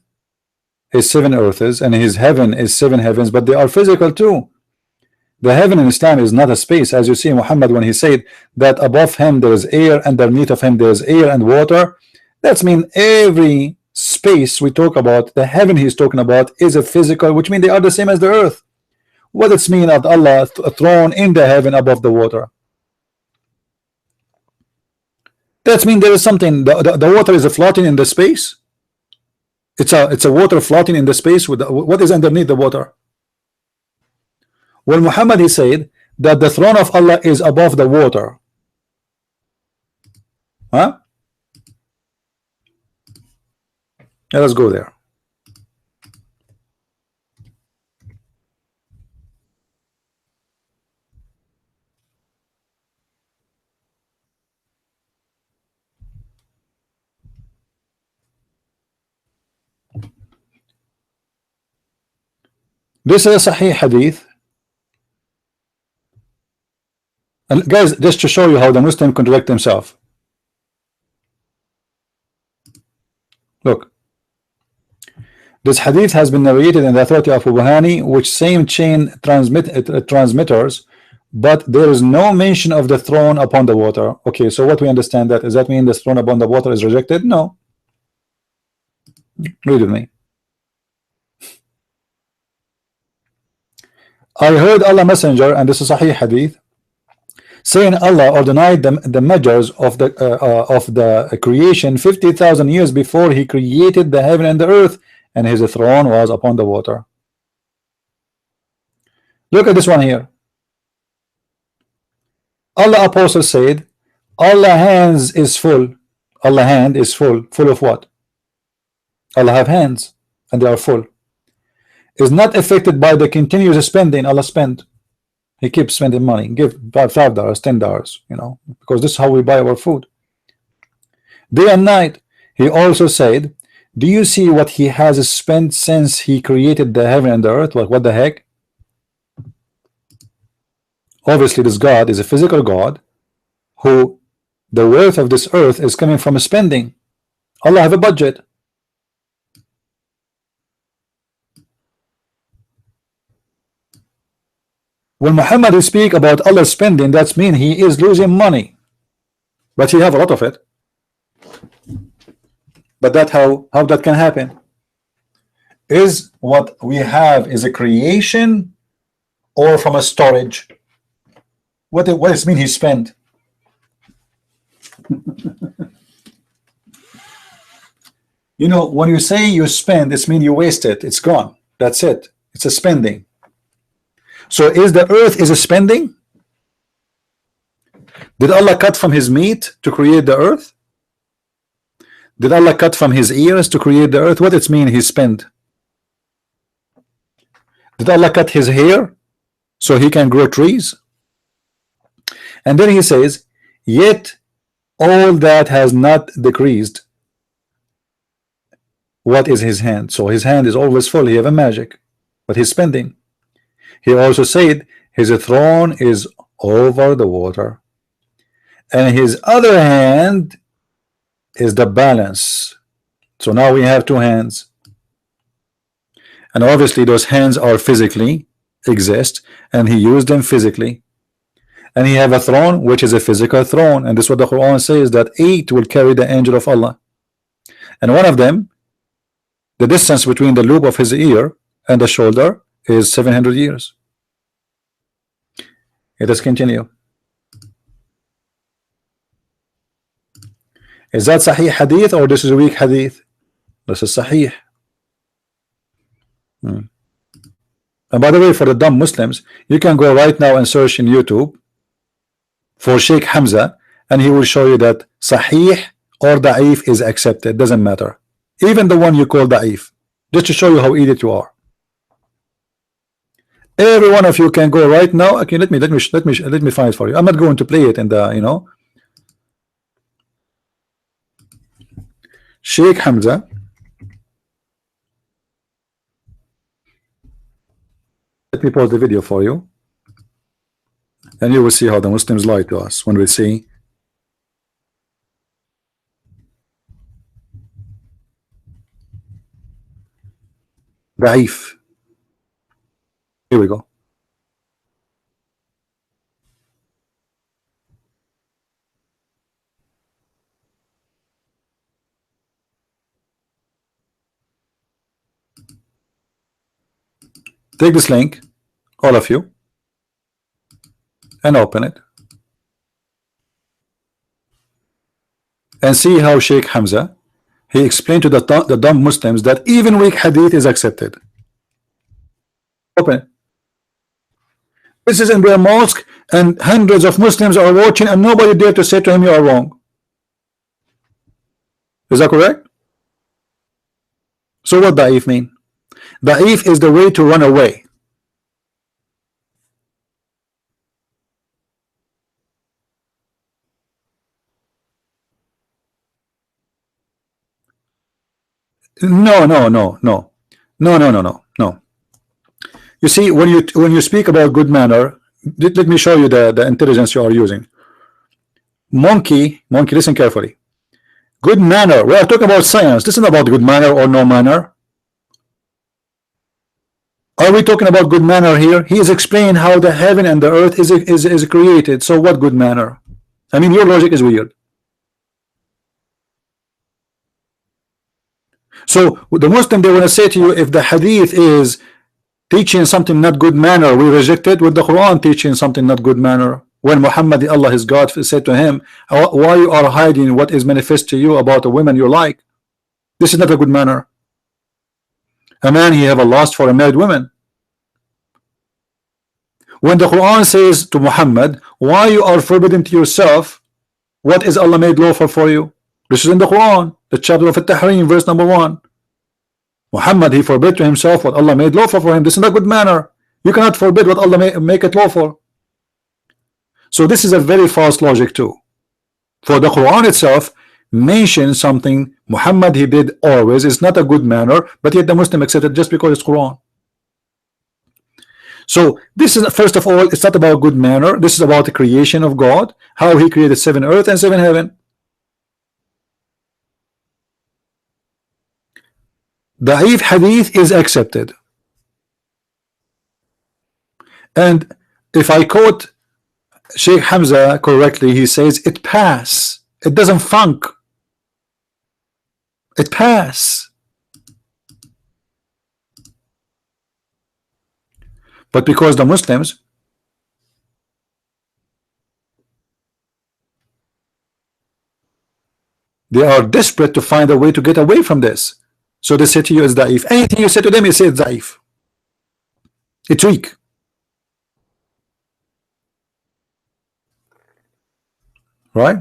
is 7 earths, and his heaven is 7 heavens, but they are physical too. The heaven in Islam is not a space, as you see Muhammad when he said that above him there is air, and underneath of him there is air and water. That's mean every space we talk about, the heaven he's talking about is a physical, which means they are the same as the earth. What it's mean that Allah throne in the heaven above the water? That means there is something. The water is floating in the space. It's a water floating in the space with what is underneath the water. Well, Muhammad, he said that the throne of Allah is above the water. Huh? Yeah, let's go there. This is a Sahih hadith. And guys, just to show you how the Muslim contradict himself. Look, this hadith has been narrated in the authority of Buhani, which same chain transmitters, but there is no mention of the throne upon the water. Okay, so what we understand that, does that mean the throne upon the water is rejected? No. Read with me. I heard Allah Messenger, and this is Sahih hadith, saying Allah ordained the measures of the creation 50,000 years before he created the heaven and the earth, and his throne was upon the water. Look at this one here. Allah apostle said, Allah hands is full. Allah hand is full. Full of what? Allah have hands, and they are full. Is not affected by the continuous spending. Allah spend. He keeps spending money. Give $5, $10, you know, because this is how we buy our food. Day and night. He also said, do you see what he has spent since he created the heaven and the earth? Like, what the heck? Obviously this God is a physical God who the wealth of this earth is coming from spending. Allah have a budget. When Muhammad will speak about Allah spending, that's mean he is losing money, but he have a lot of it. But that how that can happen? Is what we have is a creation or from a storage? What does it mean he spent? You know, when you say you spend, it means you waste it. It's gone. That's it. It's a spending. So is the earth is a spending? Did Allah cut from his meat to create the earth? Did Allah cut from his ears to create the earth? What it mean he spent? Did Allah cut his hair so he can grow trees? And then he says, yet all that has not decreased. What is his hand? So his hand is always full. He have a magic, but he's spending. He also said his throne is over the water, and his other hand is the balance. So now we have two hands, and obviously those hands are physically exist, and he used them physically. And he have a throne which is a physical throne, and this is what the Quran says, that 8 will carry the angel of Allah, and one of them, the distance between the lobe of his ear and the shoulder is 700 years. Let us continue. Is that Sahih Hadith or this is a weak Hadith? This is Sahih. And by the way, for the dumb Muslims, you can go right now and search in YouTube for Sheikh Hamza, and he will show you that Sahih or Da'if is accepted. Doesn't matter. Even the one you call Da'if, just to show you how idiot you are. Every one of you can go right now. Okay, let me find it for you. I'm not going to play it in the, you know. Sheikh Hamza. Let me pause the video for you, and you will see how the Muslims lie to us when we see Da'if. Here we go. Take this link, all of you, and open it, and see how Sheikh Hamza, he explained to the dumb Muslims that even weak hadith is accepted. Open it. This is in their mosque, and hundreds of Muslims are watching, and nobody dare to say to him you are wrong. Is that correct? So what Da'if mean? Da'if is the way to run away. No. You see, when you speak about good manner, let me show you the intelligence you are using. Monkey, listen carefully. Good manner. We are talking about science. This is not about good manner or no manner. Are we talking about good manner here? He is explaining how the heaven and the earth is created. So what good manner? I mean, your logic is weird. So the Muslim, they want to say to you, if the hadith is teaching something not good manner, we reject it. With the Quran teaching something not good manner, when Muhammad, Allah his God, said to him, why you are hiding what is manifest to you about a woman you like? This is not a good manner. A man, he have a lust for a married woman. When the Quran says to Muhammad, why you are forbidden to yourself what is Allah made lawful for you? This is in the Quran, the chapter of At-Tahrim, verse number 1. Muhammad, he forbid to himself what Allah made lawful for him. This is not good manner. You cannot forbid what Allah make it lawful. So this is a very false logic too. For the Quran itself mentions something Muhammad he did always is not a good manner, but yet the Muslim accepted just because it's Quran. So this is, first of all, it's not about good manner. This is about the creation of God, how he created 7 earth and 7 heaven. Da'if hadith is accepted. And if I quote Sheikh Hamza correctly, he says it pass. It doesn't funk. It pass. But because the Muslims, they are desperate to find a way to get away from this. So they say to you it's da'if. Anything you say to them, you say it's da'if. It's weak. Right?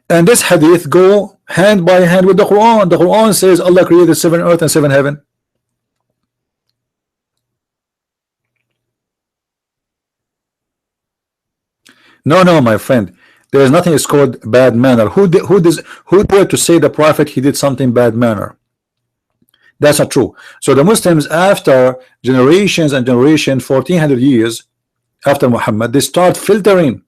And this hadith go hand by hand with the Quran. The Quran says Allah created 7 earth and 7 heaven. No, no, my friend. There is nothing is called bad manner. Who dared to say the Prophet he did something bad manner? That's not true. So the Muslims, after generations and generations, 1400 years after Muhammad, they start filtering.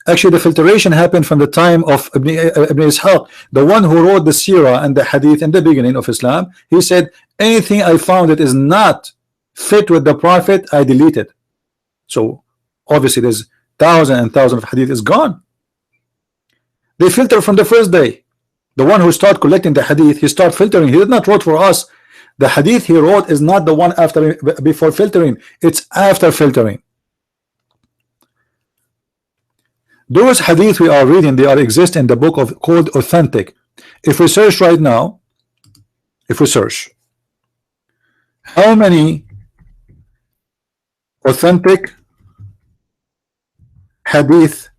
Actually, the filtration happened from the time of Ibn Ishaq, the one who wrote the Sirah and the Hadith in the beginning of Islam. He said, anything I found that is not fit with the Prophet, I delete it. So obviously there's thousands and thousands of Hadith is gone. They filter from the first day. The one who started collecting the Hadith, he started filtering. He did not wrote for us. The Hadith he wrote is not the one after before filtering. It's after filtering. Those Hadith we are reading, they are exist in the book of called authentic. If we search right now, if we search, how many authentic Hadith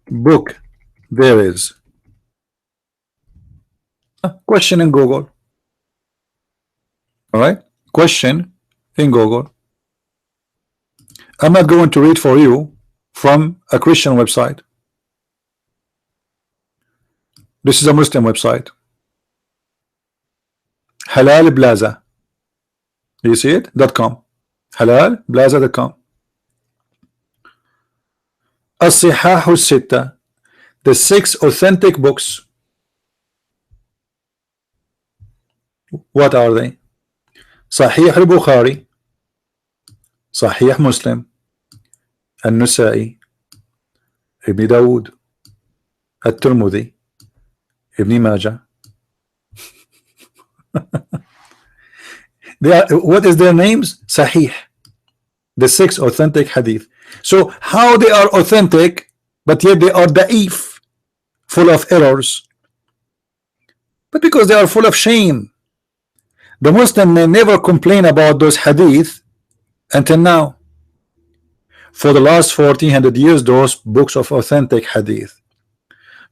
book there is? Question in Google. All right, question in Google. I'm not going to read for you from a Christian website. This is a Muslim website. Halal Plaza. You see it? .com. halalplaza.com. الصحاح الستة, the 6 authentic books. What are they? صحيح البخاري, صحيح مسلم, النسائي, ابن داود, الترمذي, ابن ماجه. They are, what is their names? Sahih, the 6 authentic hadith. So how they are authentic, but yet they are da'if, full of errors? But because they are full of shame. The Muslim may never complain about those hadith until now. For the last 1400 years, those books of authentic hadith.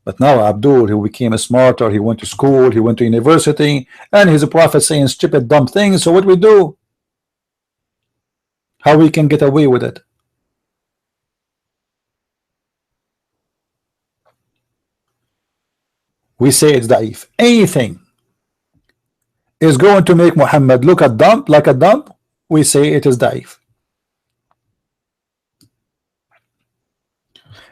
But now Abdul, who became a smarter, he went to school, he went to university, and he's a prophet saying stupid, dumb things. So what we do? How we can get away with it? We say it's da'if. Anything is going to make Muhammad look a dump, like a dump, we say it is da'if.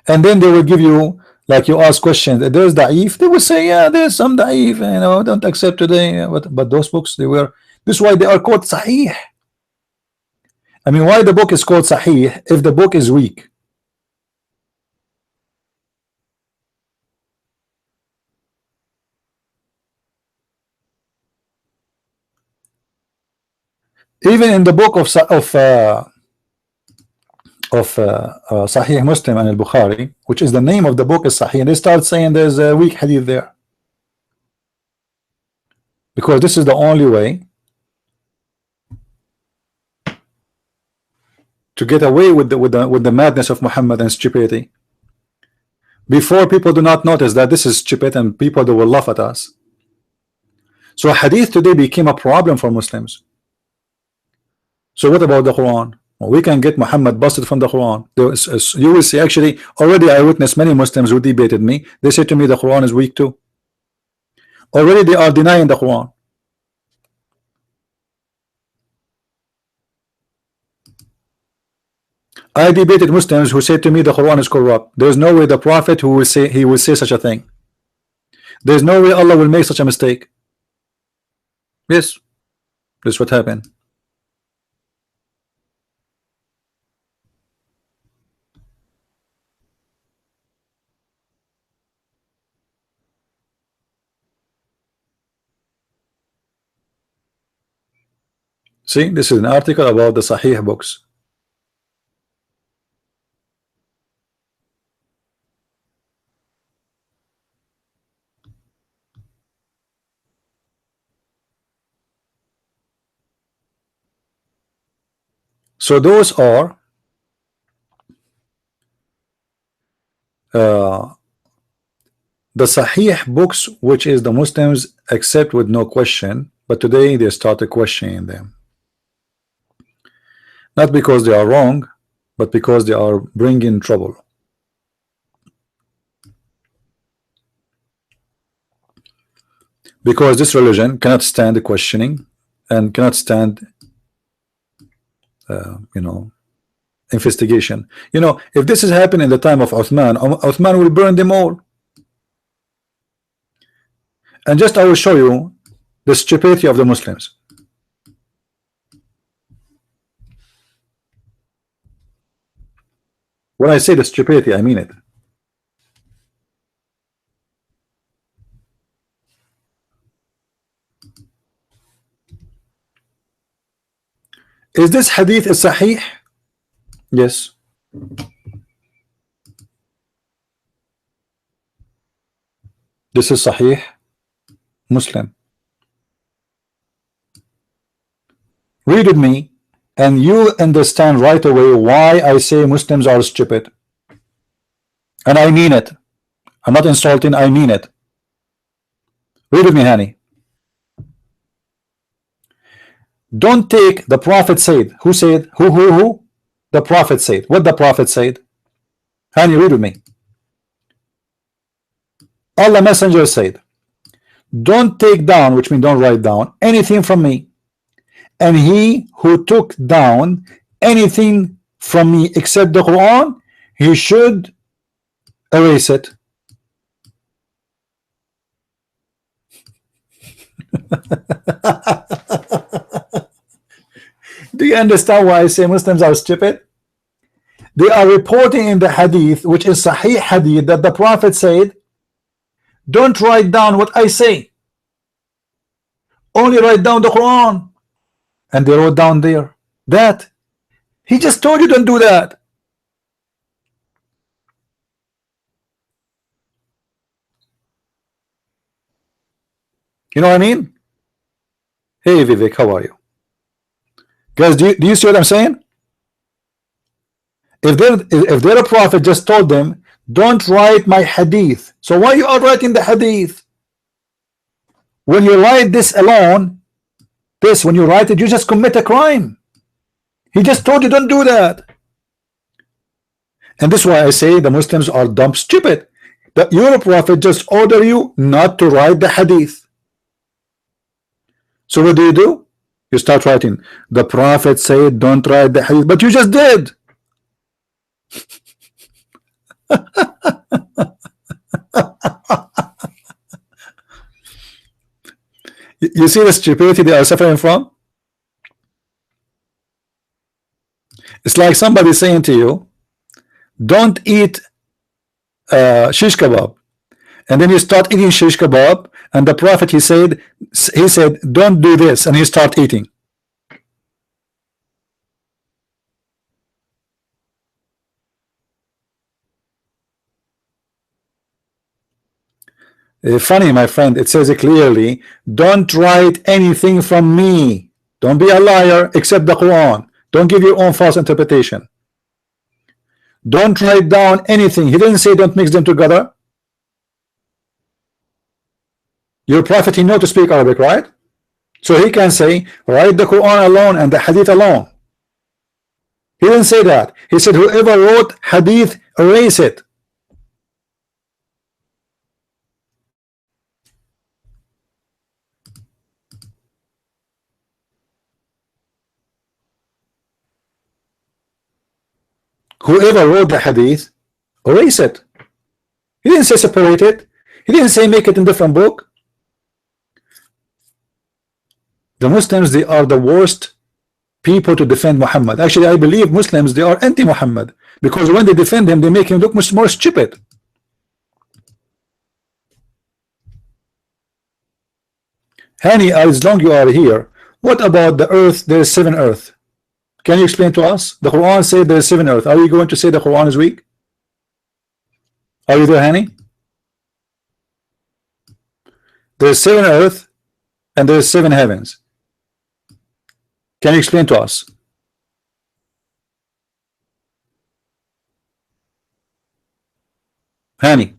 And then they will give you, like you ask questions, there's da'if, they will say, yeah, there's some da'if, you know, don't accept today. But those books, they were, this is why they are called sahih. I mean, why the book is called sahih if the book is weak? Even in the book of Sahih Muslim and Al-Bukhari, which is the name of the book is Sahih, they start saying there's a weak hadith there, because this is the only way to get away with the madness of Muhammad and stupidity. Before, people do not notice that this is stupid, and people, they will laugh at us. So hadith today became a problem for Muslims. So what about the Quran? Well, we can get Muhammad busted from the Quran. You will see, actually, already I witnessed many Muslims who debated me. They said to me the Quran is weak too. Already they are denying the Quran. I debated Muslims who said to me the Quran is corrupt. There's no way the Prophet who will say such a thing. There's no way Allah will make such a mistake. Yes, this is what happened. See, this is an article about the Sahih books. So those are the Sahih books, which is the Muslims accept with no question, but today they started questioning them. Not because they are wrong, but because they are bringing trouble. because this religion cannot stand the questioning and cannot stand you know, investigation. You know, if this is happening in the time of Uthman, Uthman will burn them all. And just I will show you the stupidity of the Muslims. When I say the stupidity, I mean it. Is this hadith a sahih? Yes. This is sahih Muslim. Read with me and you understand right away why I say Muslims are stupid. And I mean it. I'm not insulting, I mean it. Read with me, honey. Don't take the Prophet said. Who said? Who? The Prophet said. What the Prophet said? Honey, read with me. Allah Messenger said, don't take down, which means don't write down anything from me. And he who took down anything from me except the Quran, he should erase it. Do you understand why I say Muslims are stupid? They are reporting in the hadith, which is Sahih hadith, that the Prophet said, don't write down what I say, only write down the Quran. And they wrote down there that he just told you don't do that. You know what I mean? Hey Vivek, how are you? Guys, do you see what I'm saying? If they're a prophet just told them, don't write my hadith. So why you are writing the hadith? When you write this alone, when you write it, you just commit a crime. He just told you don't do that. And this is why I say the Muslims are dumb stupid. That your prophet just order you not to write the hadith. So what do? You start writing, the Prophet said don't write the hadith, but you just did. You see the stupidity they are suffering from? It's like somebody saying to you, don't eat shish kebab, and then you start eating shish kebab, and the Prophet he said don't do this, and you start eating. Funny, my friend, it says it clearly, don't write anything from me. Don't be a liar, except the Quran. Don't give your own false interpretation. Don't write down anything. He didn't say don't mix them together. Your prophet, he knows to speak Arabic, right? So he can say write the Quran alone and the hadith alone. He didn't say that. He said whoever wrote hadith, erase it. Whoever wrote the hadith, erase it. He didn't say separate it. He didn't say make it in different book. The Muslims, they are the worst people to defend Muhammad. Actually, I believe Muslims, they are anti-Muhammad, because when they defend him, they make him look much more stupid. Hani, as long you are here, what about the earth? There is 7 earth. Can you explain to us? The Quran said there is 7 earth. Are you going to say the Quran is weak? Are you there, Hani? There is 7 earth and there is 7 heavens. Can you explain to us? Hani,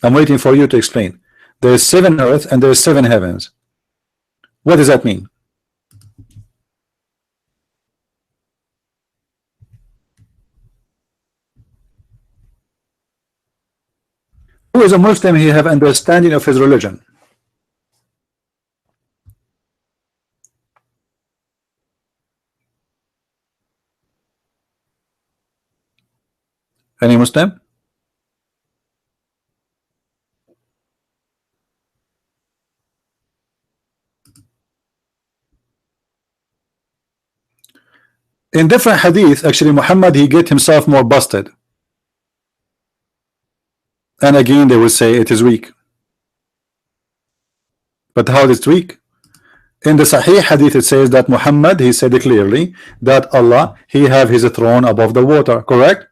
I'm waiting for you to explain. There is 7 earth and there is 7 heavens. What does that mean? Who is a Muslim, he have understanding of his religion. Any Muslim? In different hadith, actually, Muhammad, he get himself more busted. And again, they will say it is weak. But how is it weak? In the Sahih hadith, it says that Muhammad, he said it clearly, that Allah, he have his throne above the water, correct?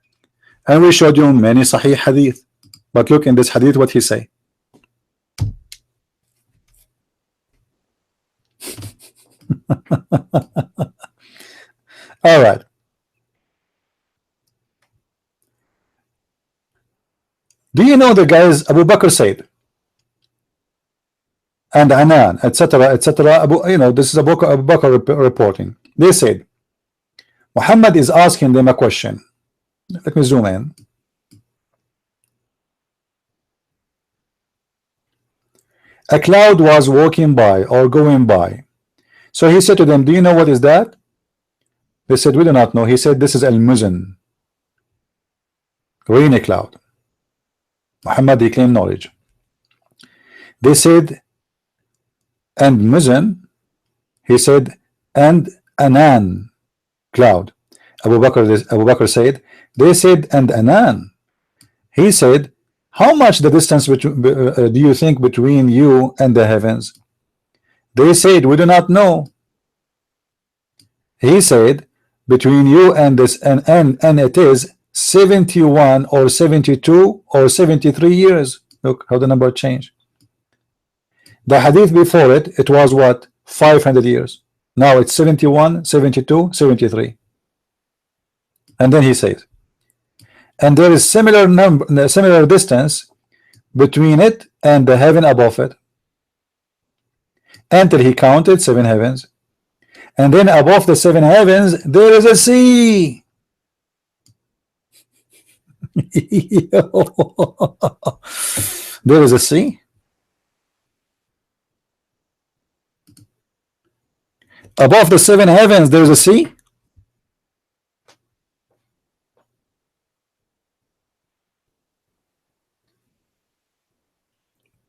And we showed you many Sahih hadith. But look in this hadith what he say. All right. Do you know the guys Abu Bakr said, and Anan, etc., etc. You know, this is Abu Bakr reporting. They said Muhammad is asking them a question. Let me zoom in. A cloud was walking by or going by. So he said to them, do you know what is that? They said, we do not know. He said, this is al-muzan, rainy cloud. Muhammad, he claimed knowledge. They said, and muzan, he said, and anan, cloud. Abu Bakr said, they said, and anan. He said, how much the distance do you think between you and the heavens? They said, we do not know. He said, between you and this, and it is 71 or 72 or 73 years. Look how the number changed. The hadith before it, it was what? 500 years. Now it's 71, 72, 73. And then he says, and there is similar distance between it and the heaven above it, until he counted 7 heavens. And then above the 7 heavens there is a sea. There is a sea. Above the 7 heavens there is a sea.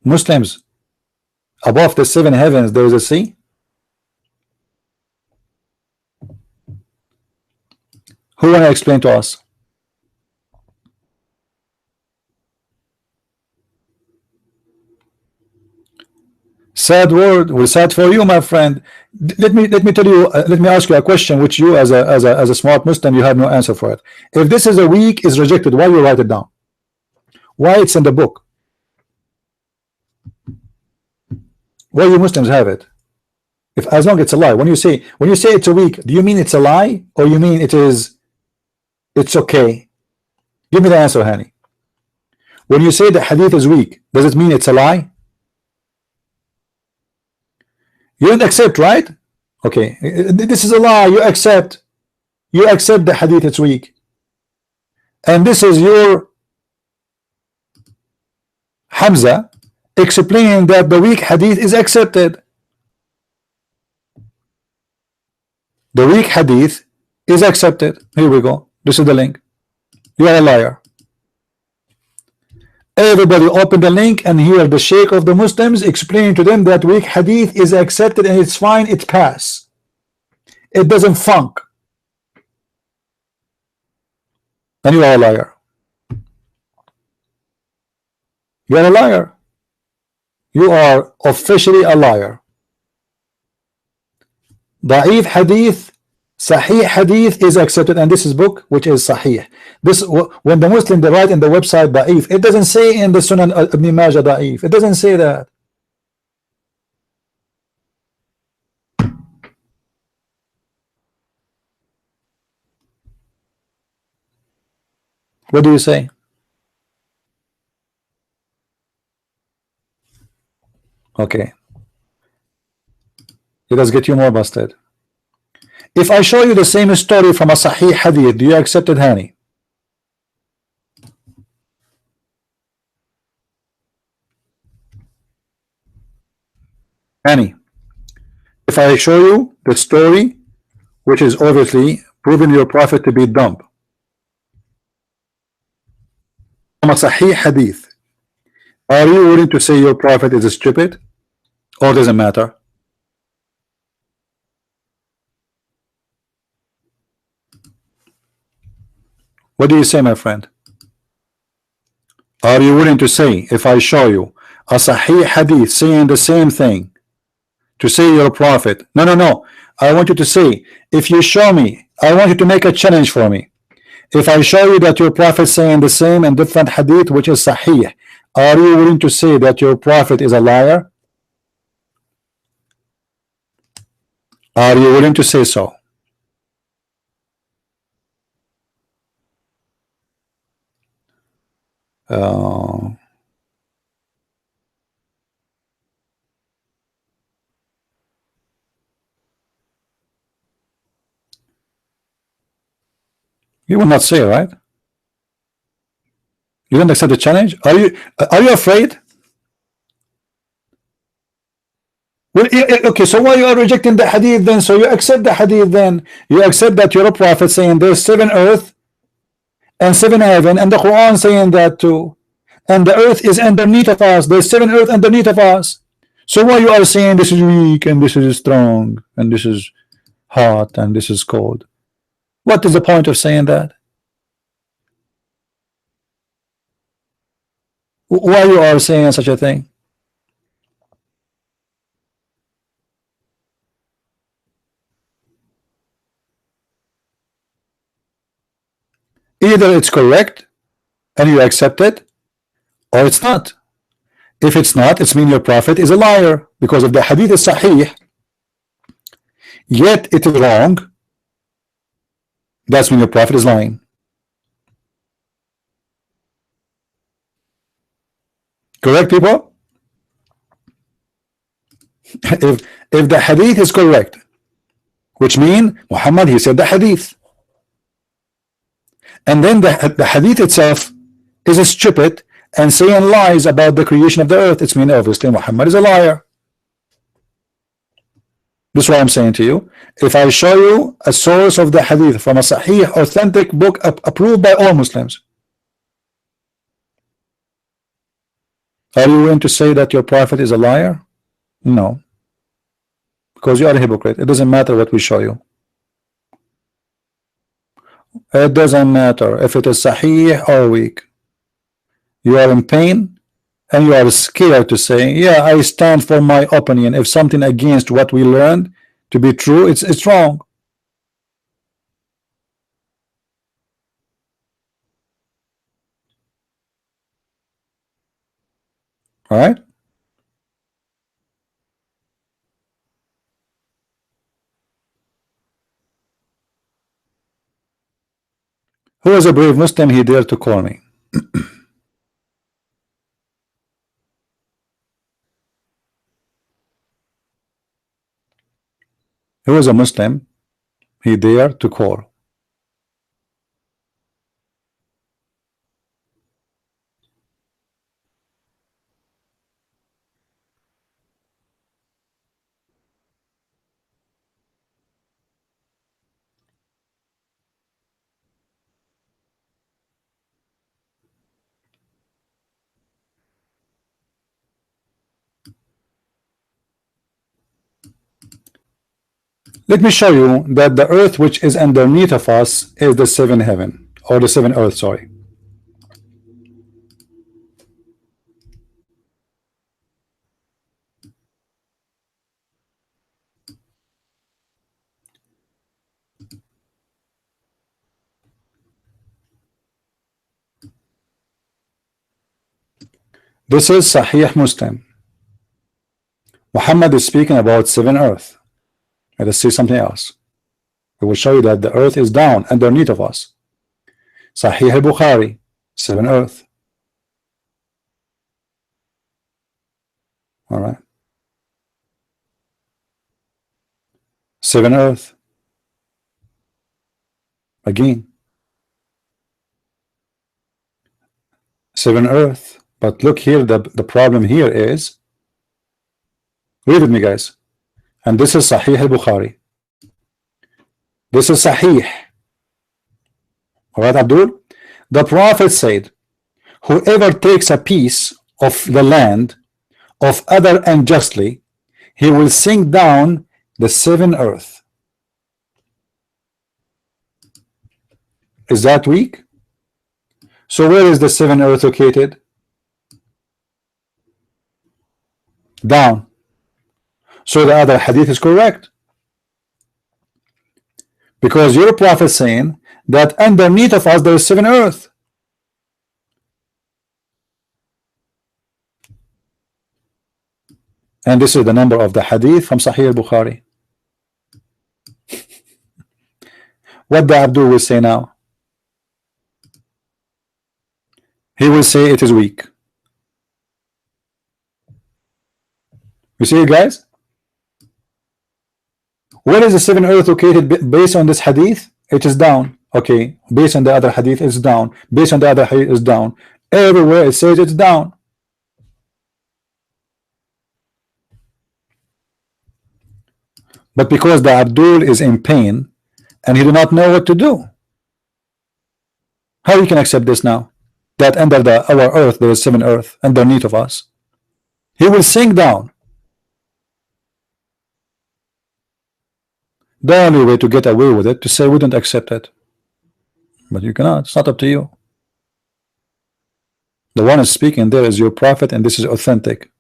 Muslims, above the 7 heavens there is a sea. Who want to explain to us? Sad word. We're sad for you, my friend. Let me tell you. Let me ask you a question, which you, as a smart Muslim, you have no answer for it. If this is a weak is rejected, why you write it down? Why it's in the book? Why you Muslims have it? If as long as it's a lie. When you say it's a weak, do you mean it's a lie, or you mean it's okay? Give me the answer, honey. When you say the hadith is weak, does it mean it's a lie? You don't accept, right? Okay, this is a lie. You accept the hadith it's weak, and this is your Hamza explaining that the weak hadith is accepted. The weak hadith is accepted. Here we go. This is the link. You are a liar. Everybody open the link and hear the Sheikh of the Muslims explaining to them that weak hadith is accepted and it's fine, it pass. It doesn't funk. And you are a liar. You are a liar. You are officially a liar. Da'if hadith, Sahih hadith is accepted, and this is book which is Sahih. This, when the Muslim they write in the website Da'if, it doesn't say in the Sunan Ibn Majah Da'if. It doesn't say that. What do you say? Okay. It does get you more busted. If I show you the same story from a Sahih hadith, do you accept it, honey? Honey, if I show you the story which is obviously proving your prophet to be dumb, a Sahih hadith, are you willing to say your prophet is stupid, or doesn't matter? What do you say, my friend? Are you willing to say, if I show you a Sahih hadith saying the same thing, to say you're a prophet? No. I want you to say, if you show me, I want you to make a challenge for me. If I show you that your prophet saying the same and different hadith which is Sahih, are you willing to say that your prophet is a liar? Are you willing to say so? You will not say, right? You don't accept the challenge? Are you afraid? Well, okay, so why you are rejecting the hadith then? So you accept the hadith then? You accept that you're a prophet saying there's 7 earth and 7 heaven, and the Quran saying that too, and the earth is underneath of us. There's 7 earth underneath of us. So why you are saying this is weak and this is strong and this is hot and this is cold? What is the point of saying that? Why you are saying such a thing? Either it's correct and you accept it, or it's not. If it's not, it's mean your prophet is a liar, because if the hadith is sahih yet it is wrong, that's when your prophet is lying. Correct, people? If the hadith is correct, which mean Muhammad, he said the hadith, and then the hadith itself is stupid and saying lies about the creation of the earth, it's mean obviously Muhammad is a liar. This is what I'm saying to you. If I show you a source of the hadith from a sahih authentic book approved by all Muslims, are you willing to say that your prophet is a liar? No, because you are a hypocrite. It doesn't matter what we show you. It doesn't matter if it is sahih or weak. You are in pain and you are scared to say, yeah, I stand for my opinion. If something against what we learned to be true, it's wrong. All right? Who is a brave Muslim? He dared to call me. Who is a Muslim? He dared to call. Let me show you that the earth which is underneath of us is the 7 heaven, or the 7 earth, sorry. This is Sahih Muslim. Muhammad is speaking about 7 earth. Let us see something else. We will show you that the earth is down underneath of us. Sahih al-Bukhari, 7 earth. All right. 7 earth. Again. 7 earth. But look here, the problem here is, read with me, guys. And this is Sahih al-Bukhari. This is Sahih. All right, Abdul? The Prophet said, whoever takes a piece of the land of other unjustly, he will sink down the seven earth. Is that weak? So where is the seven earth located? Down. So the other hadith is correct, because your prophet saying that underneath of us there is seven earth. And this is the number of the hadith from Sahih al-Bukhari. What the Abdul will say now? He will say it is weak. You see it, guys? Where is the seven earth located based on this hadith? It is down. Okay, based on the other hadith, it's down. Based on the other hadith, it's down. Everywhere it says it's down. But because the Abdul is in pain and he do not know what to do, how you can accept this now? That under our earth there is seven earth underneath of us. He will sink down. The only way to get away with it to say we don't accept it, but you cannot. It's not up to you. The one is speaking there is your prophet, and this is authentic.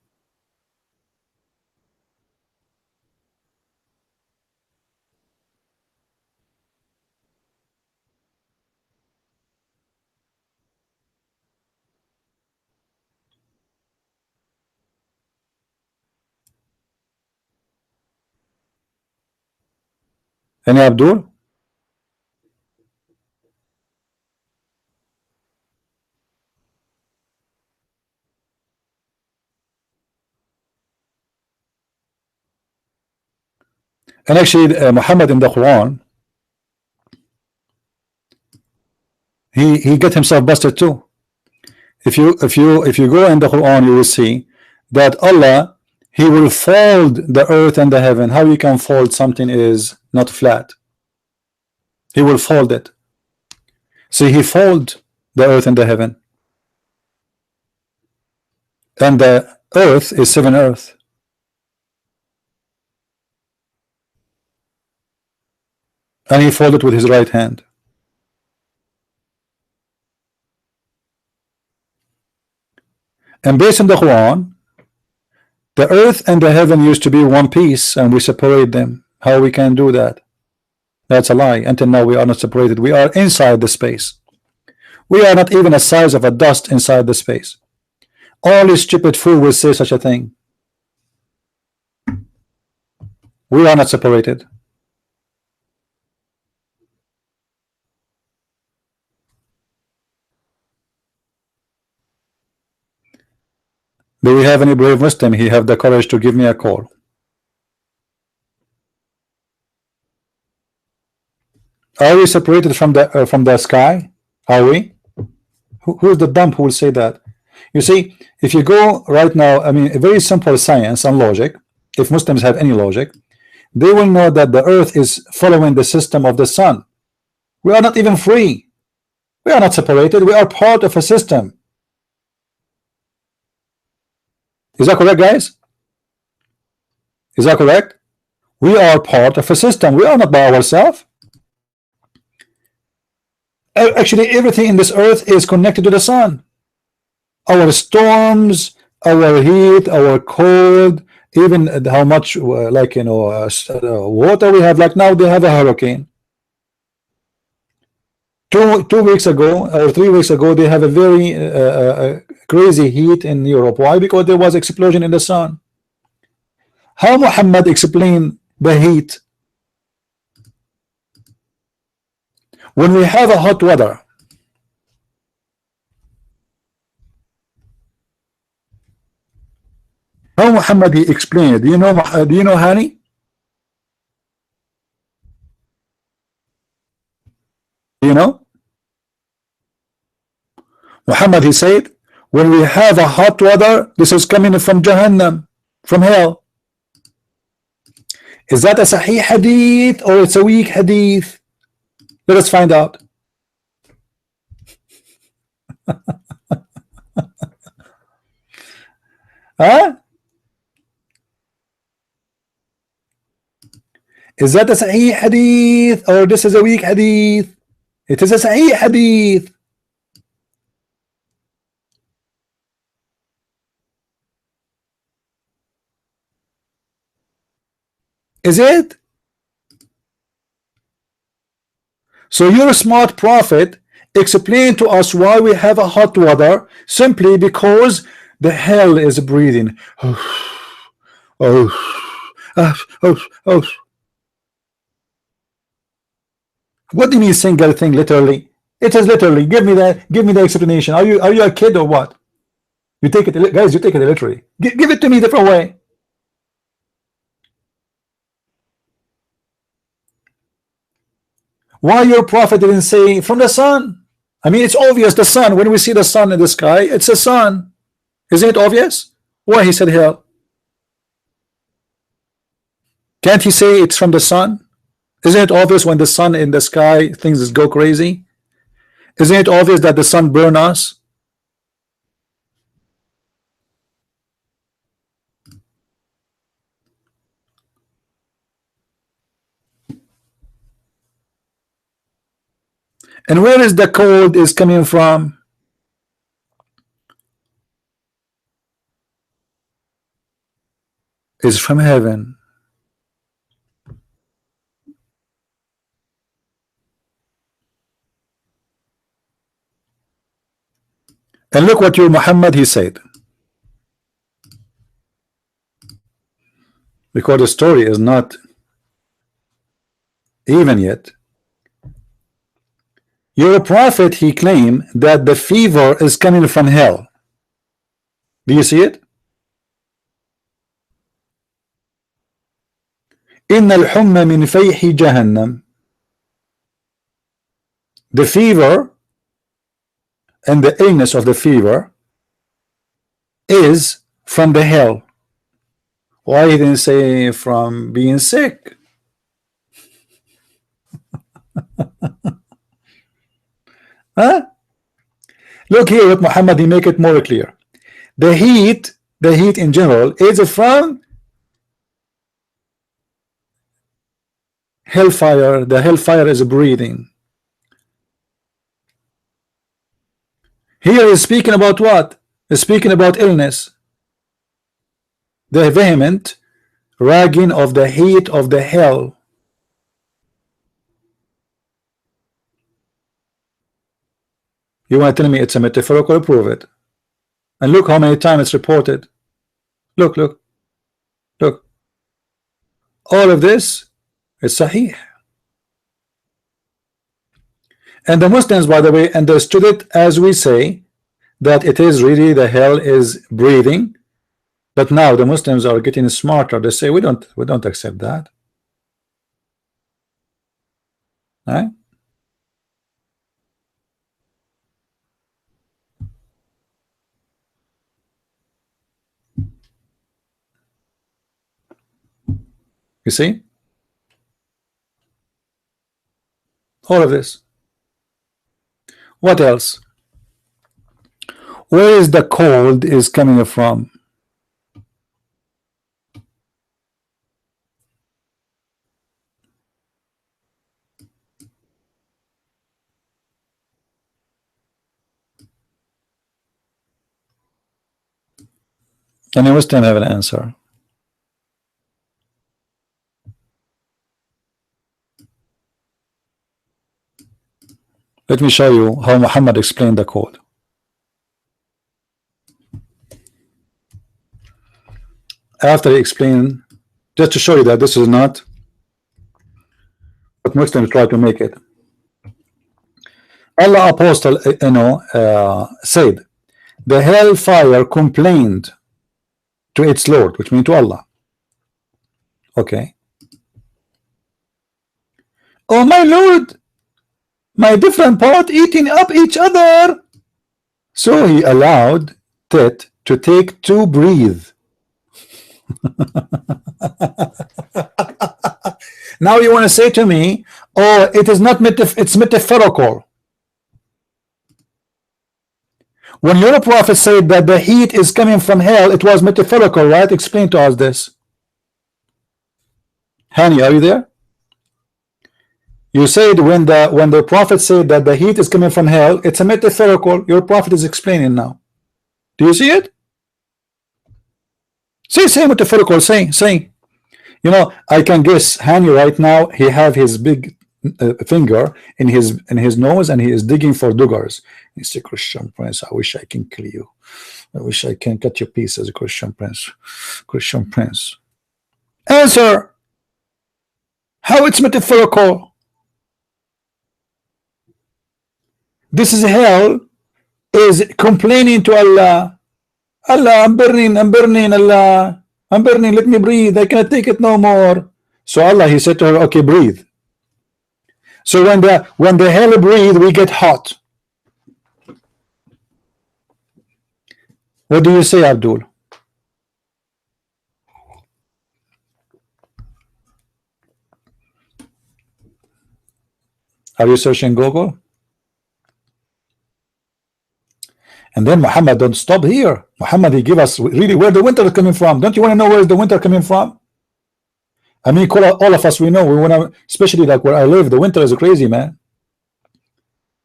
Any Abdul? And actually, Muhammad in the Quran, he get himself busted too. If you go in the Quran, you will see that Allah, he will fold the earth and the heaven. How you can fold something is not flat? He will fold it. See, he fold the earth and the heaven, and the earth is seven earth. And he folded with his right hand. And based on the Quran, the earth and the heaven used to be one piece, and we separate them. How we can do that? That's a lie. Until now we are not separated. We are inside the space. We are not even the size of a dust inside the space. Only stupid fool will say such a thing. We are not separated. Do we have any brave Muslim? He have the courage to give me a call. Are we separated from the sky? Are we? Who is the dumb who will say that? You see, if you go right now, I mean, a very simple science and logic, if Muslims have any logic, they will know that the earth is following the system of the sun. We are not even free. We are not separated. We are part of a system. Is that correct, guys? Is that correct? We are part of a system. We are not by ourselves. Actually, everything in this earth is connected to the sun. Our storms, our heat, our cold, even how much like water we have. Like now they have a hurricane. Two weeks ago or 3 weeks ago they have a very crazy heat in Europe. Why? Because there was explosion in the sun. How Muhammad explained the heat? When we have a hot weather, how Muhammad he explained it? Do you know honey? Do you know? Muhammad he said, when we have a hot weather, this is coming from Jahannam, from hell. Is that a Sahih hadith or it's a weak hadith? Let us find out. Huh? Is that a Sahih hadith or this is a weak hadith? It is a Sahih hadith. Is it? So your smart prophet explain to us why we have a hot water simply because the hell is breathing. Oh. What do you mean single thing literally? It is literally. Give me the explanation. Are you a kid or what? You take it, guys, you take it literally. Give it to me different way. Why your prophet didn't say from the sun? I mean, it's obvious the sun. When we see the sun in the sky, it's a sun. Isn't it obvious? Why he said hell? Can't he say it's from the sun? Isn't it obvious when the sun in the sky things go crazy? Isn't it obvious that the sun burn us? And where is the cold is coming from? It's from heaven. And look what your Muhammad he said. Because the story is not even yet. Your prophet he claimed that the fever is coming from hell. Do you see it? إن الحمى من فيح جهنم. The fever and the illness of the fever is from the hell. Why he didn't say from being sick? Huh? Look here with Muhammad, he make it more clear. The heat in general is from hellfire. The hellfire is breathing. Here is speaking about what? Is speaking about illness. The vehement ragging of the heat of the hell. You want to tell me it's a metaphorical? Prove it. And look how many times it's reported. Look. All of this is Sahih. And the Muslims, by the way, understood it as we say that it is really the hell is breathing. But now the Muslims are getting smarter. They say we don't accept that. Right? You see? All of this. What else? Where is the cold is coming from? Any Muslim have an answer? Let me show you how Muhammad explained the code. After he explained, just to show you that this is not what Muslims try to make it. Allah Apostle, said, the hellfire complained to its Lord, which means to Allah. Okay. Oh my Lord, my different part eating up each other. So he allowed it to take to breathe. Now you want to say to me, oh, it is not it's metaphorical. When your prophet said that the heat is coming from hell, it was metaphorical, right? Explain to us this. Hani, are you there? You said when the prophet said that the heat is coming from hell, it's a metaphorical. Your prophet is explaining now. Do you see it? Say metaphorical. Say. You know, I can guess Hani right now. He have his big finger in his nose, and he is digging for duggars. He said, "Christian Prince, I wish I can kill you. I wish I can cut your pieces, Christian Prince. Christian Prince, answer. How it's metaphorical? This is hell is complaining to Allah. Allah, I'm burning, Allah, I'm burning, let me breathe, I cannot take it no more. So Allah, he said to her, okay, breathe. So when the hell breathe, we get hot. What do you say, Abdul? Are you searching Google? And then Muhammad don't stop here. Muhammad, he give us really where the winter is coming from. Don't you want to know where is the winter coming from? I mean, all of us, we know. We want to, especially like where I live, the winter is crazy, man.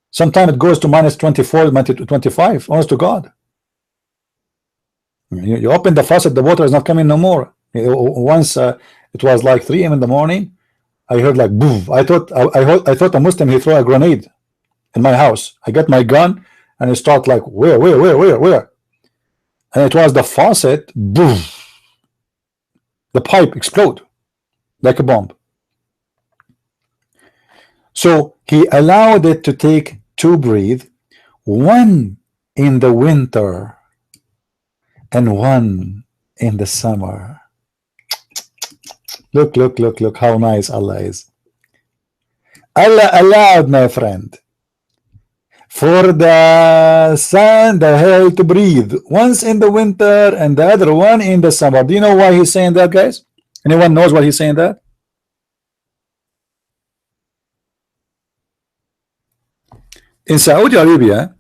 Sometimes it goes to minus 24, minus 25. Honest to God. You open the faucet, the water is not coming no more. Once it was like 3 a.m. in the morning, I heard like boom. I thought a Muslim, he throw a grenade in my house. I got my gun and I start like where? And it was the faucet, boom. The pipe explode like a bomb. So he allowed it to take 2 breath, 1 in the winter and 1 in the summer. Look how nice Allah is. Allah allowed, my friend, for the sun, the hell to breathe once in the winter and the other one in the summer. Do you know why he's saying that, guys? Anyone knows why he's saying that? In Saudi Arabia,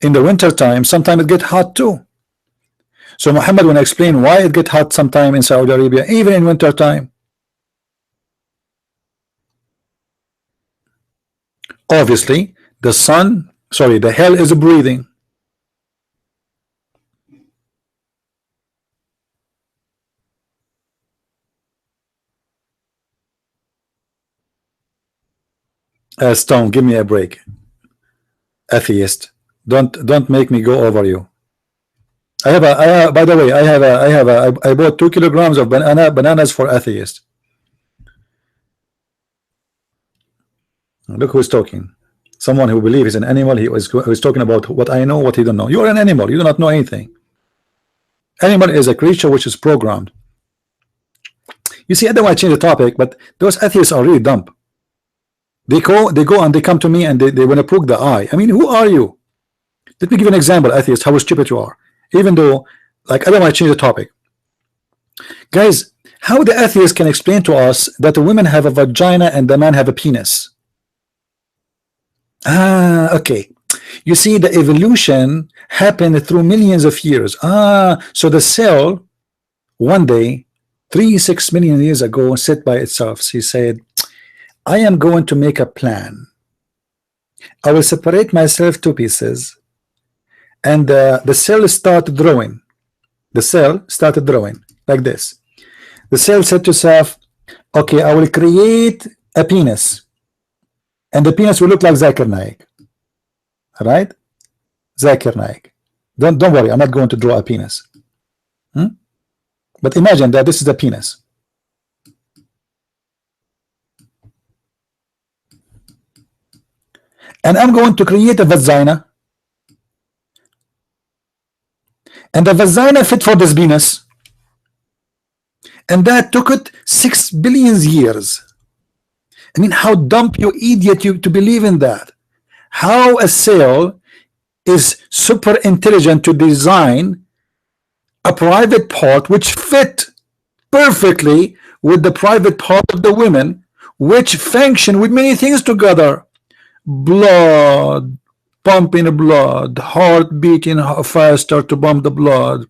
in the winter time, sometimes it gets hot too. So Muhammad will explain why it gets hot sometime in Saudi Arabia, even in winter time. Obviously, the hell is breathing. Stone, give me a break. Atheist, don't make me go over you. By the way, I bought 2 kilograms of bananas for atheist. Look who's talking. Someone who believes he's an animal. He was talking about what I know, what he don't know. You are an animal. You do not know anything. Animal is a creature which is programmed. You see, I don't want to change the topic, but those atheists are really dumb. They go and they come to me and they want to poke the eye. I mean, who are you? Let me give you an example, atheist, how stupid you are. Even though, like, I don't want to change the topic. Guys, how the atheist can explain to us that the women have a vagina and the man have a penis? Okay. You see, the evolution happened through millions of years. So the cell, one day, 3-6 million years ago, sat by itself. She said, I am going to make a plan. I will separate myself 2 pieces. And the cell started growing. The cell started growing like this. The cell said to itself, okay, I will create a penis. And the penis will look like Zakir Naik. All right? Zakir Naik. Don't worry, I'm not going to draw a penis. But imagine that this is the penis. And I'm going to create a vagina. And the vagina fit for this penis. And that took it 6 billion years. I mean, how dumb, you idiot, you to believe in that. How a cell is super intelligent to design a private part which fit perfectly with the private part of the women, which function with many things together. Blood, pumping blood, heart beating faster to pump the blood,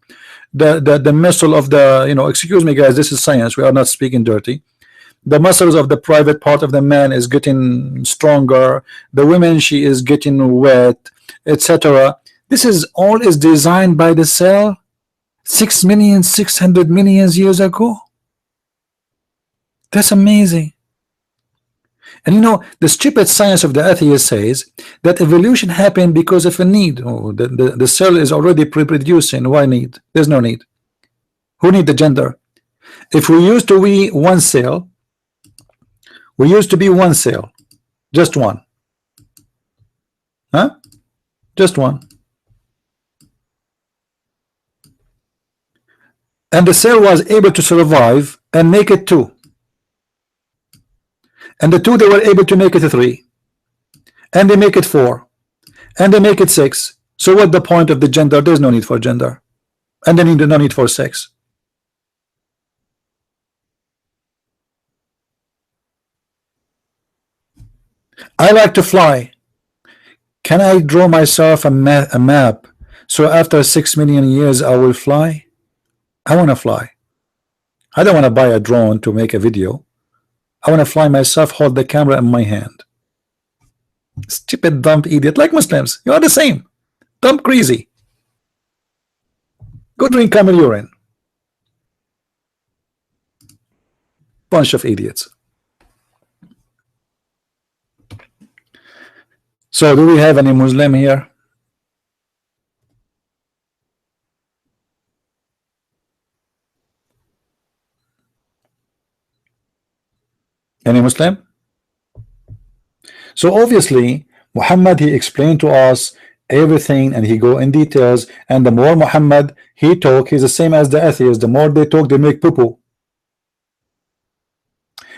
the muscle of the, excuse me guys, this is science, we are not speaking dirty. The muscles of the private part of the man is getting stronger, the woman, she is getting wet, etc. This is all is designed by the cell 6,600,000,000 years ago. That's amazing. And the stupid science of the atheist says that evolution happened because of a need. Oh, the cell is already pre-producing. Why need? There's no need. Who need the gender? If we used to be one cell, just one. Huh? Just one. And the cell was able to survive and make it two. And the two, they were able to make it a three. And they make it four. And they make it six. So what the point of the gender? There's no need for gender. And then no need for sex. I like to fly. Can I draw myself a map so after 6 million years I will fly? I want to fly. I don't want to buy a drone to make a video. I want to fly myself, hold the camera in my hand. Stupid, dumb idiot, like Muslims. You are the same. Dumb, crazy. Go drink camel urine. Bunch of idiots. So do we have any Muslim here? Any Muslim? So obviously Muhammad, he explained to us everything and he go in details, and the more Muhammad he talk, he's the same as the atheists. The more they talk, they make poo-poo.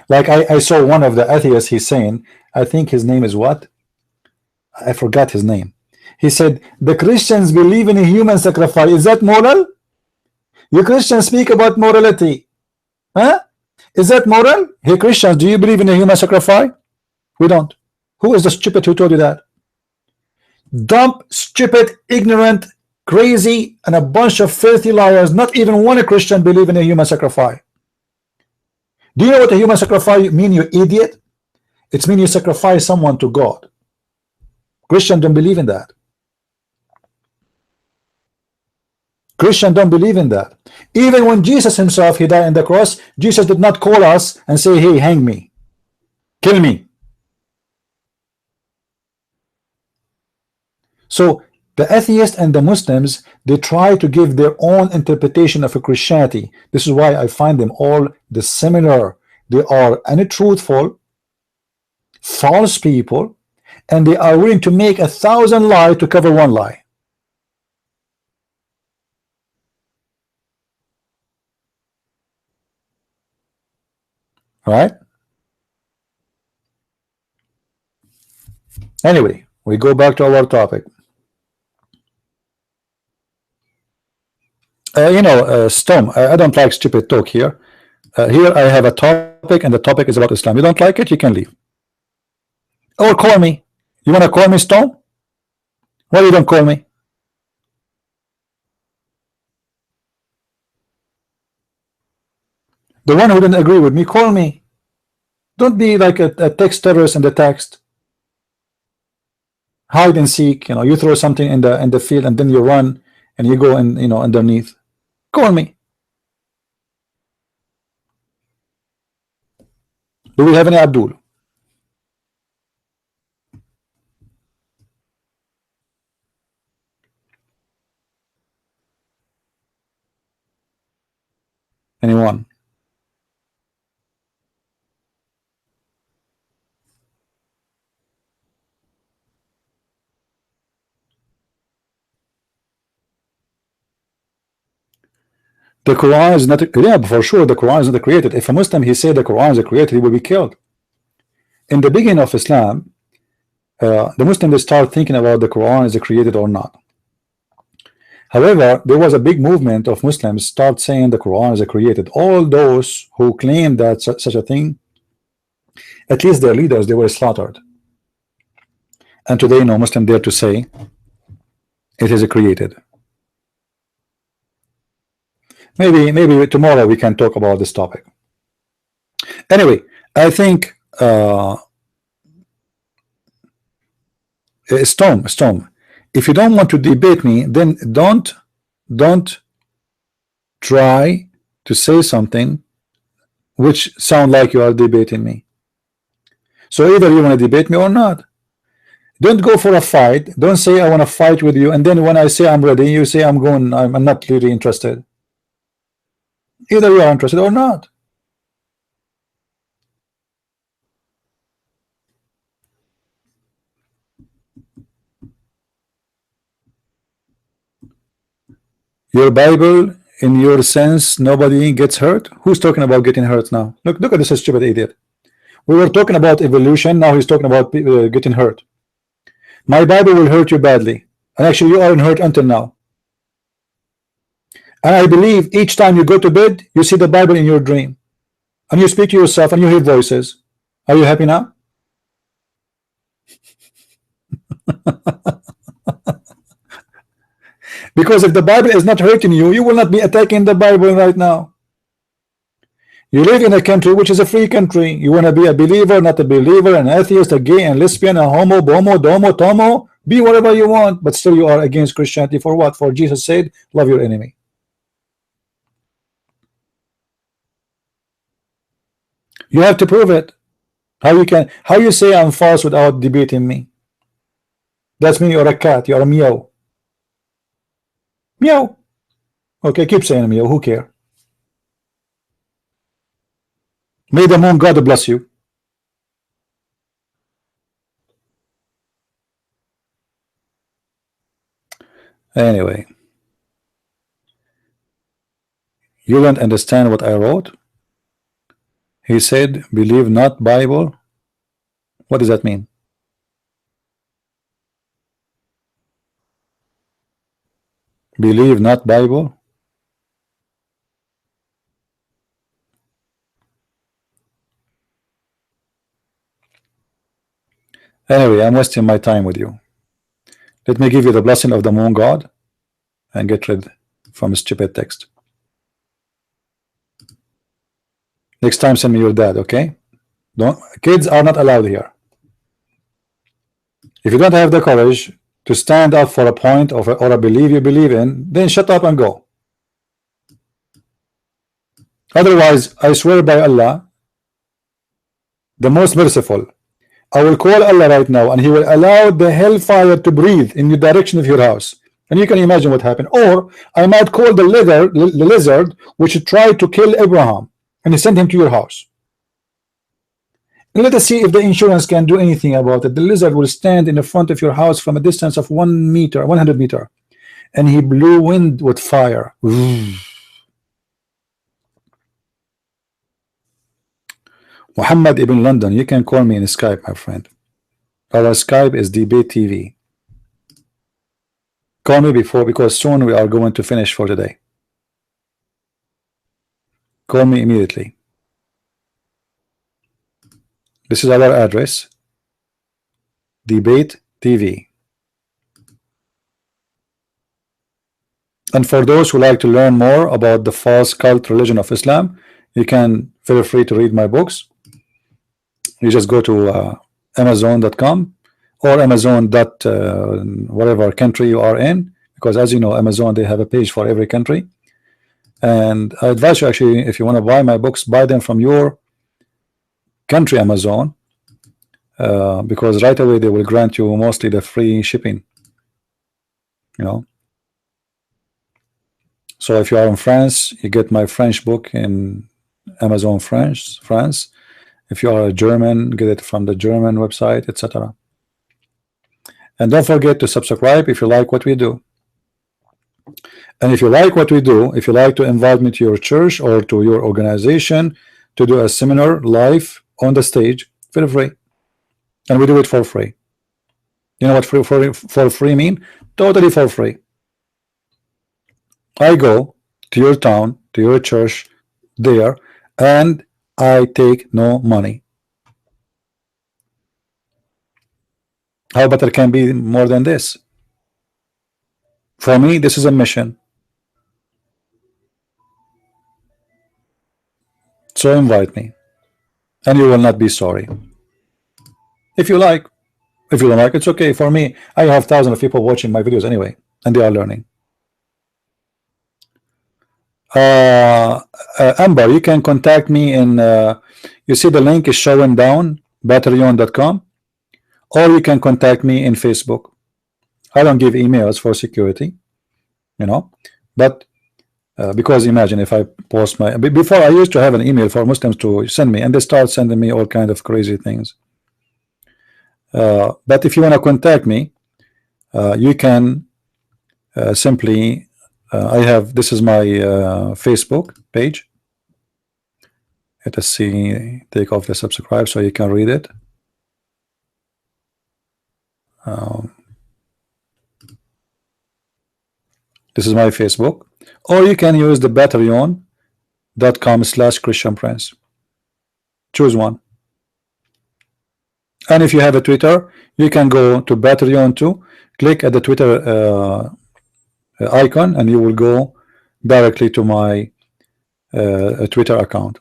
Like I saw one of the atheists, he's saying, I think his name is what? I forgot his name. He said the Christians believe in a human sacrifice. Is that moral? You Christians speak about morality, huh? Is that moral? Hey Christians, do you believe in a human sacrifice? We don't. Who is the stupid who told you that? Dumb, stupid, ignorant, crazy, and a bunch of filthy liars. Not even one Christian believe in a human sacrifice. Do you know what a human sacrifice mean, you idiot? It's mean you sacrifice someone to God. Christians don't believe in that. Christians don't believe in that. Even when Jesus himself, he died on the cross, Jesus did not call us and say, hey, hang me, kill me. So the atheists and the Muslims, they try to give their own interpretation of a Christianity. This is why I find them all dissimilar. They are untruthful, false people, and they are willing to make 1,000 lies to cover one lie. All right. Anyway, we go back to our topic. Storm, I don't like stupid talk here. Here I have a topic, and the topic is about Islam. You don't like it, you can leave. Or call me. You want to call me Storm? Why you don't call me? The one who didn't agree with me, call me. Don't be like a text terrorist in the text. Hide and seek. You throw something in the field and then you run and you go in, underneath. Call me. Do we have any Abdul? Anyone? The Quran is not, yeah, for sure the Quran is not created. If a Muslim he say the Quran is created, he will be killed. In the beginning of Islam, the Muslims they start thinking about the Quran is created or not. However, there was a big movement of Muslims start saying the Quran is created. All those who claim that such a thing, at least their leaders, they were slaughtered. and today no Muslim dare to say it is created. Maybe tomorrow we can talk about this topic. Anyway, I think Storm, if you don't want to debate me, then don't try to say something which sound like you are debating me. So either you want to debate me or not. Don't go for a fight. Don't say I want to fight with you, and then when I say I'm ready, you say I'm not really interested. Either you are interested or not. Your Bible, in your sense, nobody gets hurt. Who's talking about getting hurt now? Look at this stupid idiot. We were talking about evolution. Now he's talking about getting hurt. My Bible will hurt you badly, and actually you aren't hurt until now. And I believe each time you go to bed, you see the Bible in your dream, and you speak to yourself, and you hear voices. Are you happy now? Because if the Bible is not hurting you, you will not be attacking the Bible right now. You live in a country which is a free country. You want to be a believer, not a believer, an atheist, a gay, and lesbian, a homo, bomo, domo, tomo. Be whatever you want, but still you are against Christianity. For what? For Jesus said, love your enemy. You have to prove it. How you say I'm false without debating me? That's mean you're a cat. You're a meow. Meow. Okay, keep saying meow. Who care? May the moon God bless you. Anyway, you don't understand what I wrote. He said, believe not Bible. What does that mean? Believe not Bible. Anyway, I'm wasting my time with you. Let me give you the blessing of the moon God and get rid from stupid text. Next time send me your dad, okay? Kids are not allowed here. If you don't have the courage to stand up for a point or a belief you believe in, then shut up and go. Otherwise, I swear by Allah, the most merciful, I will call Allah right now, and He will allow the hellfire to breathe in the direction of your house, and you can imagine what happened. Or I might call the lizard which tried to kill Abraham, and he sent him to your house. And let us see if the insurance can do anything about it. The lizard will stand in the front of your house from a distance of 1 meter, 100 meter, and he blew wind with fire. Mohamed ibn London, you can call me in Skype, my friend. Our Skype is DebateTV. Call me before, because soon we are going to finish for today. Call me immediately. This is our address, DebateTV. And for those who like to learn more about the false cult religion of Islam, you can feel free to read my books. You just go to Amazon.com or Amazon. Whatever country you are in, because as you know, Amazon, they have a page for every country. And I advise you, actually, if you want to buy my books, buy them from your country Amazon, because right away they will grant you mostly the free shipping, you know. So if you are in France, you get my French book in Amazon France. If you are a German, get it from the German website, etc. And don't forget to subscribe if you like what we do. And if you like what we do, if you like to invite me to your church or to your organization to do a seminar live on the stage, feel free. And we do it for free. You know what for free mean? Totally for free. I go to your town, to your church there, and I take no money. How better can be more than this? For me, this is a mission. So invite me, and you will not be sorry. If you like, if you don't like, it's okay. For me, I have thousands of people watching my videos anyway, and they are learning. Amber, you can contact me in you see the link is showing down, batterion.com, or you can contact me in Facebook. I don't give emails for security, you know, but because imagine if I post my before, I used to have an email for Muslims to send me, and they start sending me all kind of crazy things. But if you want to contact me, you can simply I have, this is my Facebook page. Let us see, take off the subscribe so you can read it. This is my Facebook, or you can use the patreon.com/ChristianPrince. Choose one. And if you have a Twitter, you can go to Patreon too, click at the Twitter icon, and you will go directly to my Twitter account.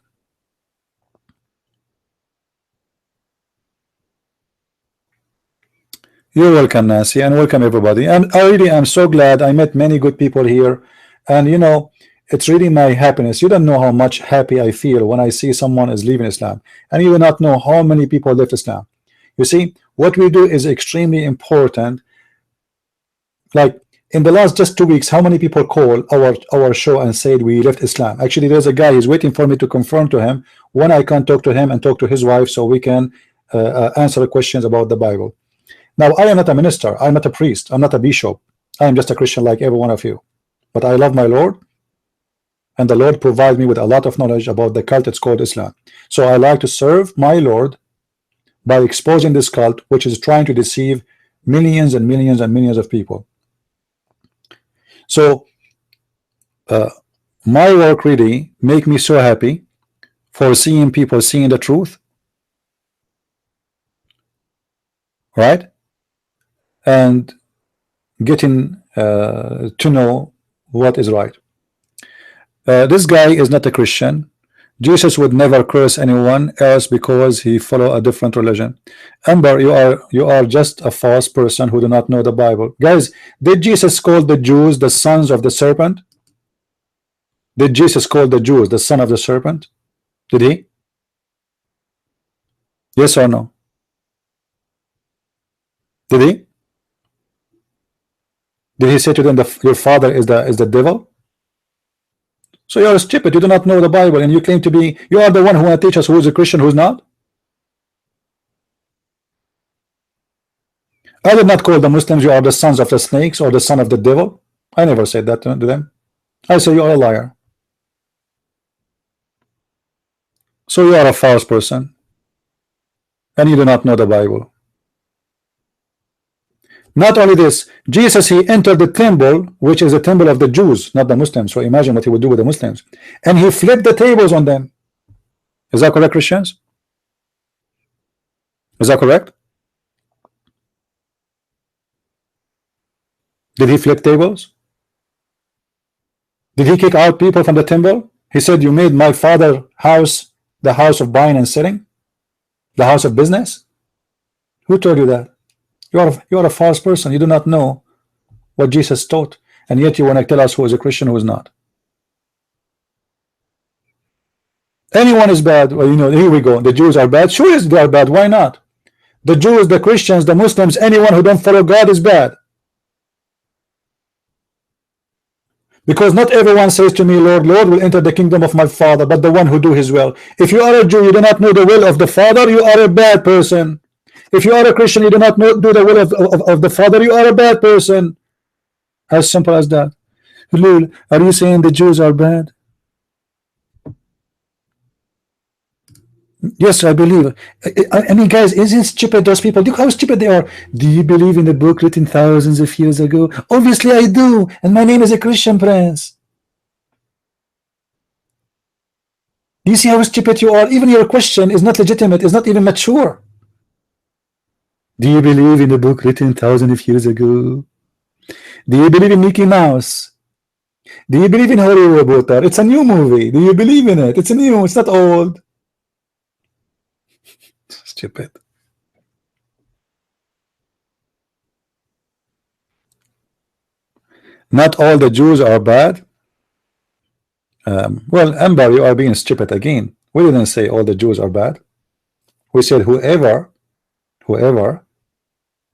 You're welcome, Nancy, and welcome everybody. And I really am so glad I met many good people here, and you know, it's really my happiness. You don't know how much happy I feel when I see someone is leaving Islam, and you do not know how many people left Islam. You see, what we do is extremely important. Like in the last just 2 weeks, how many people call our show and said we left Islam? Actually, there's a guy, he's waiting for me to confirm to him when I can talk to him and talk to his wife so we can answer the questions about the Bible. Now, I am not a minister, I'm not a priest, I'm not a bishop, I am just a Christian like every one of you. But I love my Lord, and the Lord provides me with a lot of knowledge about the cult it's called Islam. So I like to serve my Lord by exposing this cult, which is trying to deceive millions and millions and millions of people. So my work really make me so happy for seeing people seeing the truth, right, and getting to know what is right. This guy is not a Christian. Jesus would never curse anyone else because he follow a different religion. Amber, you are just a false person who do not know the Bible. Guys, did Jesus call the Jews the sons of the serpent? Did Jesus call the Jews the son of the serpent? Did he? Yes or no? Did he? Did he say to them that your father is the devil? So you are stupid. You do not know the Bible, and you claim to be. You are the one who want to teach us who is a Christian, who is not. I did not call the Muslims you are the sons of the snakes or the son of the devil. I never said that to them. I say you are a liar. So you are a false person, and you do not know the Bible. Not only this, Jesus, he entered the temple, which is a temple of the Jews, not the Muslims. So imagine what he would do with the Muslims. And he flipped the tables on them. Is that correct, Christians? Is that correct? Did he flip tables? Did he kick out people from the temple? He said, you made my father's house the house of buying and selling, the house of business. Who told you that? You are a false person. You do not know what Jesus taught, and yet you want to tell us who is a Christian, who is not. Anyone is bad. Well, you know, here we go. The Jews are bad. Sure, they are bad. Why not? The Jews, the Christians, the Muslims, anyone who don't follow God is bad. Because not everyone says to me, Lord, Lord, will enter the kingdom of my Father, but the one who do his will. If you are a Jew, you do not know the will of the Father, you are a bad person. If you are a Christian, you do not do the will of the Father, you are a bad person. As simple as that. Lul, are you saying the Jews are bad? Yes, I believe. I mean, guys, isn't it stupid, those people? Look how stupid they are. Do you believe in the book written thousands of years ago? Obviously I do, and my name is a Christian Prince. Do you see how stupid you are? Even your question is not legitimate, it's not even mature. Do you believe in the book written thousands of years ago? Do you believe in Mickey Mouse? Do you believe in Harry Potter? It's a new movie. Do you believe in it? It's a new, it's not old. Stupid. Not all the Jews are bad. Well, Amber, you are being stupid again. We didn't say all the Jews are bad. We said whoever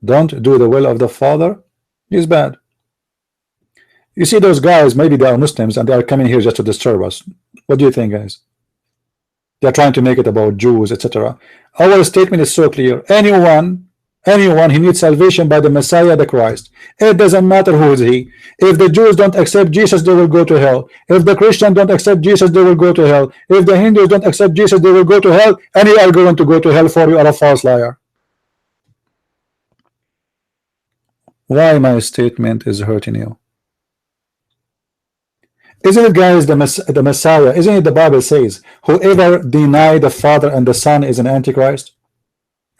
don't do the will of the Father is bad. You see those guys, maybe they are Muslims and they are coming here just to disturb us. What do you think, guys? They are trying to make it about Jews, etc. Our statement is so clear. Anyone who needs salvation by the Messiah, the Christ. It doesn't matter who is he. If the Jews don't accept Jesus, they will go to hell. If the Christians don't accept Jesus, they will go to hell. If the Hindus don't accept Jesus, they will go to hell. And you are going to go to hell, for you are a false liar. Why my statement is hurting you? Isn't it, guys, the Messiah? Isn't it the Bible says whoever deny the Father and the Son is an Antichrist?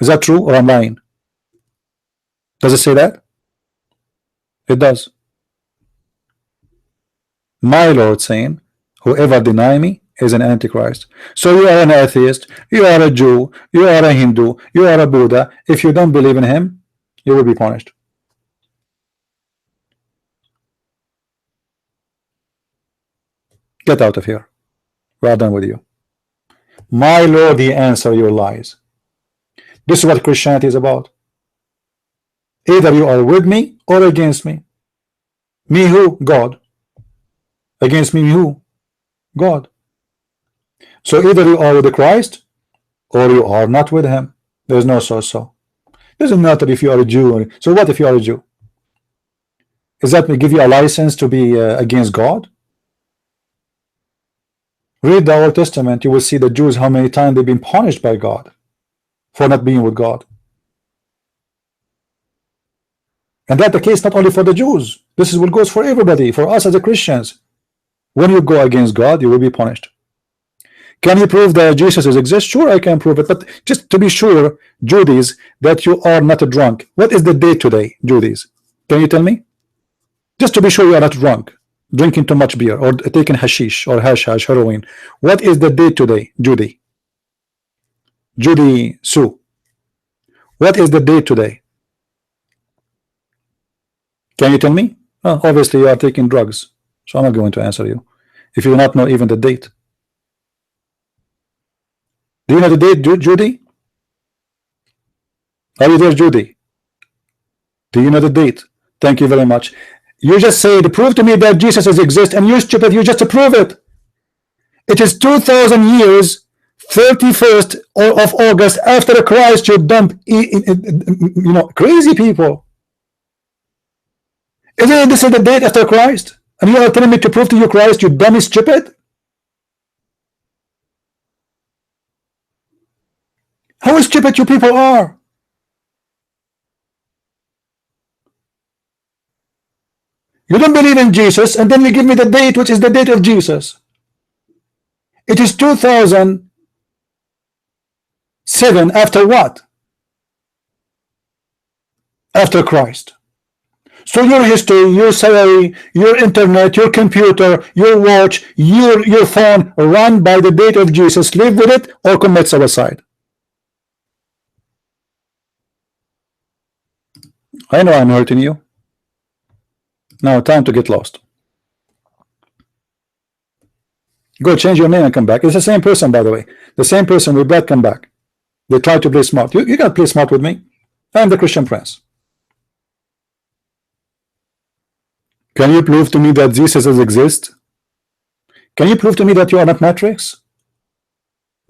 Is that true or I'm lying? Does it say that? It does. My Lord saying whoever deny me is an Antichrist. So you are an atheist, you are a Jew, you are a Hindu, you are a Buddha. If you don't believe in him, you will be punished. Get out of here. We are done with you. My Lord, he answer your lies. This is what Christianity is about. Either you are with me or against me. Me who? God. Against me who? God. So either you are with the Christ or you are not with him. There's no so. Doesn't matter if you are a Jew. So what if you are a Jew? Is that give you a license to be against God? Read the Old Testament, you will see the Jews, how many times they've been punished by God for not being with God. And that's the case not only for the Jews. This is what goes for everybody, for us as a Christians. When you go against God, you will be punished. Can you prove that Jesus exists? Sure, I can prove it. But just to be sure, Judies, that you are not a drunk. What is the date today, Judies? Can you tell me? Just to be sure you are not drunk, drinking too much beer, or taking hashish, or hashish, heroin. What is the date today, Judy? Judy Sue. What is the date today? Can you tell me? Well, obviously you are taking drugs, so I'm not going to answer you if you do not know even the date. Do you know the date, Judy? Are you there, Judy? Do you know the date? Thank you very much. You just said, prove to me that Jesus exists, and you stupid, you just prove it. It is 2,000 years, 31st of August after Christ. You dump, crazy people. Isn't this the date after Christ? And you are telling me to prove to you Christ, you dummy stupid? How stupid you people are. You don't believe in Jesus, and then you give me the date, which is the date of Jesus. It is 2007 after what? After Christ. So your history, your salary, your internet, your computer, your watch, your phone, run by the date of Jesus. Live with it or commit suicide. I know I'm hurting you. Now time to get lost. Go change your name and come back. It's the same person, by the way. The same person with that come back. They try to play smart. You can't play smart with me. I'm the Christian Prince. Can you prove to me that Jesus exists? Can you prove to me that you are not Matrix?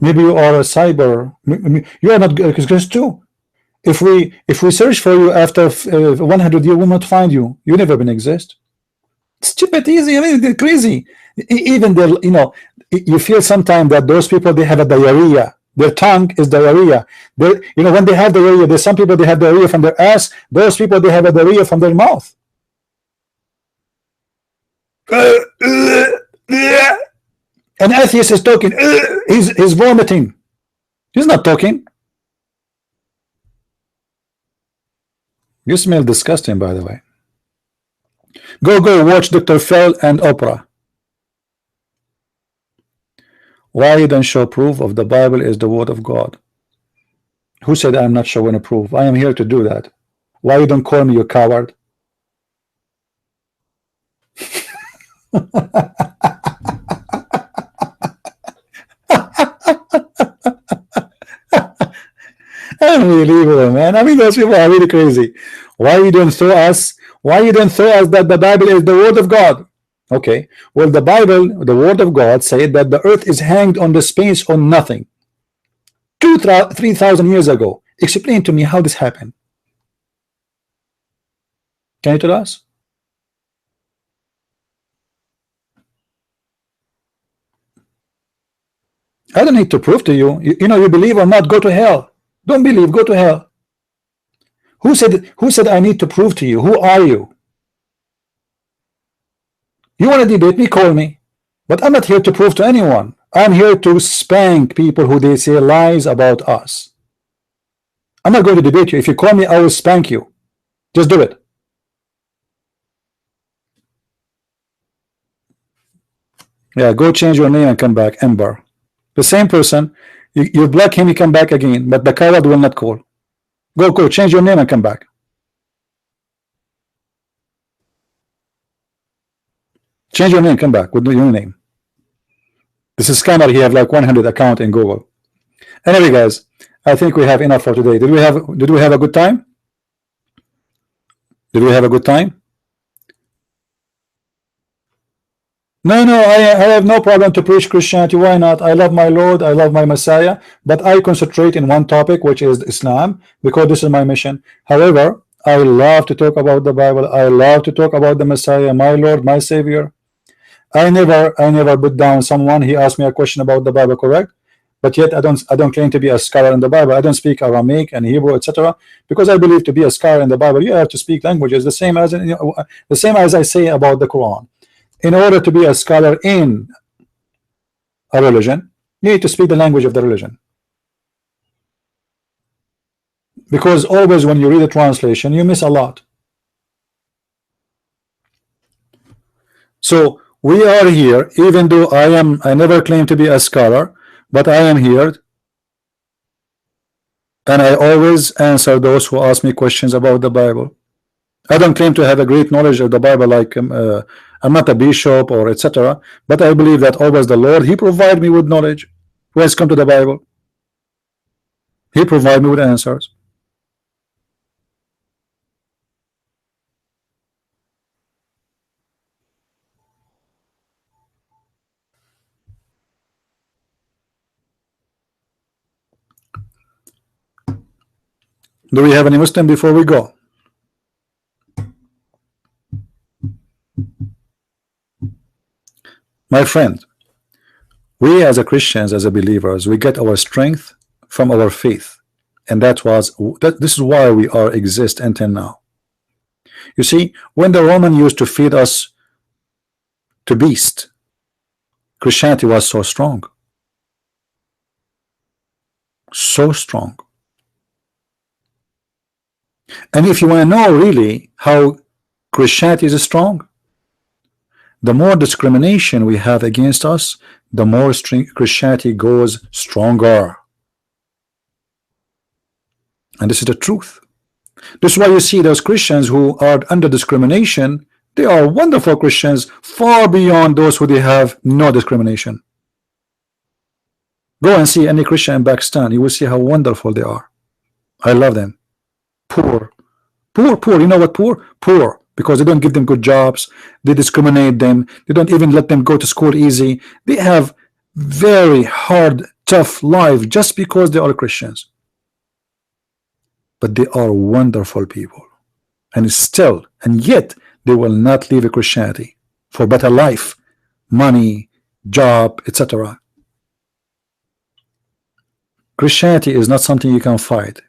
Maybe you are a cyber. You are not exist too. If we search for you after 100 years, we will not find you. You never been exist. Stupid, easy. I mean, they're crazy. Even you feel sometimes that those people, they have a diarrhea. Their tongue is diarrhea. When they have diarrhea, there's some people they have diarrhea from their ass. Those people they have a diarrhea from their mouth. An atheist is talking. He's vomiting. He's not talking. You smell disgusting, by the way. Go watch Dr. Phil and Oprah. Why you don't show proof of the Bible is the word of God? Who said I'm not showing a proof? I am here to do that. Why you don't call me you coward? Unbelievable, man. I mean, those people are really crazy. Why you don't throw us? Why you don't throw us that the Bible is the word of God? Okay, well, the Bible, the word of God, said that the earth is hanged on the space on nothing 3,000 years ago. Explain to me how this happened. Can you tell us? I don't need to prove to you. You know, you believe or not, go to hell. Don't believe, go to hell. Who said I need to prove to you? Who are you? You want to debate me, call me. But I'm not here to prove to anyone. I'm here to spank people who they say lies about us. I'm not going to debate you. If you call me, I will spank you. Just do it. Yeah, go change your name and come back, Ember. The same person, you block him, he come back again, but the coward will not call. Go change your name and come back. Change your name, come back with your name. This is scammer. He have like 100 account in Google. Anyway, guys, I think we have enough for today. Did we have a good time? Did we have a good time? No, I have no problem to preach Christianity. Why not? I love my Lord, I love my Messiah, but I concentrate in one topic, which is Islam, because this is my mission. However, I love to talk about the Bible. I love to talk about the Messiah, my Lord, my Savior. I never put down someone. He asked me a question about the Bible, correct? But yet I don't claim to be a scholar in the Bible. I don't speak Aramaic and Hebrew, etc. Because I believe to be a scholar in the Bible, you have to speak languages the same as I say about the Quran. In order to be a scholar in a religion, you need to speak the language of the religion. Because always when you read a translation, you miss a lot. So we are here, even though I never claim to be a scholar, but I am here, and I always answer those who ask me questions about the Bible. I don't claim to have a great knowledge of the Bible, like I'm not a bishop or etc. But I believe that always the Lord, He provide me with knowledge. When it's come to the Bible, He provide me with answers. Do we have any Muslim before we go? My friend, we as a Christians, as a believers, we get our strength from our faith, and this is why we exist until now. You see, when the Roman used to feed us to beast, Christianity was so strong, so strong. And if you want to know really how Christianity is strong, the more discrimination we have against us, the more Christianity goes stronger. And this is the truth. This is why you see those Christians who are under discrimination, they are wonderful Christians, far beyond those who they have no discrimination. Go and see any Christian in Pakistan, you will see how wonderful they are. I love them. Poor. You know what poor? Poor. Because they don't give them good jobs, they discriminate them, they don't even let them go to school easy. They have very hard, tough life just because they are Christians. But they are wonderful people, and yet they will not leave Christianity for better life, money, job, etc. Christianity is not something you can fight,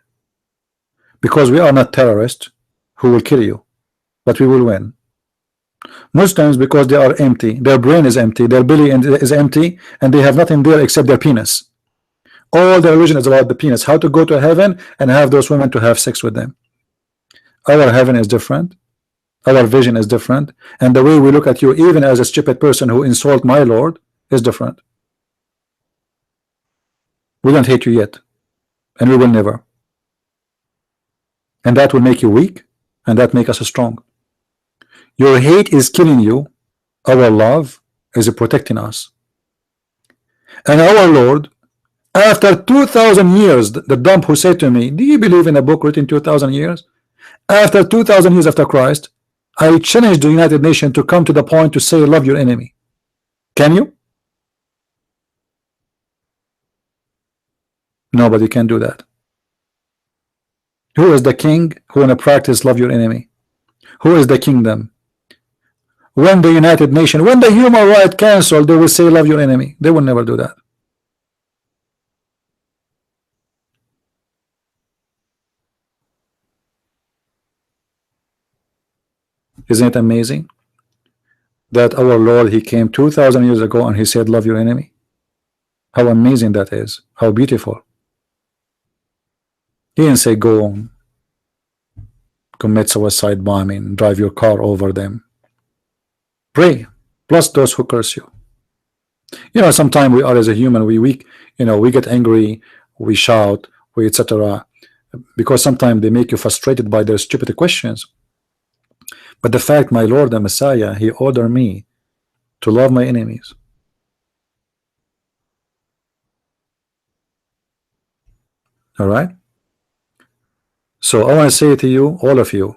because we are not terrorists who will kill you, but we will win. Muslims, because they are empty, their brain is empty, their belly is empty, and they have nothing there except their penis. All their religion is about the penis, how to go to heaven and have those women to have sex with them. Our heaven is different, our vision is different, and the way we look at you, even as a stupid person who insult my Lord, is different. We don't hate you yet, and we will never. And that will make you weak, and that make us strong. Your hate is killing you. Our love is protecting us. And our Lord, after 2,000 years, the dump who said to me, do you believe in a book written 2,000 years? After 2,000 years after Christ, I challenged the United Nations to come to the point to say love your enemy. Can you? Nobody can do that. Who is the king who wanna practice love your enemy? Who is the kingdom? When the United Nations, when the Human Rights Council, they will say love your enemy. They will never do that. Isn't it amazing that our Lord, he came 2,000 years ago and he said love your enemy? How amazing that is. How beautiful. He didn't say go commit suicide bombing, drive your car over them. Pray, plus those who curse you. You know, sometimes we are, as a human, we get angry, we shout, we etc. Because sometimes they make you frustrated by their stupid questions. But the fact, my Lord and Messiah, he ordered me to love my enemies. All right. So I want to say to you, all of you,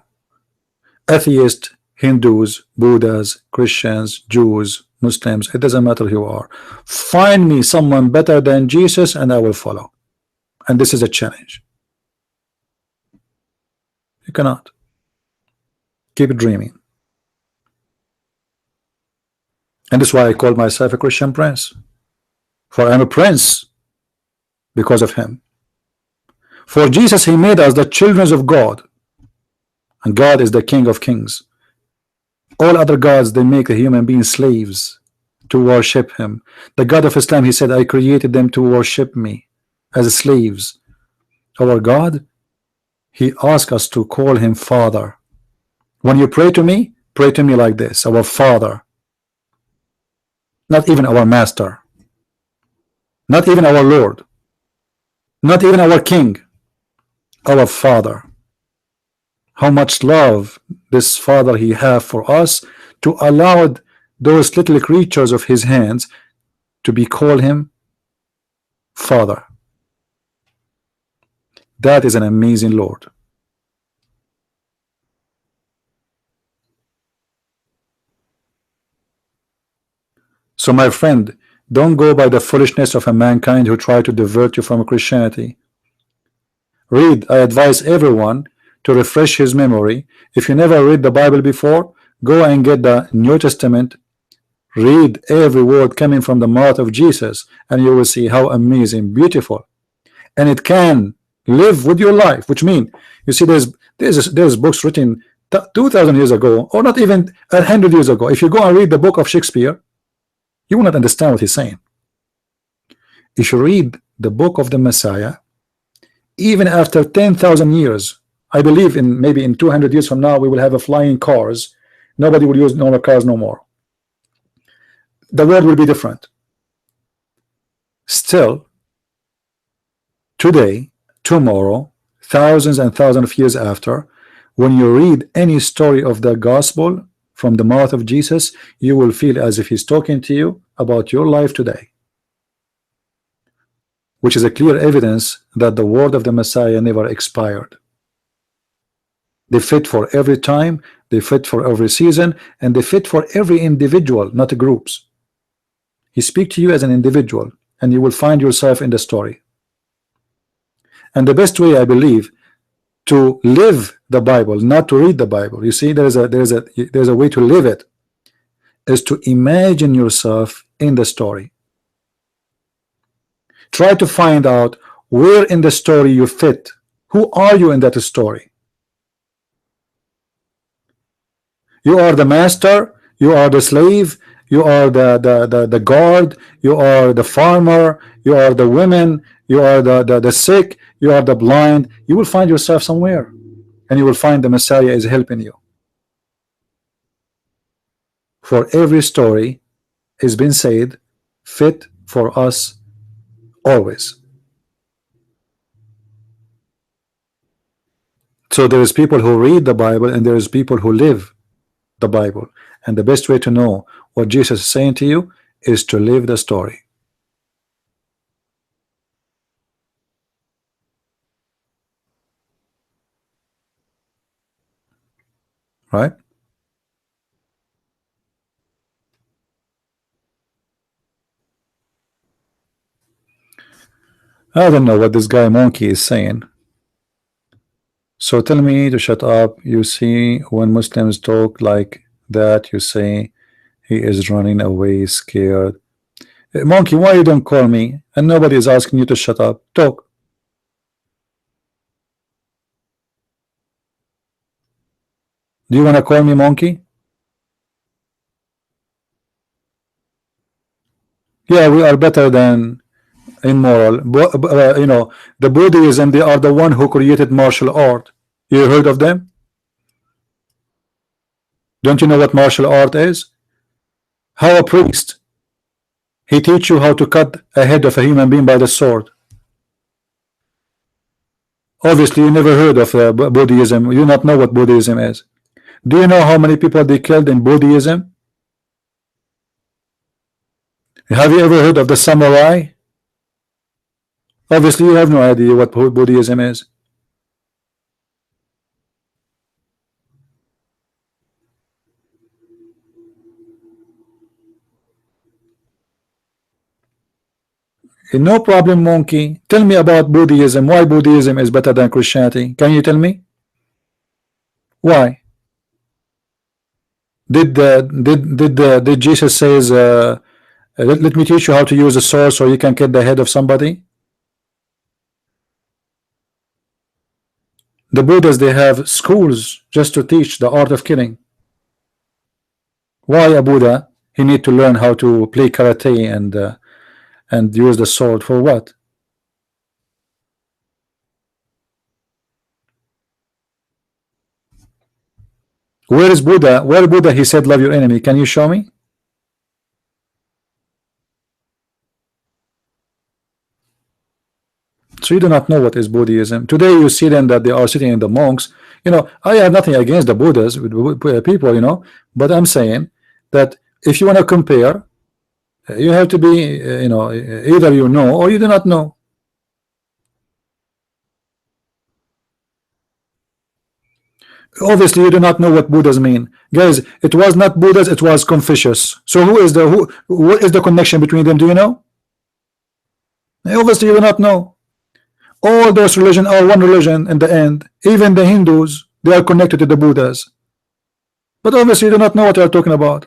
atheists, Hindus, Buddhas, Christians, Jews, Muslims, it doesn't matter who you are. Find me someone better than Jesus and I will follow. And this is a challenge. You cannot. Keep dreaming. And that's why I call myself a Christian prince. For I'm a prince because of him. For Jesus, he made us the children of God. And God is the King of Kings. All other gods, they make the human beings slaves to worship him. The God of Islam, he said, I created them to worship me as slaves. Our God, he asked us to call him Father. When you pray to me like this, our Father. Not even our Master. Not even our Lord. Not even our King. Our Father. How much love this Father he have for us to allow those little creatures of his hands to be called him Father. That is an amazing Lord. So my friend, don't go by the foolishness of a mankind who try to divert you from Christianity. Read, I advise everyone to refresh his memory. If you never read the Bible before, go and get the New Testament. Read every word coming from the mouth of Jesus, and you will see how amazing, beautiful, and it can live with your life. Which means, you see, there's books written 2,000 years ago, or not even 100 years ago. If you go and read the book of Shakespeare, you will not understand what he's saying. If you read the book of the Messiah, even after 10,000 years, I believe in maybe in 200 years from now, we will have a flying cars. Nobody will use normal cars no more. The world will be different. Still, today, tomorrow, thousands and thousands of years after, when you read any story of the gospel from the mouth of Jesus, you will feel as if he's talking to you about your life today, which is a clear evidence that the word of the Messiah never expired. They fit for every time, they fit for every season, and they fit for every individual, not groups. He speaks to you as an individual, and you will find yourself in the story. And the best way, I believe, to live the Bible, not to read the Bible. You see, there's a way to live it, is to imagine yourself in the story. Try to find out where in the story you fit. Who are you in that story? You are the master, you are the slave, you are the guard, you are the farmer, you are the women, you are the sick, you are the blind. You will find yourself somewhere, and you will find the Messiah is helping you. For every story is been said fit for us always. So there is people who read the Bible and there is people who live the Bible, and the best way to know what Jesus is saying to you is to live the story. Right? I don't know what this guy Monkey is saying. So tell me to shut up. You see, when Muslims talk like that, you say he is running away scared. Monkey, why you don't call me? And nobody is asking you to shut up. Talk. Do you want to call me Monkey? Yeah, we are better than immoral. You know, the Buddhism, they are the one who created martial art. You heard of them? Don't you know what martial art is? How a priest, he teach you how to cut a head of a human being by the sword. Obviously, you never heard of Buddhism. You do not know what Buddhism is. Do you know how many people they killed in Buddhism? Have you ever heard of the samurai? Obviously, you have no idea what Buddhism is. No problem, Monkey. Tell me about Buddhism. Why Buddhism is better than Christianity? Can you tell me? Why? Did Jesus says, let me teach you how to use a sword so you can cut the head of somebody? The Buddhas, they have schools just to teach the art of killing. Why a Buddha? He need to learn how to play karate and use the sword for what? Where is Buddha? Where Buddha he said love your enemy? Can you show me? So you do not know what is Buddhism. Today you see them that they are sitting in the monks. You know, I have nothing against the Buddhas people, you know, but I'm saying that if you want to compare, you have to be, you know, either you know or you do not know. Obviously, you do not know what Buddhas mean, guys. It was not Buddhas; it was Confucius. So who is the what is the connection between them? Do you know? Obviously, you do not know. All those religions are one religion in the end. Even the Hindus, they are connected to the Buddhas. But obviously, you do not know what they are talking about.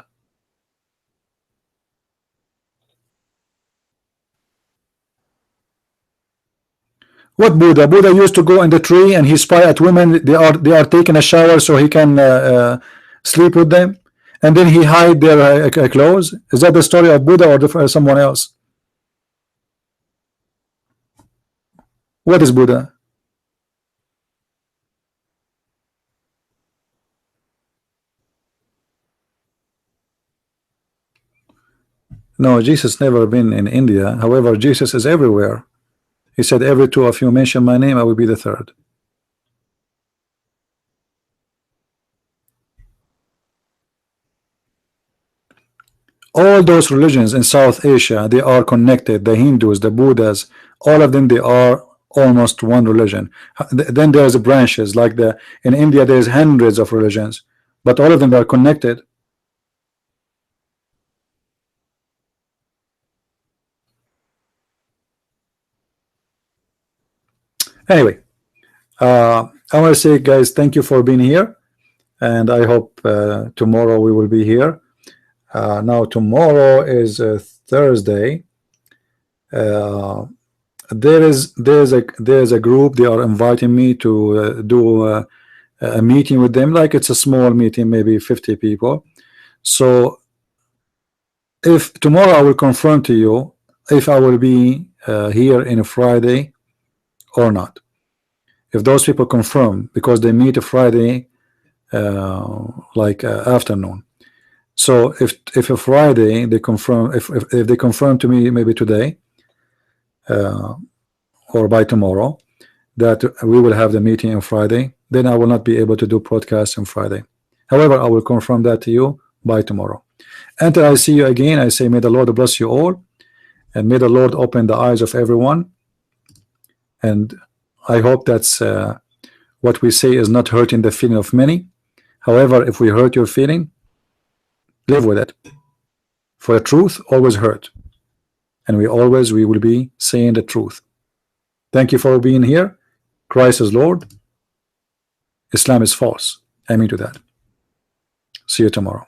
What Buddha? Buddha used to go in the tree and he spy at women. They are taking a shower so he can sleep with them, and then he hide their clothes. Is that the story of Buddha or someone else? What is Buddha? No, Jesus never been in India. However, Jesus is everywhere. He said, every two of you mention my name, I will be the third. All those religions in South Asia, they are connected. The Hindus, the Buddhas, all of them, they are almost one religion. Then there's branches, like in India there's hundreds of religions, but all of them are connected. Anyway, I want to say, guys, thank you for being here, and I hope tomorrow we will be here. Now tomorrow is Thursday. There's a group. They are inviting me to do a meeting with them. Like it's a small meeting, maybe 50 people. So if tomorrow I will confirm to you if I will be here in a Friday or not. if those people confirm, because they meet a Friday afternoon. So if a Friday they confirm, if they confirm to me maybe today or by tomorrow that we will have the meeting on Friday, then I will not be able to do podcast on Friday. However, I will confirm that to you by tomorrow. Until I see you again, I say may the Lord bless you all, and may the Lord open the eyes of everyone. And I hope that's what we say is not hurting the feeling of many. However, if we hurt your feeling, live with it. For the truth always hurt, and we will be saying the truth. Thank you for being here. Christ is Lord. Islam is false. Amen to that. See you tomorrow.